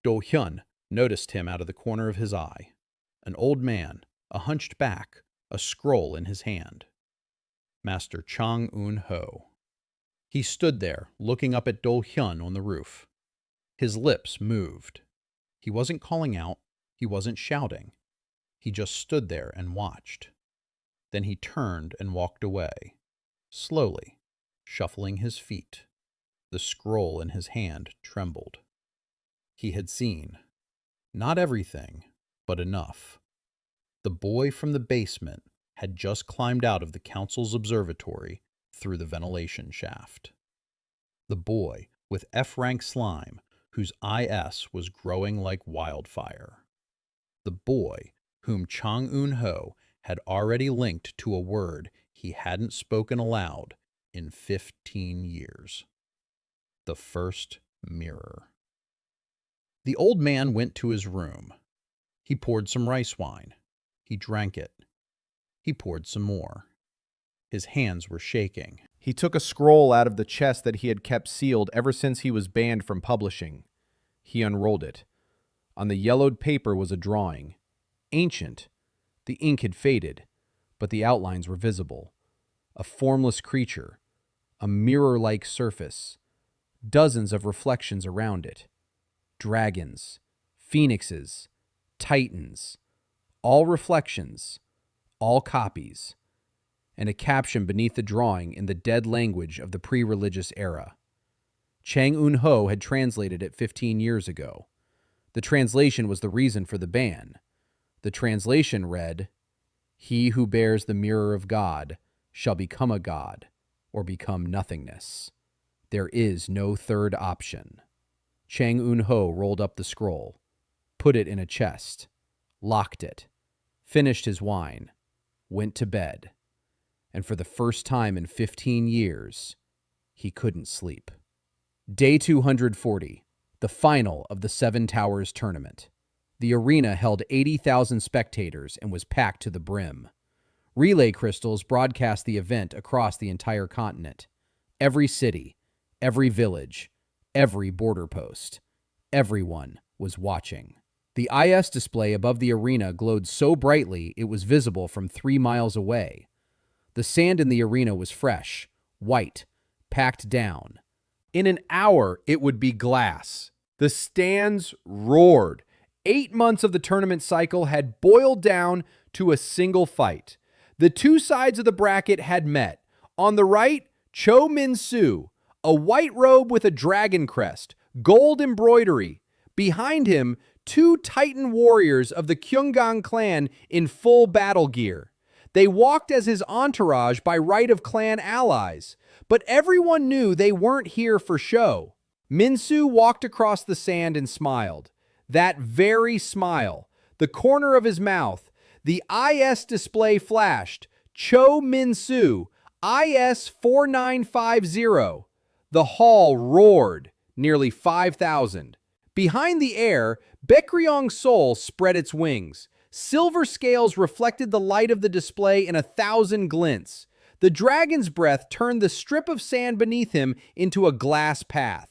Do-hyun noticed him out of the corner of his eye. An old man, a hunched back, a scroll in his hand. Master Chang Un-ho. He stood there, looking up at Do-hyun on the roof. His lips moved. He wasn't calling out. He wasn't shouting. He just stood there and watched. Then he turned and walked away, slowly, shuffling his feet. The scroll in his hand trembled. He had seen, not everything, but enough. The boy from the basement had just climbed out of the council's observatory through the ventilation shaft. The boy with F-rank slime, whose IS was growing like wildfire. The boy whom Chang Un-ho had already linked to a word he hadn't spoken aloud in 15 years. The first mirror. The old man went to his room. He poured some rice wine. He drank it. He poured some more. His hands were shaking. He took a scroll out of the chest that he had kept sealed ever since he was banned from publishing. He unrolled it. On the yellowed paper was a drawing. Ancient. The ink had faded, but the outlines were visible. A formless creature. A mirror-like surface. Dozens of reflections around it. Dragons. Phoenixes. Titans. All reflections. All copies. And a caption beneath the drawing in the dead language of the pre-religious era. Chang Un-ho had translated it 15 years ago. The translation was the reason for the ban. The translation read, "He who bears the mirror of God shall become a god or become nothingness. There is no third option." Chang Un-ho rolled up the scroll, put it in a chest, locked it, finished his wine, went to bed, and for the first time in 15 years, he couldn't sleep. Day 240, the final of the Seven Towers tournament. The arena held 80,000 spectators and was packed to the brim. Relay crystals broadcast the event across the entire continent. Every city, every village, every border post. Everyone was watching. The IS display above the arena glowed so brightly it was visible from 3 miles away. The sand in the arena was fresh, white, packed down. In an hour, it would be glass. The stands roared. 8 months of the tournament cycle had boiled down to a single fight. The two sides of the bracket had met. On the right, Cho Min-soo, a white robe with a dragon crest, gold embroidery. Behind him, 2 Titan warriors of the Kyunggang clan in full battle gear. They walked as his entourage by right of clan allies, but everyone knew they weren't here for show. Min-soo walked across the sand and smiled. That very smile, the corner of his mouth, the IS display flashed. Cho Min-soo, IS-4950. The hall roared, nearly 5,000. Behind the air, Baekryong Sol spread its wings. Silver scales reflected the light of the display in 1,000 glints. The dragon's breath turned the strip of sand beneath him into a glass path.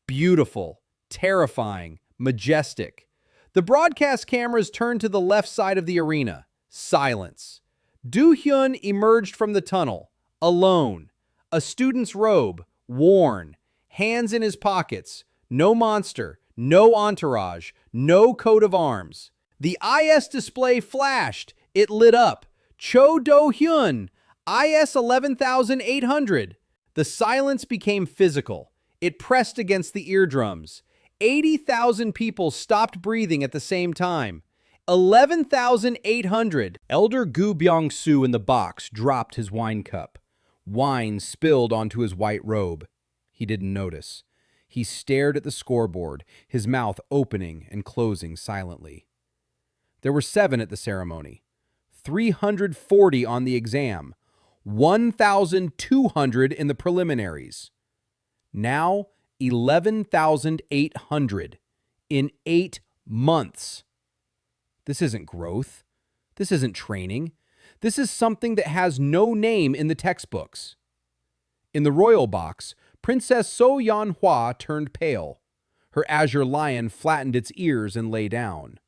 Beautiful, terrifying, majestic. The broadcast cameras turned to the left side of the arena. Silence. Do-hyeon emerged from the tunnel, alone. A student's robe, worn, hands in his pockets. No monster, no entourage, no coat of arms. The IS display flashed. It lit up. Choi Do-hyeon, IS 11,800. The silence became physical. It pressed against the eardrums. 80,000 people stopped breathing at the same time. 11,800. Elder Gu Byung-soo in the box dropped his wine cup. Wine spilled onto his white robe. He didn't notice. He stared at the scoreboard, his mouth opening and closing silently. There were 7 at the ceremony, 340 on the exam, 1,200 in the preliminaries. Now, 11,800 in 8 months. This isn't growth. This isn't training. This is something that has no name in the textbooks. In the royal box, Princess So Yeon-hwa turned pale. Her azure lion flattened its ears and lay down.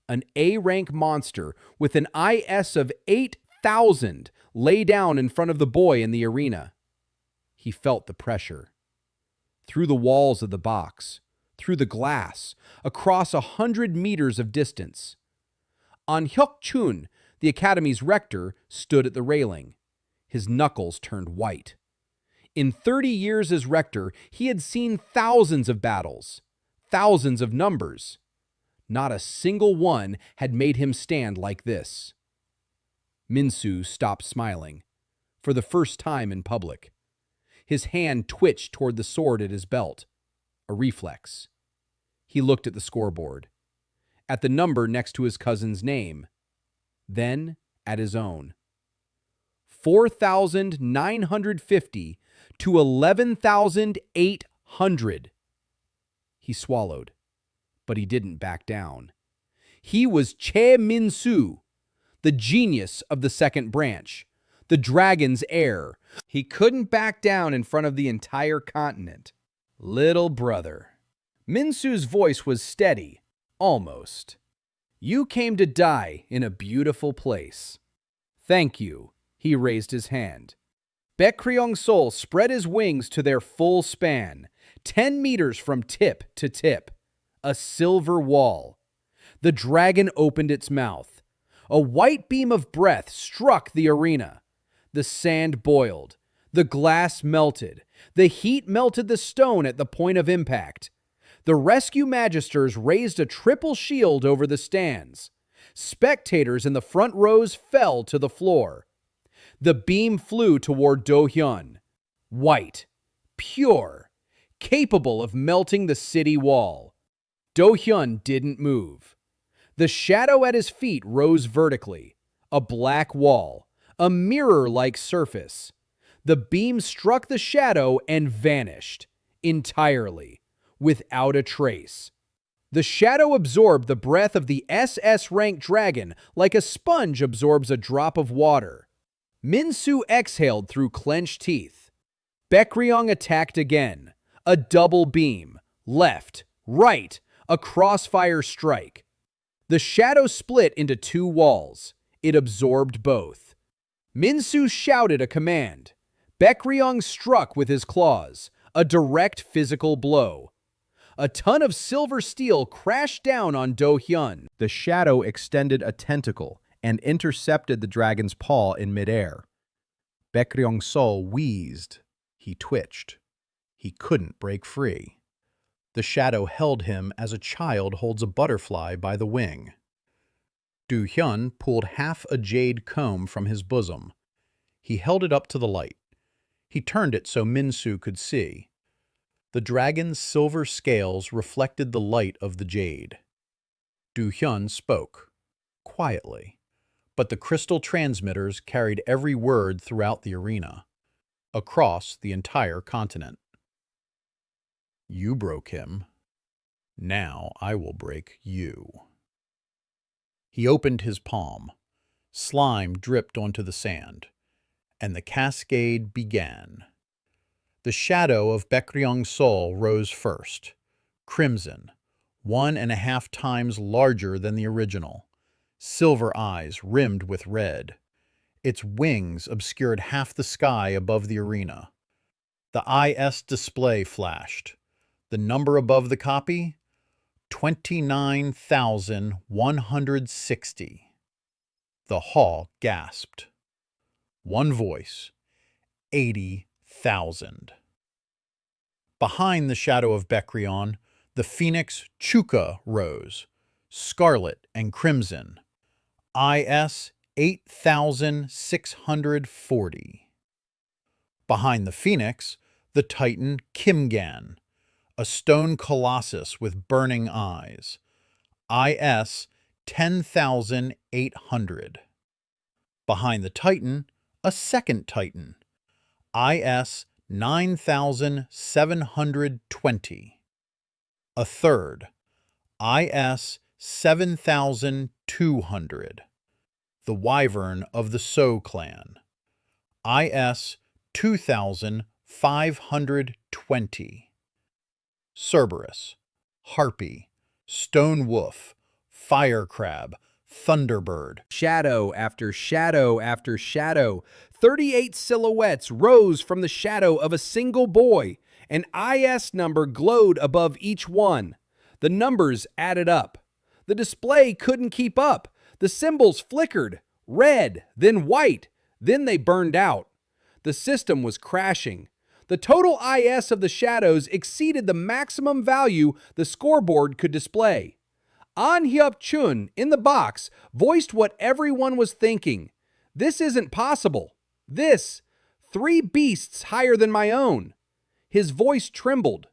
An A-rank monster with an IS of 8,000 lay down in front of the boy in the arena. He felt the pressure. Through the walls of the box, through the glass, across 100 meters of distance. An Hyuk-chun, the academy's rector, stood at the railing. His knuckles turned white. In 30 years as rector, he had seen thousands of battles, thousands of numbers. Not a single one had made him stand like this. Min-soo stopped smiling, for the first time in public. His hand twitched toward the sword at his belt, a reflex. He looked at the scoreboard, at the number next to his cousin's name, then at his own. 4,950 to 11,800. He swallowed, but he didn't back down. He was Che Min-soo, the genius of the second branch, the dragon's heir. He couldn't back down in front of the entire continent. Little brother. Min-soo's voice was steady, almost. You came to die in a beautiful place. Thank you. He raised his hand. Baekryong Sol spread his wings to their full span, 10 meters from tip to tip. A silver wall. The dragon opened its mouth. A white beam of breath struck the arena. The sand boiled. The glass melted. The heat melted the stone at the point of impact. The rescue magisters raised a triple shield over the stands. Spectators in the front rows fell to the floor. The beam flew toward Do-hyeon. White, pure, capable of melting the city wall. Do-hyeon didn't move. The shadow at his feet rose vertically. A black wall, a mirror-like surface. The beam struck the shadow and vanished, entirely, without a trace. The shadow absorbed the breath of the SS-rank dragon like a sponge absorbs a drop of water. Min-soo exhaled through clenched teeth. Baekryong attacked again. A double beam. Left, right, a crossfire strike. The shadow split into 2 walls. It absorbed both. Min-soo shouted a command. Baekryong struck with his claws, a direct physical blow. A ton of silver steel crashed down on Do-hyeon. The shadow extended a tentacle and intercepted the dragon's paw in midair. Baekryong Sol wheezed. He twitched. He couldn't break free. The shadow held him as a child holds a butterfly by the wing. Do-hyeon pulled half a jade comb from his bosom. He held it up to the light. He turned it so Min-soo could see. The dragon's silver scales reflected the light of the jade. Do-hyeon spoke, quietly, but the crystal transmitters carried every word throughout the arena, across the entire continent. You broke him. Now I will break you. He opened his palm. Slime dripped onto the sand, and the cascade began. The shadow of Baekryong Sol rose first, crimson, 1.5 times larger than the original, silver eyes rimmed with red. Its wings obscured half the sky above the arena. The IS display flashed. The number above the copy? 29,160. The hall gasped. One voice. 80,000. Behind the shadow of Baekryong, the phoenix Chuka rose, scarlet and crimson. IS 8,640. Behind the phoenix, the titan Kimgan, a stone colossus with burning eyes. IS 10,800. Behind the titan, a second titan. IS 9,720. A third. IS 7,200. The wyvern of the So clan. IS 2,520. Cerberus, harpy, stone wolf, fire crab, thunderbird. Shadow after shadow after shadow. 38 silhouettes rose from the shadow of a single boy. An IS number glowed above each one. The numbers added up. The display couldn't keep up. The symbols flickered, red, then white, then they burned out. The system was crashing. The total IS of the shadows exceeded the maximum value the scoreboard could display. An Hyup-chun, in the box, voiced what everyone was thinking. This isn't possible. This, 3 beasts higher than my own. His voice trembled.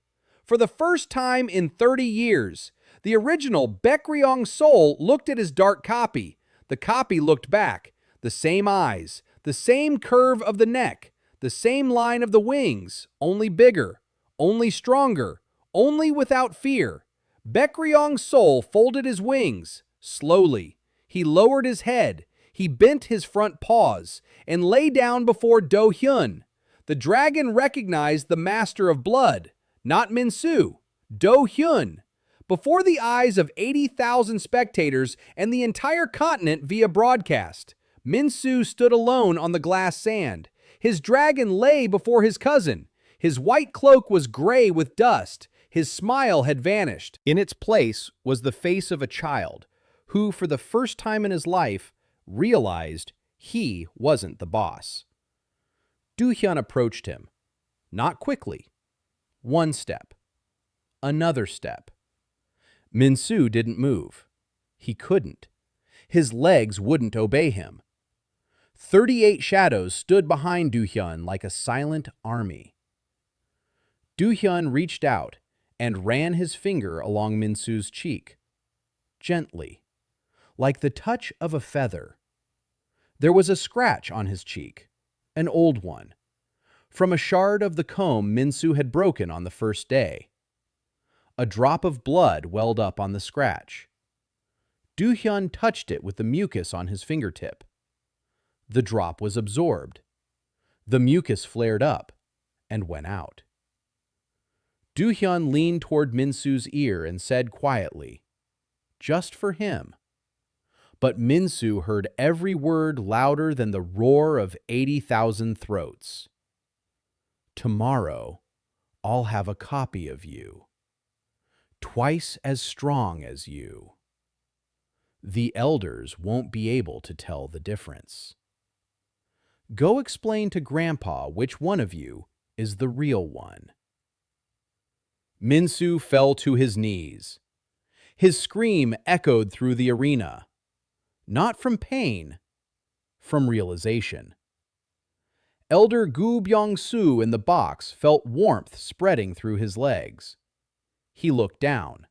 For the first time in 30 years, the original Baekryong Sol looked at his dark copy. The copy looked back. The same eyes, the same curve of the neck, the same line of the wings, only bigger, only stronger, only without fear. Baekryong Sol folded his wings, slowly. He lowered his head. He bent his front paws and lay down before Do-hyeon. The dragon recognized the master of blood, not Min-soo, Do-hyeon. Before the eyes of 80,000 spectators and the entire continent via broadcast, Min-soo stood alone on the glass sand. His dragon lay before his cousin. His white cloak was gray with dust. His smile had vanished. In its place was the face of a child who, for the first time in his life, realized he wasn't the boss. Do-hyeon approached him. Not quickly. One step. Another step. Min-soo didn't move. He couldn't. His legs wouldn't obey him. 38 shadows stood behind Do-hyeon like a silent army. Do-hyeon reached out and ran his finger along Min-soo's cheek. Gently, like the touch of a feather. There was a scratch on his cheek, an old one, from a shard of the comb Min-soo had broken on the first day. A drop of blood welled up on the scratch. Do-hyeon touched it with the mucus on his fingertip. The drop was absorbed. The mucus flared up and went out. Do-hyeon leaned toward Min-soo's ear and said quietly, "Just for him." But Min-soo heard every word louder than the roar of 80,000 throats. "Tomorrow, I'll have a copy of you. Twice as strong as you. The elders won't be able to tell the difference. Go explain to Grandpa which one of you is the real one." Min-soo fell to his knees. His scream echoed through the arena. Not from pain, from realization. Elder Gu Byung-soo in the box felt warmth spreading through his legs. He looked down.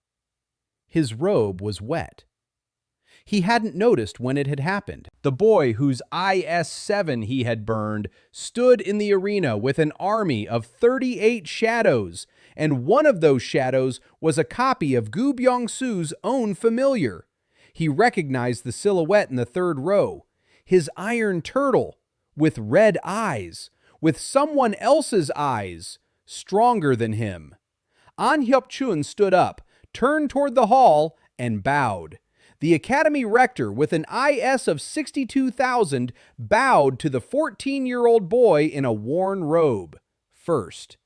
His robe was wet. He hadn't noticed when it had happened. The boy whose IS-7 he had burned stood in the arena with an army of 38 shadows, and one of those shadows was a copy of Gu Byung-soo's own familiar. He recognized the silhouette in the third row. His iron turtle, with red eyes, with someone else's eyes, stronger than him. An Hyuk-chun stood up, turned toward the hall, and bowed. The Academy Rector, with an IS of 62,000, bowed to the 14-year-old boy in a worn robe. First.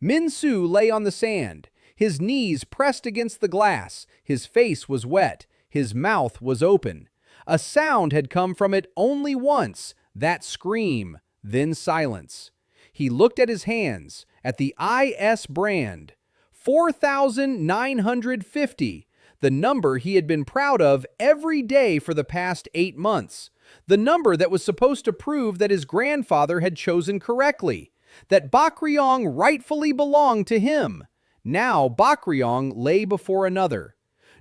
Min-soo lay on the sand, his knees pressed against the glass, his face was wet, his mouth was open. A sound had come from it only once, that scream, then silence. He looked at his hands, at the IS brand. 4,950. The number he had been proud of every day for the past 8 months. The number that was supposed to prove that his grandfather had chosen correctly, that Bakryong rightfully belonged to him. Now Bakryong lay before another.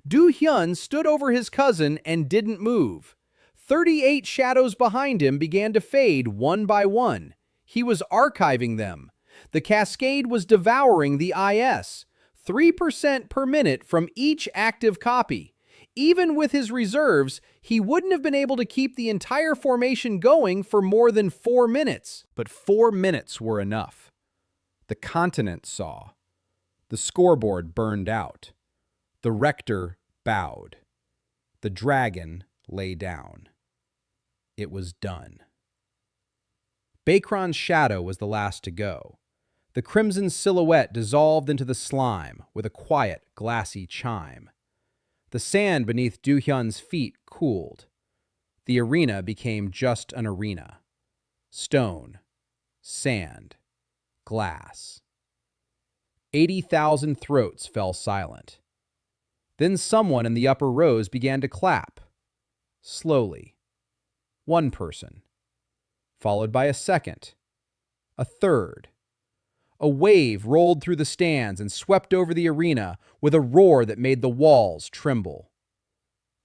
Do-hyeon stood over his cousin and didn't move. 38 shadows behind him began to fade one by one. He was archiving them. The cascade was devouring the IS. 3% per minute from each active copy. Even with his reserves, he wouldn't have been able to keep the entire formation going for more than 4 minutes. But 4 minutes were enough. The continent saw. The scoreboard burned out. The rector bowed. The dragon lay down. It was done. Baekran's shadow was the last to go. The crimson silhouette dissolved into the slime with a quiet, glassy chime. The sand beneath Do-hyeon's feet cooled. The arena became just an arena. Stone, sand, glass. 80,000 throats fell silent. Then someone in the upper rows began to clap. Slowly. One person. Followed by a second. A third. A wave rolled through the stands and swept over the arena with a roar that made the walls tremble.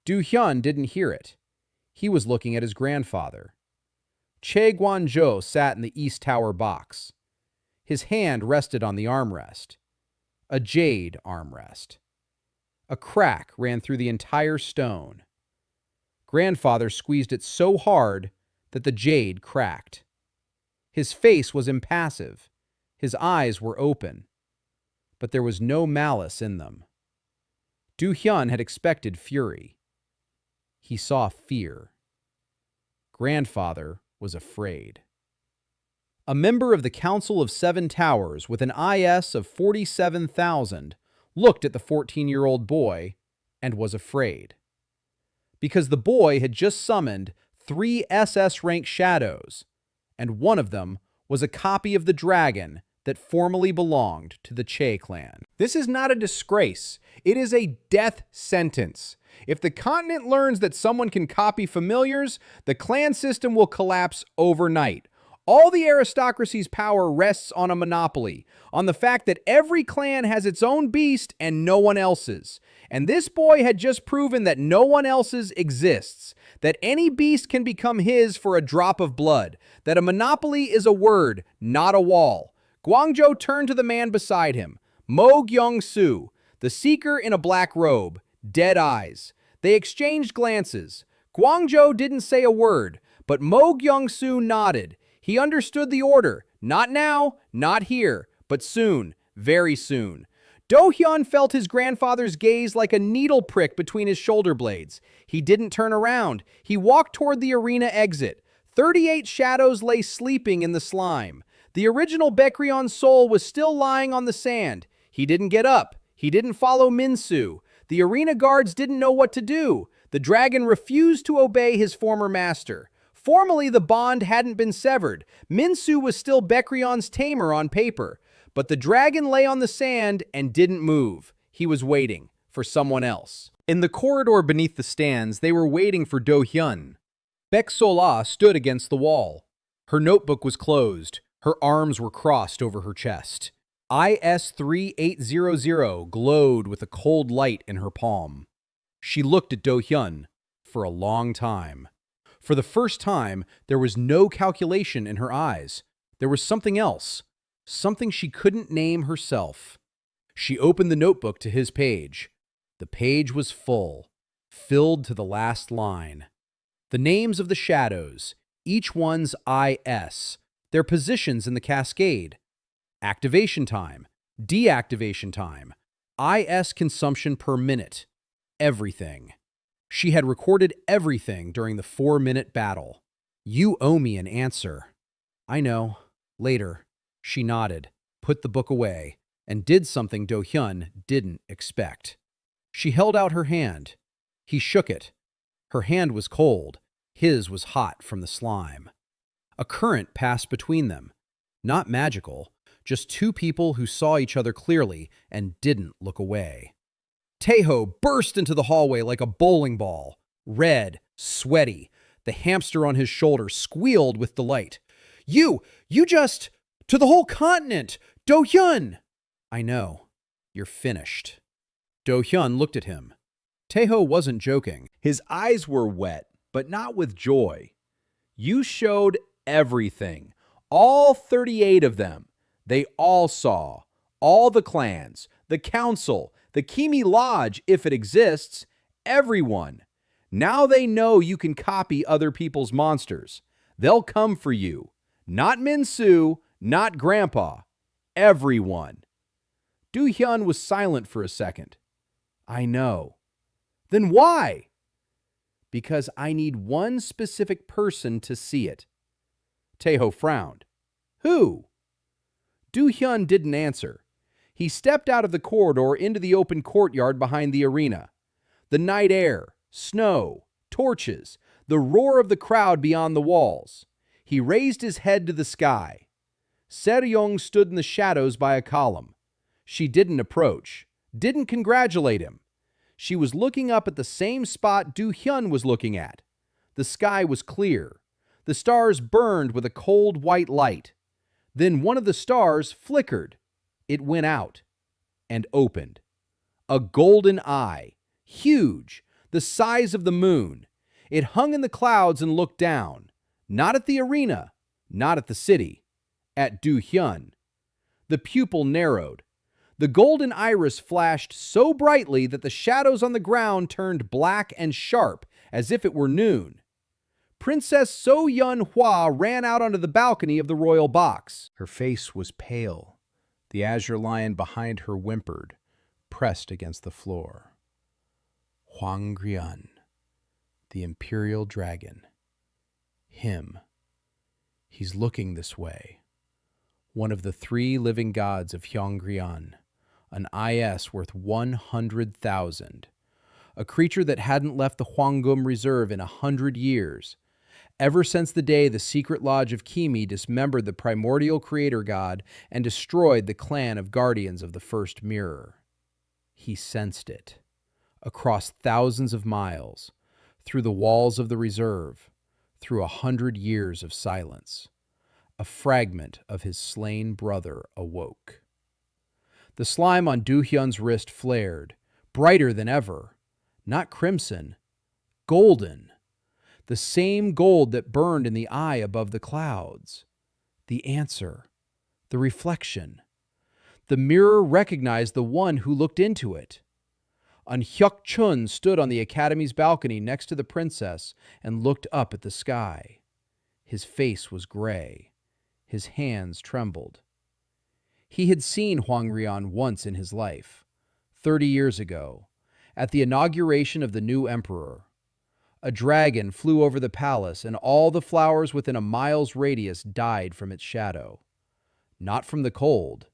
Do-hyeon didn't hear it. He was looking at his grandfather. Che Guan-jo sat in the East Tower box. His hand rested on the armrest. A jade armrest. A crack ran through the entire stone. Grandfather squeezed it so hard that the jade cracked. His face was impassive. His eyes were open, but there was no malice in them. Do-hyeon had expected fury. He saw fear. Grandfather was afraid. A member of the Council of Seven Towers with an IS of 47,000 looked at the 14-year-old boy and was afraid. Because the boy had just summoned 3 SS-rank shadows, and one of them was a copy of the dragon that formerly belonged to the Choi clan. This is not a disgrace. It is a death sentence. If the continent learns that someone can copy familiars, the clan system will collapse overnight. All the aristocracy's power rests on a monopoly, on the fact that every clan has its own beast and no one else's. And this boy had just proven that no one else's exists, that any beast can become his for a drop of blood, that a monopoly is a word, not a wall. Gwangjo turned to the man beside him, Mo Gyung-soo, the seeker in a black robe, dead eyes. They exchanged glances. Gwangjo didn't say a word, but Mo Gyung-soo nodded. He understood the order. Not now, not here, but soon, very soon. Do-hyeon felt his grandfather's gaze like a needle prick between his shoulder blades. He didn't turn around. He walked toward the arena exit. 38 shadows lay sleeping in the slime. The original Baekryon's soul was still lying on the sand. He didn't get up. He didn't follow Min-soo. The arena guards didn't know what to do. The dragon refused to obey his former master. Formally, the bond hadn't been severed. Min-soo was still Baekryon's tamer on paper. But the dragon lay on the sand and didn't move. He was waiting for someone else. In the corridor beneath the stands, they were waiting for Do-hyeon. Baek Sola stood against the wall. Her notebook was closed. Her arms were crossed over her chest. IS-3800 glowed with a cold light in her palm. She looked at Do-hyeon. for a long time. For the first time, there was no calculation in her eyes. There was something else, something she couldn't name herself. She opened the notebook to his page. The page was full, filled to the last line. The names of the shadows, each one's IS, their positions in the cascade, activation time, deactivation time, IS consumption per minute, everything. She had recorded everything during the 4-minute battle. You owe me an answer. I know. Later. She nodded, put the book away, and did something Do-hyeon didn't expect. She held out her hand. He shook it. Her hand was cold. His was hot from the slime. A current passed between them. Not magical, just two people who saw each other clearly and didn't look away. Taeho burst into the hallway like a bowling ball, red, sweaty. The hamster on his shoulder squealed with delight. You just, to the whole continent, Do-hyeon! I know, you're finished. Do-hyeon looked at him. Taeho wasn't joking. His eyes were wet, but not with joy. You showed everything, all 38 of them. They all saw, all the clans, the council, the Kimi Lodge, if it exists, everyone. Now they know you can copy other people's monsters. They'll come for you. Not Min-soo, not Grandpa. Everyone. Do-hyeon was silent for a second. I know. Then why? Because I need one specific person to see it. Taeho frowned. Who? Do-hyeon didn't answer. He stepped out of the corridor into the open courtyard behind the arena. The night air, snow, torches, the roar of the crowd beyond the walls. He raised his head to the sky. Se-ryong stood in the shadows by a column. She didn't approach, didn't congratulate him. She was looking up at the same spot Do-hyeon was looking at. The sky was clear. The stars burned with a cold white light. Then one of the stars flickered. It went out and opened. A golden eye, huge, the size of the moon. It hung in the clouds and looked down, not at the arena, not at the city, at Do-hyeon. The pupil narrowed. The golden iris flashed so brightly that the shadows on the ground turned black and sharp, as if it were noon. Princess So-yeon-hwa ran out onto the balcony of the royal box. Her face was pale. The azure lion behind her whimpered, pressed against the floor. Hwangryun, the imperial dragon. Him. He's looking this way. One of the 3 living gods of Hwangryun, an IS worth 100,000. A creature that hadn't left the Hwangum Reserve in 100 years. Ever since the day the secret lodge of Kimi dismembered the primordial creator god and destroyed the clan of guardians of the first mirror. He sensed it. Across thousands of miles, through the walls of the reserve, through 100 years of silence. A fragment of his slain brother awoke. The slime on Do-hyeon's wrist flared, brighter than ever. Not crimson, golden. The same gold that burned in the eye above the clouds. The answer. The reflection. The mirror recognized the one who looked into it. An Hyuk-chun stood on the academy's balcony next to the princess and looked up at the sky. His face was gray. His hands trembled. He had seen Hwangryun once in his life, 30 years ago, at the inauguration of the new emperor. A dragon flew over the palace, and all the flowers within a mile's radius died from its shadow. Not from the cold,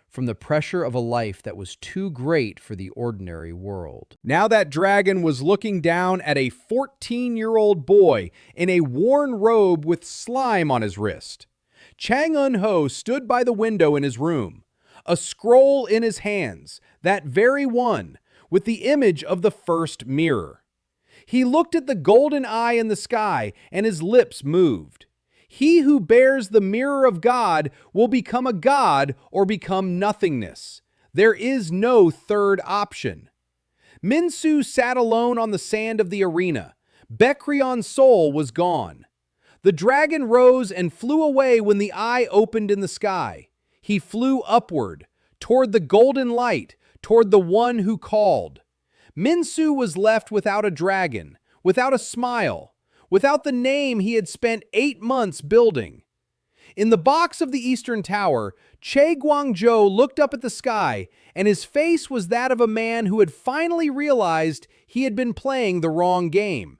from the pressure of a life that was too great for the ordinary world. Now that dragon was looking down at a 14-year-old boy in a worn robe with slime on his wrist. Chang Eun-ho stood by the window in his room, a scroll in his hands, that very one, with the image of the first mirror. He looked at the golden eye in the sky, and his lips moved. He who bears the mirror of God will become a god or become nothingness. There is no third option. Min-soo sat alone on the sand of the arena, Baekryon's soul was gone. The dragon rose and flew away when the eye opened in the sky. He flew upward, toward the golden light, toward the one who called. Minsu was left without a dragon, without a smile, without the name he had spent 8 months building. In the box of the Eastern Tower, Che Guangzhou looked up at the sky, and his face was that of a man who had finally realized he had been playing the wrong game.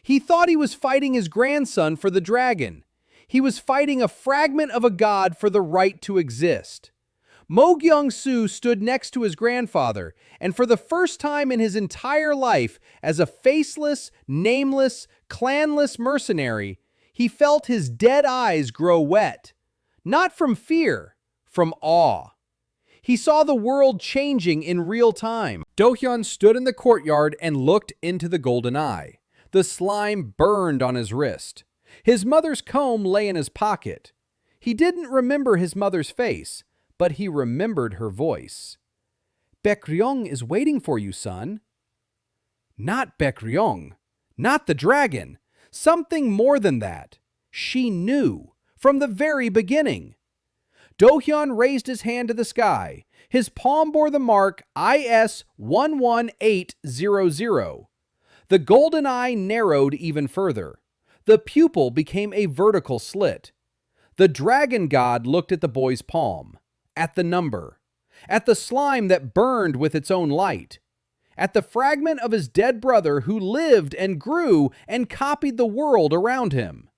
He thought he was fighting his grandson for the dragon. He was fighting a fragment of a god for the right to exist. Mo Gyung-soo stood next to his grandfather, and for the first time in his entire life, as a faceless, nameless, clanless mercenary, he felt his dead eyes grow wet. Not from fear, from awe. He saw the world changing in real time. Do-hyeon stood in the courtyard and looked into the golden eye. The slime burned on his wrist. His mother's comb lay in his pocket. He didn't remember his mother's face, but he remembered her voice. "Baekryong is waiting for you, son." Not Baekryong. Not the dragon. Something more than that. She knew from the very beginning. Do-hyeon raised his hand to the sky. His palm bore the mark IS-11800. The golden eye narrowed even further. The pupil became a vertical slit. The dragon god looked at the boy's palm, at the number, at the slime that burned with its own light, at the fragment of his dead brother who lived and grew and copied the world around him.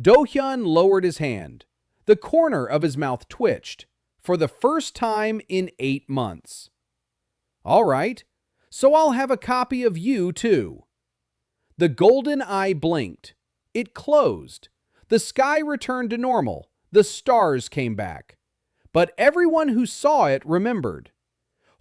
Do-hyeon lowered his hand. The corner of his mouth twitched, for the first time in 8 months. "All right, so I'll have a copy of you, too." The golden eye blinked. It closed. The sky returned to normal. The stars came back. But everyone who saw it remembered.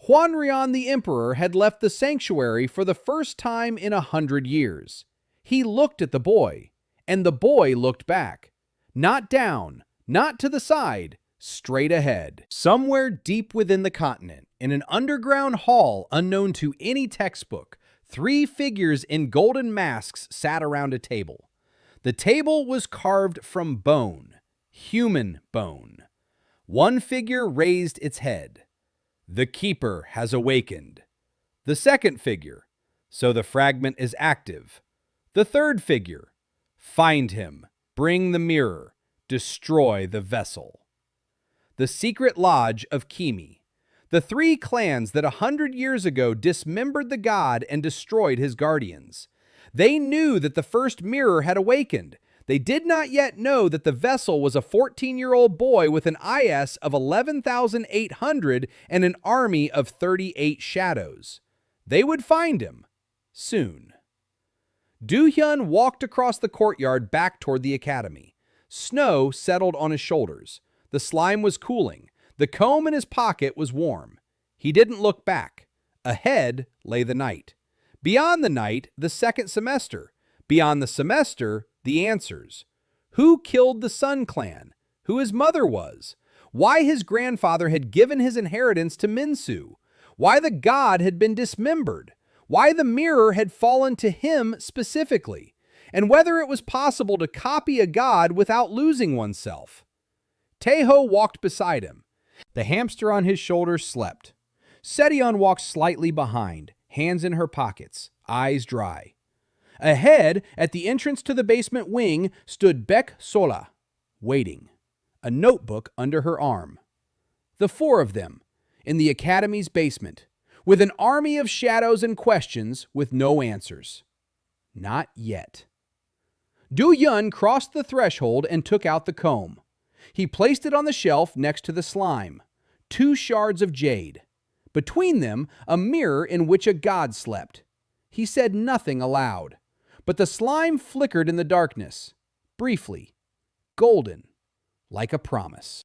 Hwanrian the Emperor had left the sanctuary for the first time in 100 years. He looked at the boy, and the boy looked back. Not down, not to the side, straight ahead. Somewhere deep within the continent, in an underground hall unknown to any textbook, 3 figures in golden masks sat around a table. The table was carved from bone, human bone. One figure raised its head. "The keeper has awakened." The second figure, "So the fragment is active." The third figure, "Find him, bring the mirror, destroy the vessel." The secret lodge of Kimi. The 3 clans that 100 years ago dismembered the god and destroyed his guardians. They knew that the first mirror had awakened. They did not yet know that the vessel was a 14-year-old boy with an IS of 11,800 and an army of 38 shadows. They would find him soon. Do-hyeon walked across the courtyard back toward the academy. Snow settled on his shoulders. The slime was cooling. The comb in his pocket was warm. He didn't look back. Ahead lay the night. Beyond the night, the second semester. Beyond the semester, the answers. Who killed the Sun Clan? Who his mother was? Why his grandfather had given his inheritance to Minsu? Why the god had been dismembered? Why the mirror had fallen to him specifically? And whether it was possible to copy a god without losing oneself. Taeho walked beside him. The hamster on his shoulders slept. Setian walked slightly behind, hands in her pockets, eyes dry. Ahead, at the entrance to the basement wing, stood Baek Sola, waiting, a notebook under her arm. The 4 of them, in the academy's basement, with an army of shadows and questions with no answers. Not yet. Do-hyeon crossed the threshold and took out the comb. He placed it on the shelf next to the slime, 2 shards of jade. Between them, a mirror in which a god slept. He said nothing aloud, but the slime flickered in the darkness, briefly, golden, like a promise.